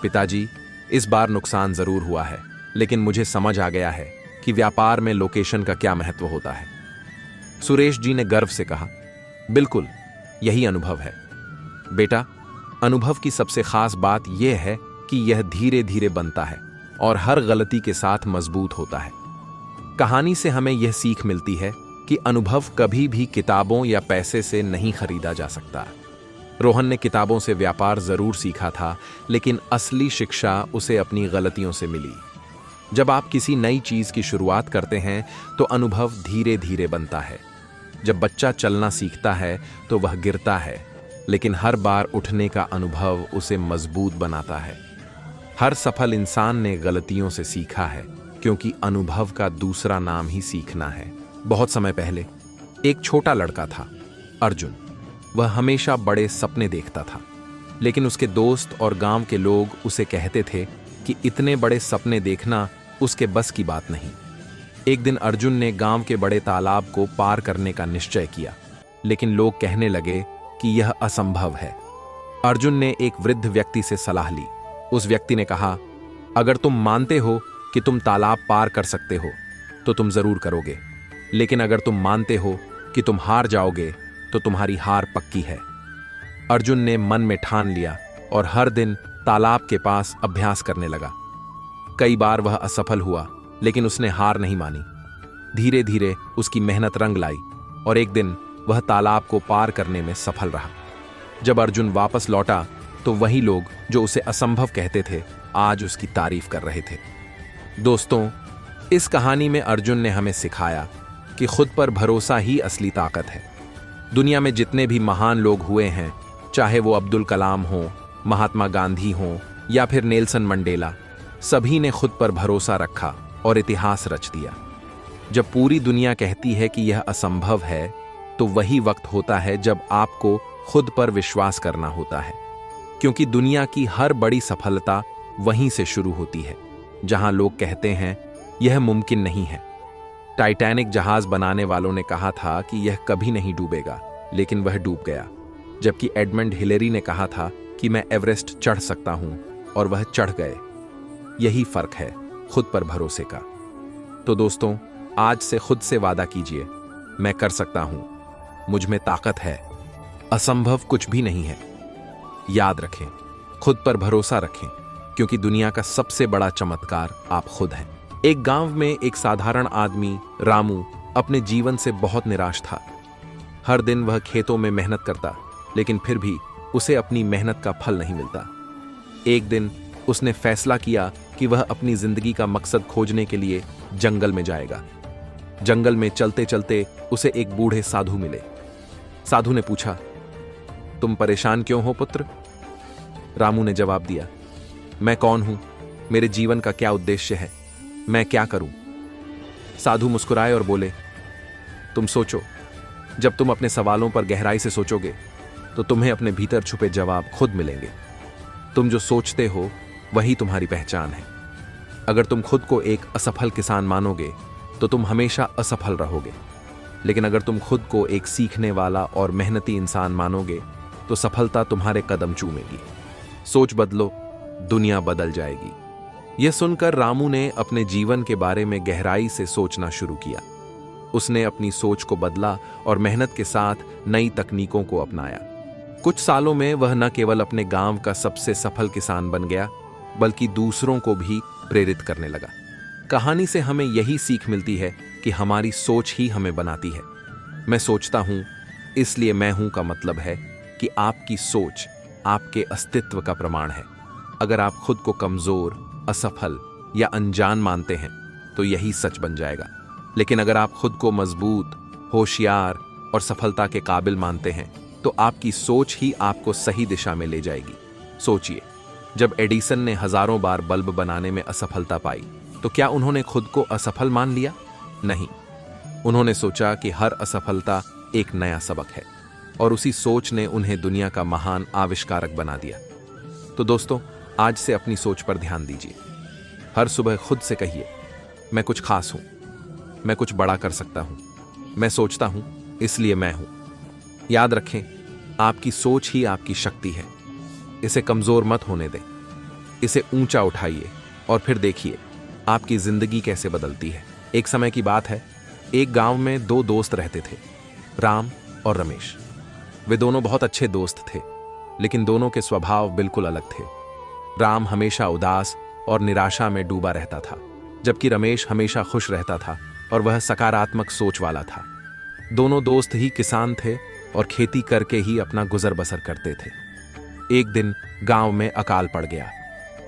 Speaker 1: पिताजी, इस बार नुकसान जरूर हुआ है, लेकिन मुझे समझ आ गया है कि व्यापार में लोकेशन का क्या महत्व होता है। सुरेश जी ने गर्व से कहा, बिल्कुल, यही अनुभव है। बेटा, अनुभव की सबसे खास बात यह है कि यह धीरे धीरे बनता है और हर गलती के साथ मजबूत होता है। कहानी से हमें यह सीख मिलती है कि अनुभव कभी भी किताबों या पैसे से नहीं खरीदा जा सकता। रोहन ने किताबों से व्यापार जरूर सीखा था, लेकिन असली शिक्षा उसे अपनी गलतियों से मिली। जब आप किसी नई चीज की शुरुआत करते हैं तो अनुभव धीरे धीरे बनता है। जब बच्चा चलना सीखता है तो वह गिरता है, लेकिन हर बार उठने का अनुभव उसे मजबूत बनाता है। हर सफल इंसान ने गलतियों से सीखा है, क्योंकि अनुभव का दूसरा नाम ही सीखना है। बहुत समय पहले एक छोटा लड़का था, अर्जुन। वह हमेशा बड़े सपने देखता था, लेकिन उसके दोस्त और गांव के लोग उसे कहते थे कि इतने बड़े सपने देखना उसके बस की बात नहीं। एक दिन अर्जुन ने गांव के बड़े तालाब को पार करने का निश्चय किया, लेकिन लोग कहने लगे कि यह असंभव है। अर्जुन ने एक वृद्ध व्यक्ति से सलाह ली। उस व्यक्ति ने कहा, अगर तुम मानते हो कि तुम तालाब पार कर सकते हो तो तुम जरूर करोगे, लेकिन अगर तुम मानते हो कि तुम हार जाओगे तो तुम्हारी हार पक्की है। अर्जुन ने मन में ठान लिया और हर दिन तालाब के पास अभ्यास करने लगा। कई बार वह असफल हुआ, लेकिन उसने हार नहीं मानी। धीरे धीरे उसकी मेहनत रंग लाई और एक दिन वह तालाब को पार करने में सफल रहा। जब अर्जुन वापस लौटा तो वही लोग जो उसे असंभव कहते थे आज उसकी तारीफ कर रहे थे। दोस्तों, इस कहानी में अर्जुन ने हमें सिखाया कि खुद पर भरोसा ही असली ताकत है। दुनिया में जितने भी महान लोग हुए हैं, चाहे वो अब्दुल कलाम हो, महात्मा गांधी हो या फिर नेल्सन मंडेला, सभी ने खुद पर भरोसा रखा और इतिहास रच दिया। जब पूरी दुनिया कहती है कि यह असंभव है, तो वही वक्त होता है जब आपको खुद पर विश्वास करना होता है, क्योंकि दुनिया की हर बड़ी सफलता वहीं से शुरू होती है जहां लोग कहते हैं यह मुमकिन नहीं है। टाइटैनिक जहाज बनाने वालों ने कहा था कि यह कभी नहीं डूबेगा, लेकिन वह डूब गया। जबकि एडमंड हिलेरी ने कहा था कि मैं एवरेस्ट चढ़ सकता हूं, और वह चढ़ गए। यही फर्क है खुद पर भरोसे का। तो दोस्तों, आज से खुद से वादा कीजिए, मैं कर सकता हूं, मुझ में ताकत है, असंभव कुछ भी नहीं है। याद रखें, खुद पर भरोसा रखें, क्योंकि दुनिया का सबसे बड़ा चमत्कार आप खुद हैं। एक गांव में एक साधारण आदमी रामू अपने जीवन से बहुत निराश था। हर दिन वह खेतों में मेहनत करता, लेकिन फिर भी उसे अपनी मेहनत का फल नहीं मिलता। एक दिन उसने फैसला किया कि वह अपनी जिंदगी का मकसद खोजने के लिए जंगल में जाएगा। जंगल में चलते चलते उसे एक बूढ़े साधु मिले। साधु ने पूछा, तुम परेशान क्यों हो पुत्र? रामू ने जवाब दिया, मैं कौन हूं, मेरे जीवन का क्या उद्देश्य है, मैं क्या करूं? साधु मुस्कुराए और बोले, तुम सोचो, जब तुम अपने सवालों पर गहराई से सोचोगे तो तुम्हें अपने भीतर छुपे जवाब खुद मिलेंगे। तुम जो सोचते हो वही तुम्हारी पहचान है। अगर तुम खुद को एक असफल किसान मानोगे तो तुम हमेशा असफल रहोगे, लेकिन अगर तुम खुद को एक सीखने वाला और मेहनती इंसान मानोगे तो सफलता तुम्हारे कदम चूमेगी। सोच बदलो, दुनिया बदल जाएगी। यह सुनकर रामू ने अपने जीवन के बारे में गहराई से सोचना शुरू किया। उसने अपनी सोच को बदला और मेहनत के साथ नई तकनीकों को अपनाया। कुछ सालों में वह न केवल अपने गांव का सबसे सफल किसान बन गया, बल्कि दूसरों को भी प्रेरित करने लगा। कहानी से हमें यही सीख मिलती है कि हमारी सोच ही हमें बनाती है। मैं सोचता हूं इसलिए मैं हूं का मतलब है कि आपकी सोच आपके अस्तित्व का प्रमाण है। अगर आप खुद को कमजोर, असफल या अनजान मानते हैं तो यही सच बन जाएगा, लेकिन अगर आप खुद को मजबूत, होशियार और सफलता के काबिल मानते हैं तो आपकी सोच ही आपको सही दिशा में ले जाएगी। सोचिए, जब एडिसन ने हजारों बार बल्ब बनाने में असफलता पाई तो क्या उन्होंने खुद को असफल मान लिया? नहीं, उन्होंने सोचा कि हर असफलता एक नया सबक है, और उसी सोच ने उन्हें दुनिया का महान आविष्कारक बना दिया। तो दोस्तों, आज से अपनी सोच पर ध्यान दीजिए। हर सुबह खुद से कहिए, मैं कुछ खास हूं, मैं कुछ बड़ा कर सकता हूं, मैं सोचता हूं इसलिए मैं हूं। याद रखें, आपकी सोच ही आपकी शक्ति है। इसे कमजोर मत होने दें, इसे ऊंचा उठाइए और फिर देखिए आपकी जिंदगी कैसे बदलती है। एक समय की बात है, एक गांव में दो दोस्त रहते थे, राम और रमेश। वे दोनों बहुत अच्छे दोस्त थे, लेकिन दोनों के स्वभाव बिल्कुल अलग थे। राम हमेशा उदास और निराशा में डूबा रहता था, जबकि रमेश हमेशा खुश रहता था और वह सकारात्मक सोच वाला था। दोनों दोस्त ही किसान थे और खेती करके ही अपना गुजर बसर करते थे। एक दिन गांव में अकाल पड़ गया।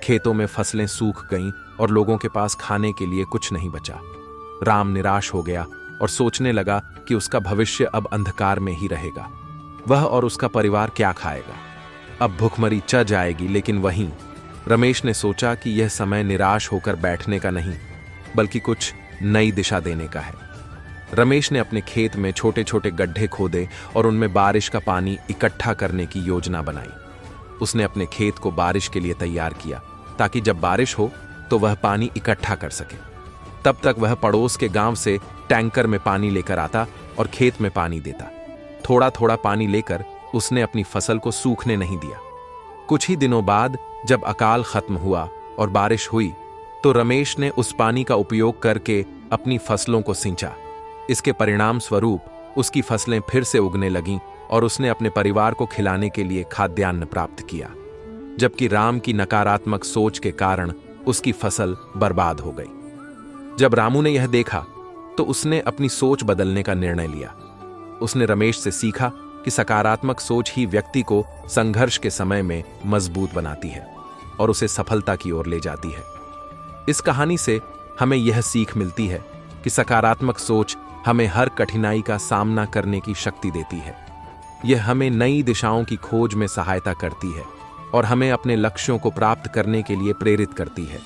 Speaker 1: खेतों में फसलें सूख गईं और लोगों के पास खाने के लिए कुछ नहीं बचा। राम निराश हो गया और सोचने लगा कि उसका भविष्य अब अंधकार में ही रहेगा। वह और उसका परिवार क्या खाएगा? अब भूखमरी च जाएगी। लेकिन वहीं रमेश ने सोचा कि यह समय निराश होकर बैठने का नहीं, बल्कि कुछ नई दिशा देने का है। रमेश ने अपने खेत में छोटे छोटे गड्ढे खोदे और उनमें बारिश का पानी इकट्ठा करने की योजना बनाई। उसने अपने खेत को बारिश के लिए तैयार किया, ताकि जब बारिश हो तो वह पानी इकट्ठा कर सके। तब तक वह पड़ोस के गांव से टैंकर में पानी लेकर आता और खेत में पानी देता। थोड़ा थोड़ा पानी लेकर उसने अपनी फसल को सूखने नहीं दिया। कुछ ही दिनों बाद जब अकाल खत्म हुआ और बारिश हुई तो रमेश ने उस पानी का उपयोग करके अपनी फसलों को सिंचा। इसके परिणाम स्वरूप उसकी फसलें फिर से उगने लगीं और उसने अपने परिवार को खिलाने के लिए खाद्यान्न प्राप्त किया, जबकि राम की नकारात्मक सोच के कारण उसकी फसल बर्बाद हो गई। जब रामू ने यह देखा तो उसने अपनी सोच बदलने का निर्णय लिया। उसने रमेश से सीखा कि सकारात्मक सोच ही व्यक्ति को संघर्ष के समय में मजबूत बनाती है और उसे सफलता की ओर ले जाती है। इस कहानी से हमें यह सीख मिलती है कि सकारात्मक सोच हमें हर कठिनाई का सामना करने की शक्ति देती है। यह हमें नई दिशाओं की खोज में सहायता करती है और हमें अपने लक्ष्यों को प्राप्त करने के लिए प्रेरित करती है।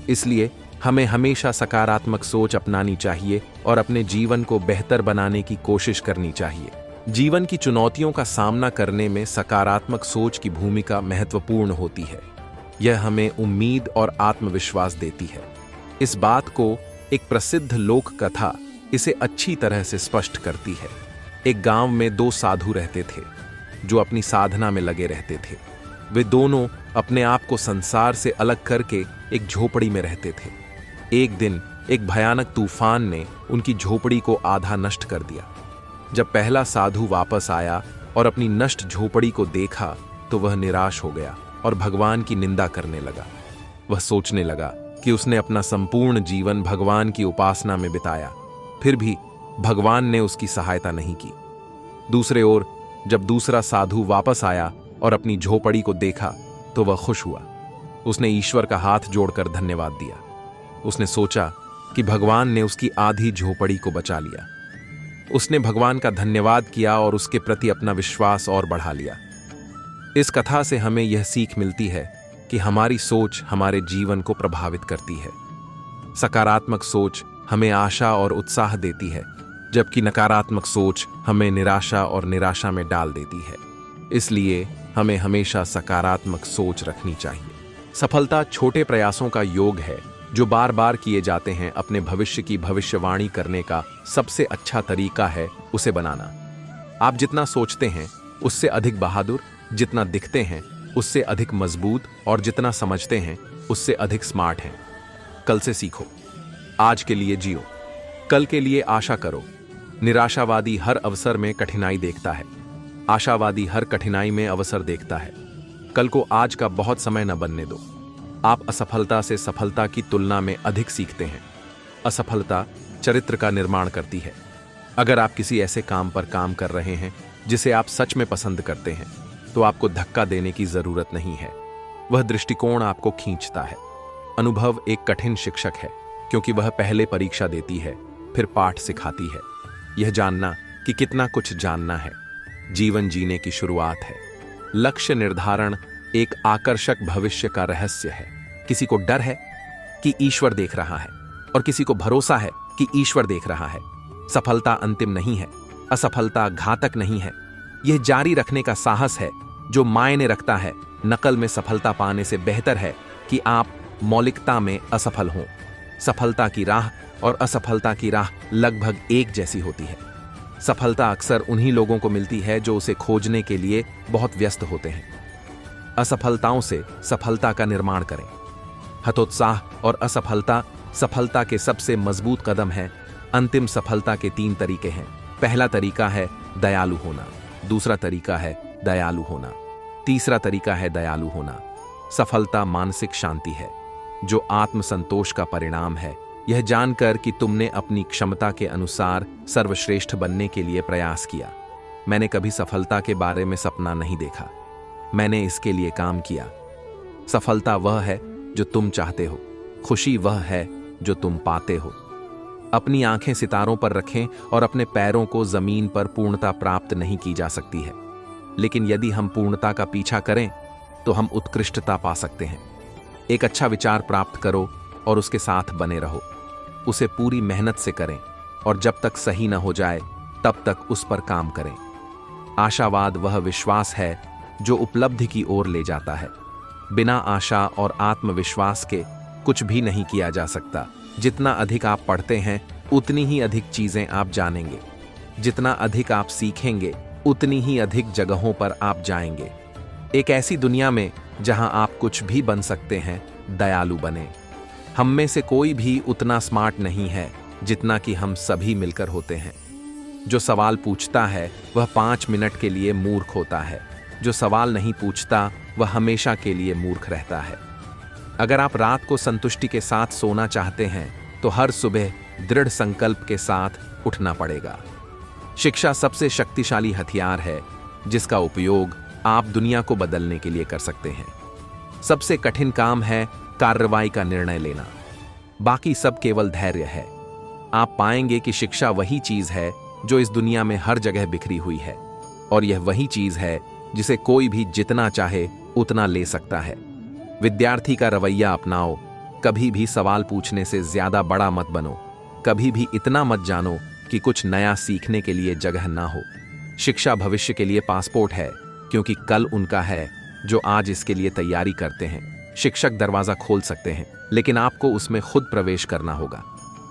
Speaker 1: इसलिए हमें हमेशा सकारात्मक सोच अपनानी चाहिए और अपने जीवन को बेहतर बनाने की कोशिश करनी चाहिए। जीवन की चुनौतियों का सामना करने में सकारात्मक सोच की भूमिका महत्वपूर्ण होती है। यह हमें उम्मीद और आत्मविश्वास देती है। इस बात को एक प्रसिद्ध लोक कथा इसे अच्छी तरह से स्पष्ट करती है। एक गांव में दो साधु रहते थे जो अपनी साधना में लगे रहते थे। वे दोनों अपने आप को संसार से अलग करके एक झोपड़ी में रहते थे। एक दिन एक भयानक तूफान ने उनकी झोपड़ी को आधा नष्ट कर दिया। जब पहला साधु वापस आया और अपनी नष्ट झोपड़ी को देखा तो वह निराश हो गया और भगवान की निंदा करने लगा। वह सोचने लगा कि उसने अपना संपूर्ण जीवन भगवान की उपासना में बिताया, फिर भी भगवान ने उसकी सहायता नहीं की। दूसरे ओर जब दूसरा साधु वापस आया और अपनी झोपड़ी को देखा तो वह खुश हुआ। उसने ईश्वर का हाथ जोड़कर धन्यवाद दिया। उसने सोचा कि भगवान ने उसकी आधी झोपड़ी को बचा लिया। उसने भगवान का धन्यवाद किया और उसके प्रति अपना विश्वास और बढ़ा लिया। इस कथा से हमें यह सीख मिलती है कि हमारी सोच हमारे जीवन को प्रभावित करती है। सकारात्मक सोच हमें आशा और उत्साह देती है, जबकि नकारात्मक सोच हमें निराशा और निराशा में डाल देती है। इसलिए हमें हमेशा सकारात्मक सोच रखनी चाहिए। सफलता छोटे प्रयासों का योग है जो बार बार किए जाते हैं। अपने भविष्य की भविष्यवाणी करने का सबसे अच्छा तरीका है उसे बनाना। आप जितना सोचते हैं उससे अधिक बहादुर, जितना दिखते हैं उससे अधिक मजबूत और जितना समझते हैं उससे अधिक स्मार्ट हैं। कल से सीखो, आज के लिए जियो, कल के लिए आशा करो। निराशावादी हर अवसर में कठिनाई देखता है, आशावादी हर कठिनाई में अवसर देखता है। कल को आज का बहुत समय न बनने दो। आप असफलता से सफलता की तुलना में अधिक सीखते हैं। असफलता चरित्र का निर्माण करती है। अगर आप किसी ऐसे काम पर काम कर रहे हैं जिसे आप सच में पसंद करते हैं तो आपको धक्का देने की जरूरत नहीं है। वह दृष्टिकोण आपको खींचता है। अनुभव एक कठिन शिक्षक है क्योंकि वह पहले परीक्षा देती है, फिर पाठ सिखाती है। यह जानना कि कितना कुछ जानना है जीवन जीने की शुरुआत है। लक्ष्य निर्धारण एक आकर्षक भविष्य का रहस्य है। किसी को डर है कि ईश्वर देख रहा है और किसी को भरोसा है कि ईश्वर देख रहा है। सफलता अंतिम नहीं है, असफलता घातक नहीं है। यह जारी रखने का साहस है जो मायने रखता है। नकल में सफलता पाने से बेहतर है कि आप मौलिकता में असफल हों। सफलता की राह और असफलता की राह लगभग एक जैसी होती है। सफलता अक्सर उन्हीं लोगों को मिलती है जो उसे खोजने के लिए बहुत व्यस्त होते हैं। असफलताओं से सफलता का निर्माण करें। हतोत्साह और असफलता सफलता के सबसे मजबूत कदम है। अंतिम सफलता के 3 तरीके हैं। पहला तरीका है दयालु होना, दूसरा तरीका है दयालु होना, तीसरा तरीका है दयालु होना। सफलता मानसिक शांति है जो आत्मसंतोष का परिणाम है। यह जानकर कि तुमने अपनी क्षमता के अनुसार सर्वश्रेष्ठ बनने के लिए प्रयास किया। मैंने कभी सफलता के बारे में सपना नहीं देखा, मैंने इसके लिए काम किया। सफलता वह है जो तुम चाहते हो, खुशी वह है जो तुम पाते हो। अपनी आंखें सितारों पर रखें और अपने पैरों को जमीन पर पूर्णता प्राप्त नहीं की जा सकती है, लेकिन यदि हम पूर्णता का पीछा करें तो हम उत्कृष्टता पा सकते हैं। एक अच्छा विचार प्राप्त करो और उसके साथ बने रहो। उसे पूरी मेहनत से करें और जब तक सही न हो जाए तब तक उस पर काम करें। आशावाद वह विश्वास है जो उपलब्धि की ओर ले जाता है। बिना आशा और आत्मविश्वास के कुछ भी नहीं किया जा सकता। जितना अधिक आप पढ़ते हैं उतनी ही अधिक चीजें आप जानेंगे। जितना अधिक आप सीखेंगे उतनी ही अधिक जगहों पर आप जाएंगे। एक ऐसी दुनिया में जहां आप कुछ भी बन सकते हैं, दयालु बने। हम में से कोई भी उतना स्मार्ट नहीं है जितना कि हम सभी मिलकर होते हैं। जो सवाल पूछता है वह 5 मिनट के लिए मूर्ख होता है। जो सवाल नहीं पूछता वह हमेशा के लिए मूर्ख रहता है। अगर आप रात को संतुष्टि के साथ सोना चाहते हैं तो हर सुबह दृढ़ संकल्प के साथ उठना पड़ेगा। शिक्षा सबसे शक्तिशाली हथियार है जिसका उपयोग आप दुनिया को बदलने के लिए कर सकते हैं। सबसे कठिन काम है कार्रवाई का निर्णय लेना, बाकी सब केवल धैर्य है। आप पाएंगे कि शिक्षा वही चीज है जो इस दुनिया में हर जगह बिखरी हुई है, और यह वही चीज है जिसे कोई भी जितना चाहे उतना ले सकता है। विद्यार्थी का रवैया अपनाओ। कभी भी सवाल पूछने से ज्यादा बड़ा मत बनो। कभी भी इतना मत जानो कि कुछ नया सीखने के लिए जगह ना हो। शिक्षा भविष्य के लिए पासपोर्ट है, क्योंकि कल उनका है जो आज इसके लिए तैयारी करते हैं। शिक्षक दरवाजा खोल सकते हैं, लेकिन आपको उसमें खुद प्रवेश करना होगा।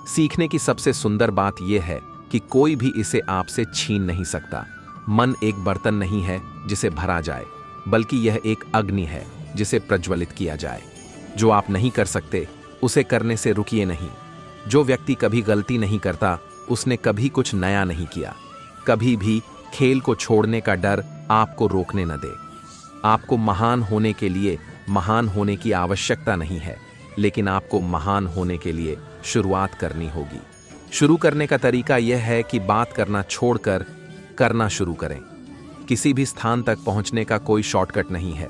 Speaker 1: सीखने की सबसे सुंदर बात यह है कि कोई भी इसे आपसे छीन नहीं सकता। मन एक बर्तन नहीं है जिसे भरा जाए, बल्कि यह एक अग्नि है जिसे प्रज्वलित किया जाए। जो आप नहीं कर सकते उसे करने से रुकिए नहीं। जो व्यक्ति कभी गलती नहीं करता उसने कभी कुछ नया नहीं किया। कभी भी खेल को छोड़ने का डर आपको रोकने न दे। आपको महान होने के लिए महान होने की आवश्यकता नहीं है, लेकिन आपको महान होने के लिए शुरुआत करनी होगी। शुरू करने का तरीका यह है कि बात करना छोड़कर करना शुरू करें। किसी भी स्थान तक पहुंचने का कोई शॉर्टकट नहीं है।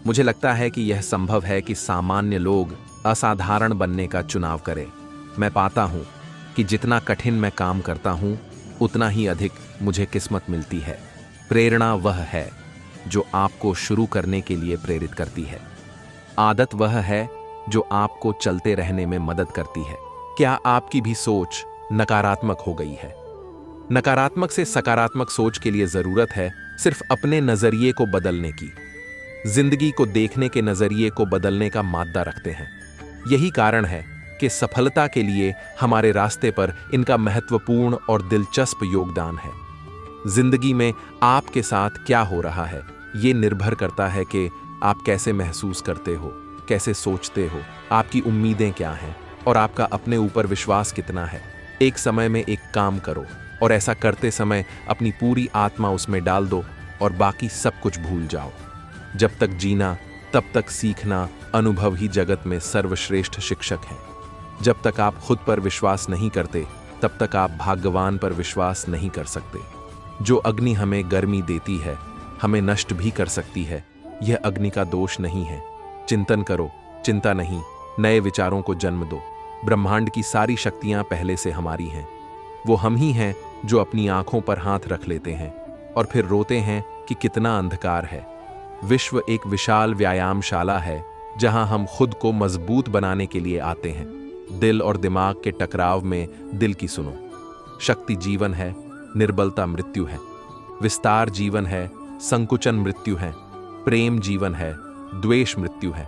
Speaker 1: मुझे लगता है कि यह संभव है कि सामान्य लोग असाधारण बनने का चुनाव करें। मैं पाता हूं कि जितना कठिन मैं काम करता हूं उतना ही अधिक मुझे किस्मत मिलती है। प्रेरणा वह है जो आपको शुरू करने के लिए प्रेरित करती है। आदत वह है जो आपको चलते रहने में मदद करती है। क्या आपकी भी सोच नकारात्मक हो गई है? नकारात्मक से सकारात्मक सोच के लिए जरूरत है सिर्फ अपने नजरिए को बदलने की। जिंदगी को देखने के नजरिए को बदलने का मादा रखते हैं। यही कारण है कि सफलता के लिए हमारे रास्ते पर इनका महत्वपूर्ण और दिलचस्प योगदान है। जिंदगी में आपके साथ क्या हो रहा है ये निर्भर करता है कि आप कैसे महसूस करते हो, कैसे सोचते हो, आपकी उम्मीदें क्या हैं और आपका अपने ऊपर विश्वास कितना है। एक समय में एक काम करो और ऐसा करते समय अपनी पूरी आत्मा उसमें डाल दो और बाकी सब कुछ भूल जाओ। जब तक जीना तब तक सीखना। अनुभव ही जगत में सर्वश्रेष्ठ शिक्षक है। जब तक आप खुद पर विश्वास नहीं करते तब तक आप भाग्यवान पर विश्वास नहीं कर सकते। जो अग्नि हमें गर्मी देती है हमें नष्ट भी कर सकती है। यह अग्नि का दोष नहीं है। चिंतन करो, चिंता नहीं। नए विचारों को जन्म दो। ब्रह्मांड की सारी शक्तियां पहले से हमारी हैं। वो हम ही हैं जो अपनी आंखों पर हाथ रख लेते हैं और फिर रोते हैं कि कितना अंधकार है। विश्व एक विशाल व्यायामशाला है जहां हम खुद को मजबूत बनाने के लिए आते हैं। दिल और दिमाग के टकराव में दिल की सुनो। शक्ति जीवन है, निर्बलता मृत्यु है। विस्तार जीवन है, संकुचन मृत्यु है। प्रेम जीवन है, द्वेष मृत्यु है।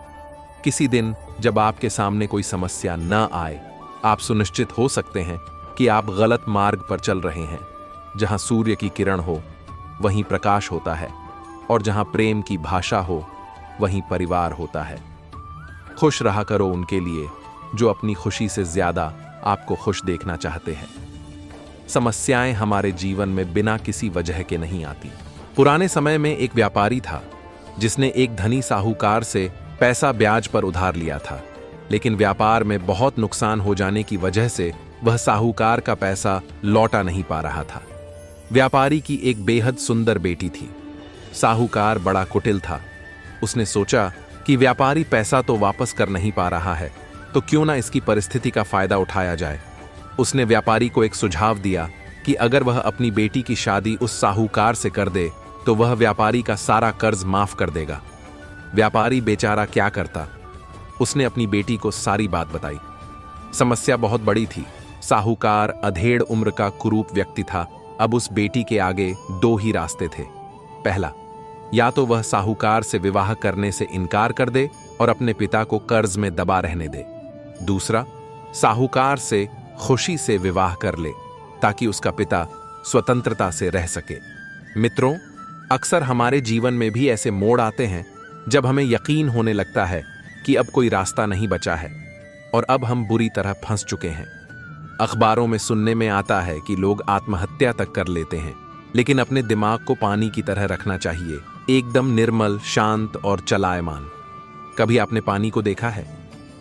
Speaker 1: किसी दिन जब आपके सामने कोई समस्या न आए, आप सुनिश्चित हो सकते हैं कि आप गलत मार्ग पर चल रहे हैं। जहां सूर्य की किरण हो वहीं प्रकाश होता है, और जहां प्रेम की भाषा हो वहीं परिवार होता है। खुश रहा करो उनके लिए जो अपनी खुशी से ज्यादा आपको खुश देखना चाहते हैं। समस्याएं हमारे जीवन में बिना किसी वजह के नहीं आती। पुराने समय में एक व्यापारी था जिसने एक धनी साहूकार से पैसा ब्याज पर उधार लिया था, लेकिन व्यापार में बहुत नुकसान हो जाने की वजह से वह साहूकार का पैसा लौटा नहीं पा रहा था। व्यापारी की एक बेहद सुंदर बेटी थी। साहूकार बड़ा कुटिल था। उसने सोचा कि व्यापारी पैसा तो वापस कर नहीं पा रहा है, तो क्यों ना इसकी परिस्थिति का फायदा उठाया जाए। उसने व्यापारी को एक सुझाव दिया कि अगर वह अपनी बेटी की शादी उस साहूकार से कर दे तो वह व्यापारी का सारा कर्ज माफ कर देगा। व्यापारी बेचारा क्या करता। उसने अपनी बेटी को सारी बात बताई। समस्या बहुत बड़ी थी। साहूकार अधेड़ उम्र का कुरूप व्यक्ति था। अब उस बेटी के आगे दो ही रास्ते थे। पहला, या तो वह साहूकार से विवाह करने से इनकार कर दे और अपने पिता को कर्ज में दबा रहने दे, दूसरा, साहूकार से खुशी से विवाह कर ले ताकि उसका पिता स्वतंत्रता से रह सके। मित्रों, अक्सर हमारे जीवन में भी ऐसे मोड़ आते हैं जब हमें यकीन होने लगता है कि अब कोई रास्ता नहीं बचा है और अब हम बुरी तरह फंस चुके हैं। अखबारों में सुनने में आता है कि लोग आत्महत्या तक कर लेते हैं, लेकिन अपने दिमाग को पानी की तरह रखना चाहिए, एकदम निर्मल, शांत और चलायमान। कभी आपने पानी को देखा है?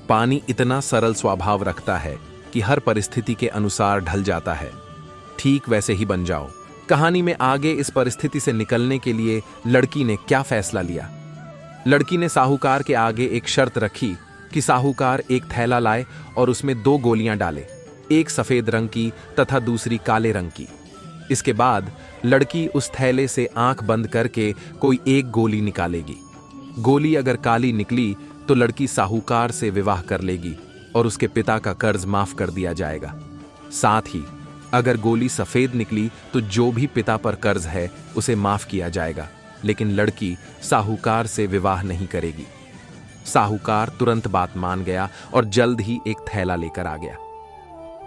Speaker 1: पानी इतना सरल स्वभाव रखता है कि हर परिस्थिति के अनुसार ढल जाता है। ठीक वैसे ही बन जाओ। कहानी में आगे इस परिस्थिति से निकलने के लिए लड़की ने क्या फैसला लिया? लड़की ने साहूकार के आगे एक शर्त रखी कि साहूकार एक थैला लाए और उसमें 2 गोलियां डाले, एक सफेद रंग की तथा दूसरी काले रंग की। इसके बाद लड़की उस थैले से आंख बंद करके कोई एक गोली निकालेगी। गोली अगर काली निकली तो लड़की साहूकार से विवाह कर लेगी और उसके पिता का कर्ज माफ कर दिया जाएगा। साथ ही अगर गोली सफेद निकली तो जो भी पिता पर कर्ज है उसे माफ किया जाएगा, लेकिन लड़की साहूकार से विवाह नहीं करेगी। साहूकार तुरंत बात मान गया और जल्द ही एक थैला लेकर आ गया।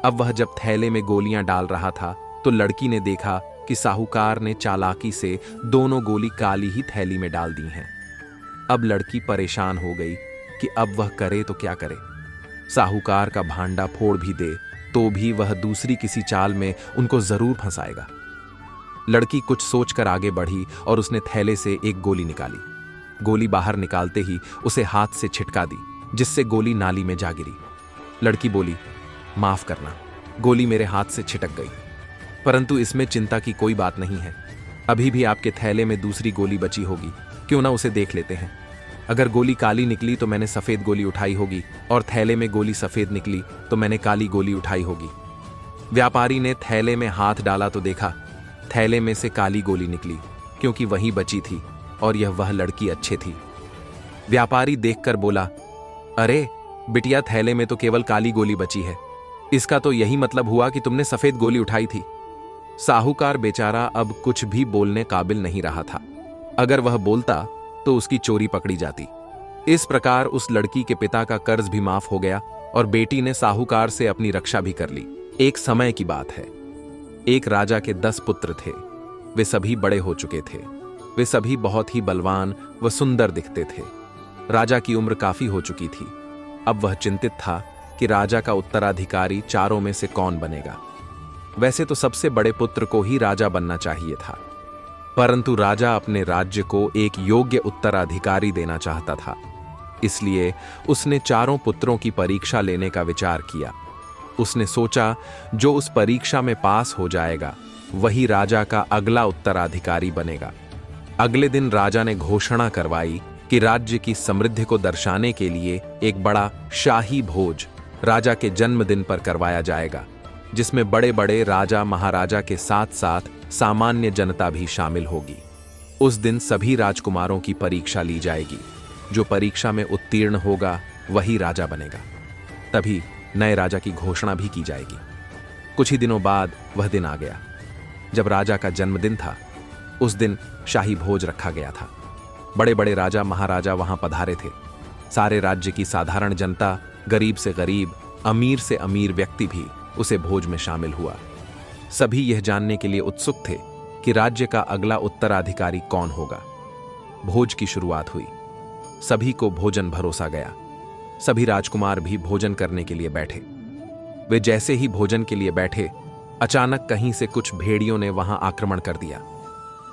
Speaker 1: अब वह जब थैले में गोलियां डाल रहा था तो लड़की ने देखा कि साहूकार ने चालाकी से दोनों गोली काली ही थैली में डाल दी हैं। अब लड़की परेशान हो गई कि अब वह करे तो क्या करे। साहूकार का भांडा फोड़ भी दे तो भी वह दूसरी किसी चाल में उनको जरूर फंसाएगा। लड़की कुछ सोचकर आगे बढ़ी और उसने थैले से एक गोली निकाली। गोली बाहर निकालते ही उसे हाथ से छिटका दी, जिससे गोली नाली में जा गिरी। लड़की बोली, माफ करना, गोली मेरे हाथ से छिटक गई, परंतु इसमें चिंता की कोई बात नहीं है। अभी भी आपके थैले में दूसरी गोली बची होगी, क्यों ना उसे देख लेते हैं। अगर गोली काली निकली तो मैंने सफेद गोली उठाई होगी और थैले में गोली सफेद निकली तो मैंने काली गोली उठाई होगी। व्यापारी ने थैले में हाथ डाला तो देखा थैले में से काली गोली निकली, क्योंकि वही बची थी और यह वह लड़की अच्छे थी। व्यापारी देखकर बोला, अरे बिटिया, थैले में तो केवल काली गोली बची है, इसका तो यही मतलब हुआ कि तुमने सफेद गोली उठाई थी। साहूकार बेचारा अब कुछ भी बोलने काबिल नहीं रहा था। अगर वह बोलता तो उसकी चोरी पकड़ी जाती। इस प्रकार उस लड़की के पिता का कर्ज भी माफ हो गया और बेटी ने साहूकार से अपनी रक्षा भी कर ली। एक समय की बात है, एक राजा के 10 पुत्र थे। वे सभी बड़े हो चुके थे। वे सभी बहुत ही बलवान व सुंदर दिखते थे। राजा की उम्र काफी हो चुकी थी। अब वह चिंतित था कि राजा का उत्तराधिकारी चारों में से कौन बनेगा। वैसे तो सबसे बड़े पुत्र को ही राजा बनना चाहिए था, परंतु राजा अपने राज्य को एक योग्य उत्तराधिकारी देना चाहता था। इसलिए उसने चारों पुत्रों की परीक्षा लेने का विचार किया। उसने सोचा, जो उस परीक्षा में पास हो जाएगा वही राजा का अगला उत्तराधिकारी बनेगा। अगले दिन राजा ने घोषणा करवाई कि राज्य की समृद्धि को दर्शाने के लिए एक बड़ा शाही भोज राजा के जन्मदिन पर करवाया जाएगा, जिसमें बड़े बड़े राजा महाराजा के साथ साथ सामान्य जनता भी शामिल होगी। उस दिन सभी राजकुमारों की परीक्षा ली जाएगी। जो परीक्षा में उत्तीर्ण होगा वही राजा बनेगा। तभी नए राजा की घोषणा भी की जाएगी। कुछ ही दिनों बाद वह दिन आ गया जब राजा का जन्मदिन था। उस दिन शाही भोज रखा गया था। बड़े बड़े राजा महाराजा वहां पधारे थे। सारे राज्य की साधारण जनता, गरीब से गरीब, अमीर से अमीर व्यक्ति भी उसे भोज में शामिल हुआ। सभी यह जानने के लिए उत्सुक थे कि राज्य का अगला उत्तराधिकारी कौन होगा। भोज की शुरुआत हुई। सभी को भोजन भरोसा गया। सभी राजकुमार भी भोजन करने के लिए बैठे। वे जैसे ही भोजन के लिए बैठे, अचानक कहीं से कुछ भेड़ियों ने वहां आक्रमण कर दिया।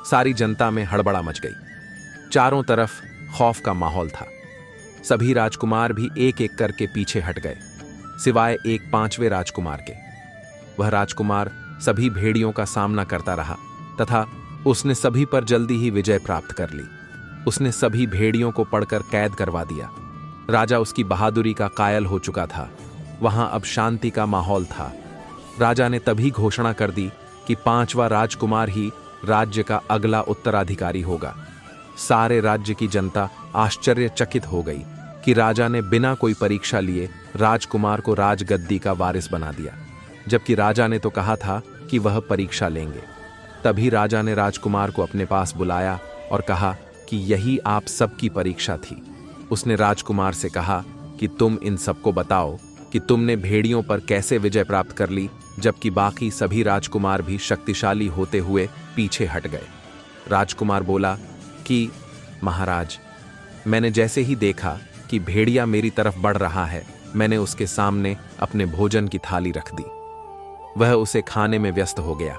Speaker 1: सारी जनता में हड़बड़ा मच गई। चारों तरफ खौफ का माहौल था। सभी राजकुमार भी एक एक करके पीछे हट गए, सिवाय एक 5वें राजकुमार के। वह राजकुमार सभी भेड़ियों का सामना करता रहा तथा उसने सभी पर जल्दी ही विजय प्राप्त कर ली। उसने सभी भेड़ियों को पकड़कर कैद करवा दिया। राजा उसकी बहादुरी का कायल हो चुका था। वहां अब शांति का माहौल था। राजा ने तभी घोषणा कर दी कि 5वां राजकुमार ही राज्य का अगला उत्तराधिकारी होगा। सारे राज्य की जनता आश्चर्यचकित हो गई कि राजा ने बिना कोई परीक्षा लिए राजकुमार को राजगद्दी का वारिस बना दिया, जबकि राजा ने तो कहा था कि वह परीक्षा लेंगे। तभी राजा ने राजकुमार को अपने पास बुलाया और कहा कि यही आप सबकी परीक्षा थी। उसने राजकुमार से कहा कि तुम इन सबको बताओ कि तुमने भेड़ियों पर कैसे विजय प्राप्त कर ली, जबकि बाकी सभी राजकुमार भी शक्तिशाली होते हुए पीछे हट गए। राजकुमार बोला कि महाराज, मैंने जैसे ही देखा कि भेड़िया मेरी तरफ बढ़ रहा है, मैंने उसके सामने अपने भोजन की थाली रख दी। वह उसे खाने में व्यस्त हो गया।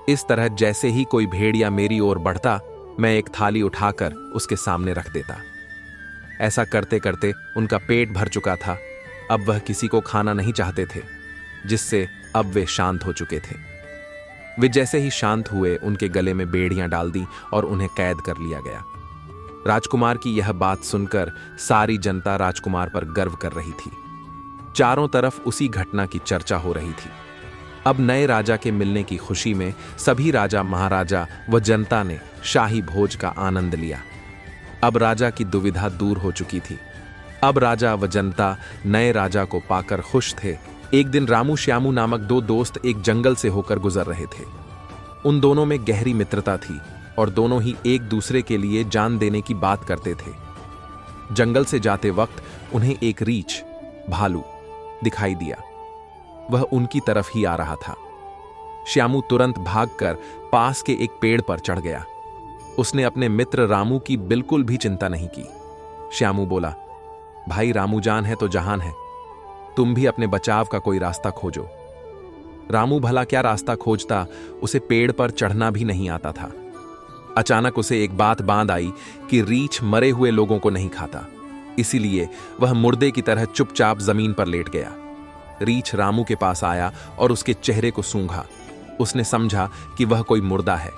Speaker 1: इस तरह जैसे ही कोई भेड़िया मेरी ओर बढ़ता, मैं एक थाली उठाकर उसके सामने रख देता। ऐसा करते करते उनका पेट भर चुका था। अब वह किसी को खाना नहीं चाहते थे, जिससे अब वे शांत हो चुके थे। वे जैसे ही शांत हुए, उनके गले में बेड़ियां डाल दी और उन्हें कैद कर लिया गया। राजकुमार की यह बात सुनकर सारी जनता राजकुमार पर गर्व कर रही थी। चारों तरफ उसी घटना की चर्चा हो रही थी। अब नए राजा के मिलने की खुशी में सभी राजा, महाराजा व जनता ने शाही भोज का आनंद लिया। अब राजा की दुविधा दूर हो चुकी थी। अब राजा व जनता नए राजा को पाकर खुश थे। एक दिन रामू श्यामू नामक दो दोस्त एक जंगल से होकर गुजर रहे थे। उन दोनों में गहरी मित्रता थी और दोनों ही एक दूसरे के लिए जान देने की बात करते थे। जंगल से जाते वक्त उन्हें एक रीछ, भालू दिखाई दिया। वह उनकी तरफ ही आ रहा था। श्यामू तुरंत भागकर पास के एक पेड़ पर चढ़ गया। उसने अपने मित्र रामू की बिल्कुल भी चिंता नहीं की। श्यामू बोला, भाई रामू जान है तो जहान है, तुम भी अपने बचाव का कोई रास्ता खोजो। रामू भला क्या रास्ता खोजता, उसे पेड़ पर चढ़ना भी नहीं आता था। अचानक उसे एक बात बांध आई कि रीछ मरे हुए लोगों को नहीं खाता, इसीलिए वह मुर्दे की तरह चुपचाप जमीन पर लेट गया। रीछ रामू के पास आया और उसके चेहरे को सूंघा। उसने समझा कि वह कोई मुर्दा है,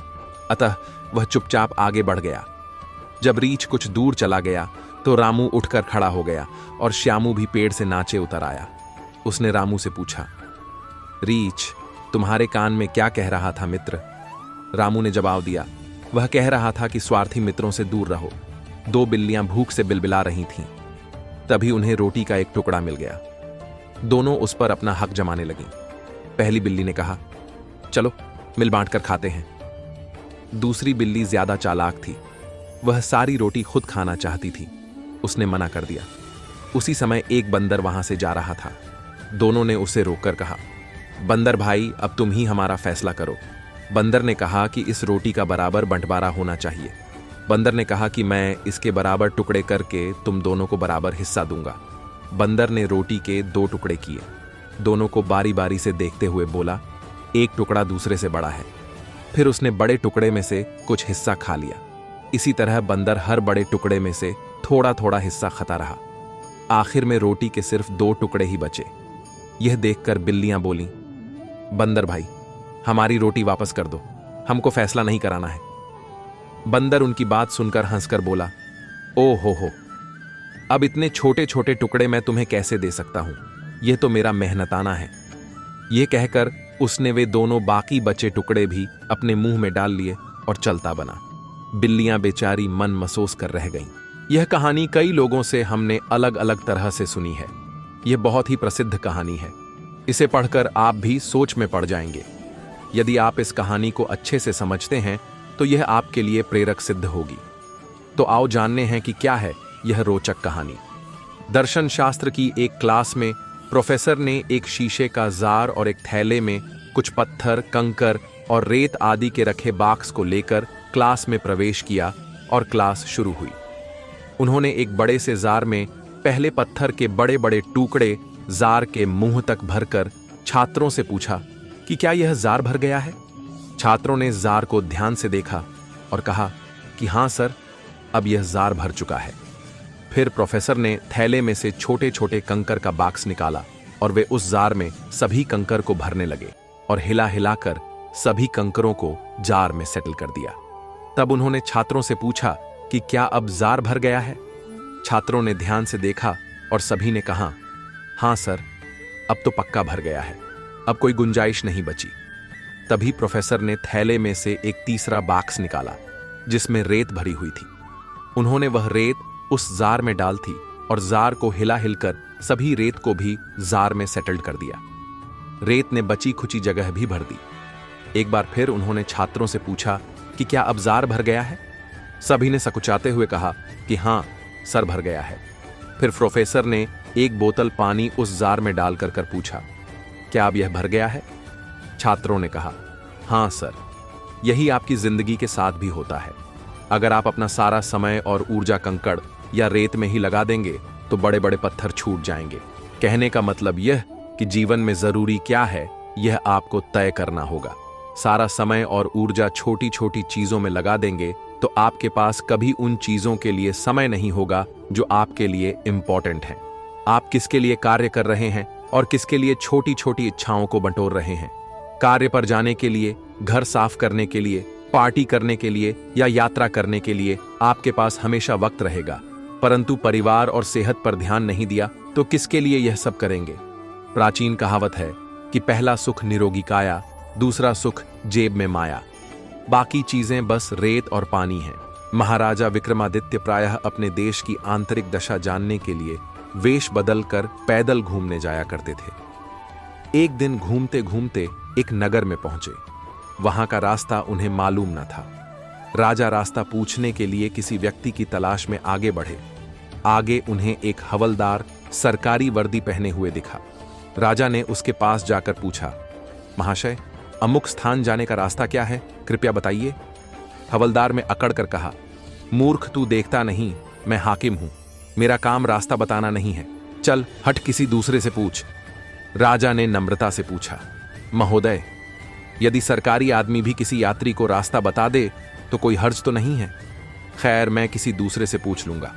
Speaker 1: अतः वह चुपचाप आगे बढ़ गया। जब रीछ कुछ दूर चला गया तो रामू उठकर खड़ा हो गया और श्यामू भी पेड़ से नाचे उतर आया। उसने रामू से पूछा, रीछ, तुम्हारे कान में क्या कह रहा था मित्र? रामू ने जवाब दिया, वह कह रहा था कि स्वार्थी मित्रों से दूर रहो। दो बिल्लियां भूख से बिलबिला रही थीं। तभी उन्हें रोटी का एक टुकड़ा मिल गया। दोनों उस पर अपना हक जमाने लगीं। पहली बिल्ली ने कहा, चलो मिल बांट कर खाते हैं। दूसरी बिल्ली ज्यादा चालाक थी। वह सारी रोटी खुद खाना चाहती थी। उसने मना कर दिया। उसी समय एक बंदर वहां से जा रहा था। दोनों ने उसे रोककर कहा, बंदर भाई, अब तुम ही हमारा फैसला करो। बंदर ने कहा कि इस रोटी का बराबर बंटवारा होना चाहिए। बंदर ने कहा कि मैं इसके बराबर टुकड़े करके तुम दोनों को बराबर हिस्सा दूंगा। बंदर ने रोटी के 2 टुकड़े किए। दोनों को बारी बारी से देखते हुए बोला, एक टुकड़ा दूसरे से बड़ा है। फिर उसने बड़े टुकड़े में से कुछ हिस्सा खा लिया। इसी तरह बंदर हर बड़े टुकड़े में से थोड़ा थोड़ा हिस्सा खाता रहा। आखिर में रोटी के सिर्फ 2 टुकड़े ही बचे। यह देखकर बिल्लियां बोलीं, बंदर भाई, हमारी रोटी वापस कर दो, हमको फैसला नहीं कराना है। बंदर उनकी बात सुनकर हंसकर बोला, ओ हो, अब इतने छोटे छोटे टुकड़े मैं तुम्हें कैसे दे सकता हूं, यह तो मेरा मेहनताना है। यह कहकर उसने वे दोनों बाकी बचे टुकड़े भी अपने मुंह में डाल लिए और चलता बना। बिल्लियां बेचारी मन मसोस कर रह गईं। यह कहानी कई लोगों से हमने अलग अलग तरह से सुनी है। यह बहुत ही प्रसिद्ध कहानी है। इसे पढ़कर आप भी सोच में पड़ जाएंगे। यदि आप इस कहानी को अच्छे से समझते हैं तो यह आपके लिए प्रेरक सिद्ध होगी। तो आओ जानने हैं कि क्या है यह रोचक कहानी। दर्शन शास्त्र की एक क्लास में प्रोफेसर ने एक शीशे का जार और एक थैले में कुछ पत्थर, कंकर और रेत आदि के रखे बॉक्स को लेकर क्लास में प्रवेश किया और क्लास शुरू हुई। उन्होंने एक बड़े से जार में पहले पत्थर के बड़े बड़े टुकड़े जार के मुंह तक भरकर छात्रों से पूछा कि क्या यह जार भर गया है। छात्रों ने जार को ध्यान से देखा और कहा कि हाँ सर, अब यह जार भर चुका है। फिर प्रोफेसर ने थैले में से छोटे छोटे कंकर का बॉक्स निकाला और वे उस जार में सभी कंकर को भरने लगे और हिला हिलाकर सभी कंकरों को जार में सेटल कर दिया। तब उन्होंने छात्रों से पूछा कि क्या अब जार भर गया है। छात्रों ने ध्यान से देखा और सभी ने कहा, हाँ सर, अब तो पक्का भर गया है, अब कोई गुंजाइश नहीं बची। तभी प्रोफेसर ने थैले में से एक तीसरा बॉक्स निकाला जिसमें रेत भरी हुई थी। उन्होंने वह रेत उस जार में डाल थी और जार को हिला हिलकर सभी रेत को भी जार में सेटल्ड कर दिया। रेत ने बची खुची जगह भी भर दी। एक बार फिर उन्होंने छात्रों से पूछा कि क्या अब जार भर गया है। सभी ने सकुचाते हुए कहा कि हाँ सर, भर गया है। फिर प्रोफेसर ने एक बोतल पानी उस जार में डालकर कर पूछा, क्या अब यह भर गया है? छात्रों ने कहा, हाँ सर। यही आपकी जिंदगी के साथ भी होता है। अगर आप अपना सारा समय और ऊर्जा कंकड़ या रेत में ही लगा देंगे तो बड़े बड़े पत्थर छूट जाएंगे। कहने का मतलब यह कि जीवन में जरूरी क्या है यह आपको तय करना होगा। सारा समय और ऊर्जा छोटी छोटी चीजों में लगा देंगे तो आपके पास कभी उन चीजों के लिए समय नहीं होगा जो आपके लिए इंपॉर्टेंट हैं। आप किसके लिए कार्य कर रहे हैं और किसके लिए छोटी छोटी इच्छाओं को बटोर रहे हैं। कार्य पर जाने के लिए, घर साफ करने के लिए, पार्टी करने के लिए या यात्रा करने के लिए आपके पास हमेशा वक्त रहेगा, परंतु परिवार और सेहत पर ध्यान नहीं दिया तो किसके लिए यह सब करेंगे। प्राचीन कहावत है कि पहला सुख निरोगी काया, दूसरा सुख जेब में माया, बाकी चीजें बस रेत और पानी हैं। महाराजा विक्रमादित्य प्रायः अपने देश की आंतरिक दशा जानने के लिए वेश बदलकर पैदल घूमने जाया करते थे। एक दिन घूमते घूमते एक नगर में पहुंचे। वहां का रास्ता उन्हें मालूम न था। राजा रास्ता पूछने के लिए किसी व्यक्ति की तलाश में आगे बढ़े। आगे उन्हें एक हवलदार सरकारी वर्दी पहने हुए दिखा। राजा ने उसके पास जाकर पूछा, महाशय, अमुक स्थान जाने का रास्ता क्या है, कृपया बताइए। हवलदार में अकड़ कर कहा, मूर्ख, तू देखता नहीं, मैं हाकिम हूं, मेरा काम रास्ता बताना नहीं है, चल हट किसी दूसरे से पूछ। राजा ने नम्रता से पूछा, महोदय, यदि सरकारी आदमी भी किसी यात्री को रास्ता बता दे तो कोई हर्ज तो नहीं है। खैर, मैं किसी दूसरे से पूछ लूंगा,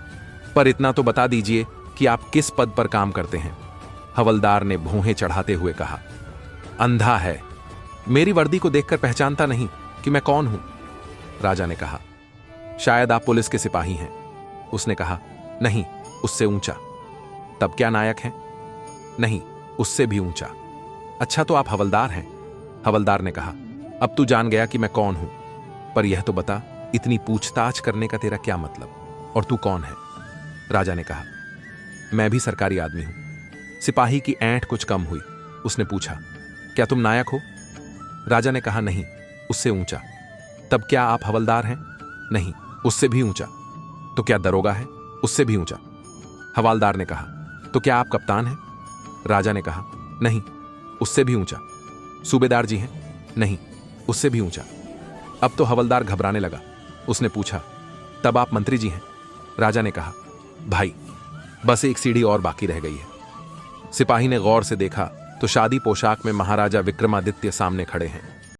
Speaker 1: पर इतना तो बता दीजिए कि आप किस पद पर काम करते हैं। हवलदार ने भौहें चढ़ाते हुए कहा, अंधा है, मेरी वर्दी को देखकर पहचानता नहीं कि मैं कौन हूं। राजा ने कहा, शायद आप पुलिस के सिपाही हैं। उसने कहा, नहीं, उससे ऊंचा। तब क्या नायक हैं? नहीं, उससे भी ऊंचा। अच्छा, तो आप हवलदार हैं। हवलदार ने कहा, अब तू जान गया कि मैं कौन हूं, पर यह तो बता, इतनी पूछताछ करने का तेरा क्या मतलब, और तू कौन है? राजा ने कहा, मैं भी सरकारी आदमी हूं। सिपाही की ऐंठ कुछ कम हुई। उसने पूछा, क्या तुम नायक हो? राजा ने कहा, नहीं, उससे ऊंचा। तब क्या आप हवलदार हैं? नहीं, उससे भी ऊंचा। तो क्या दरोगा है? उससे भी ऊंचा। हवलदार ने कहा, तो क्या आप कप्तान हैं? राजा ने कहा, नहीं, उससे भी ऊंचा। सूबेदार जी हैं? नहीं, उससे भी ऊंचा। अब तो हवलदार घबराने लगा। उसने पूछा, तब आप मंत्री जी हैं? राजा ने कहा, भाई, बस एक सीढ़ी और बाकी रह गई है। सिपाही ने गौर से देखा तो शादी पोशाक में महाराजा विक्रमादित्य सामने खड़े हैं।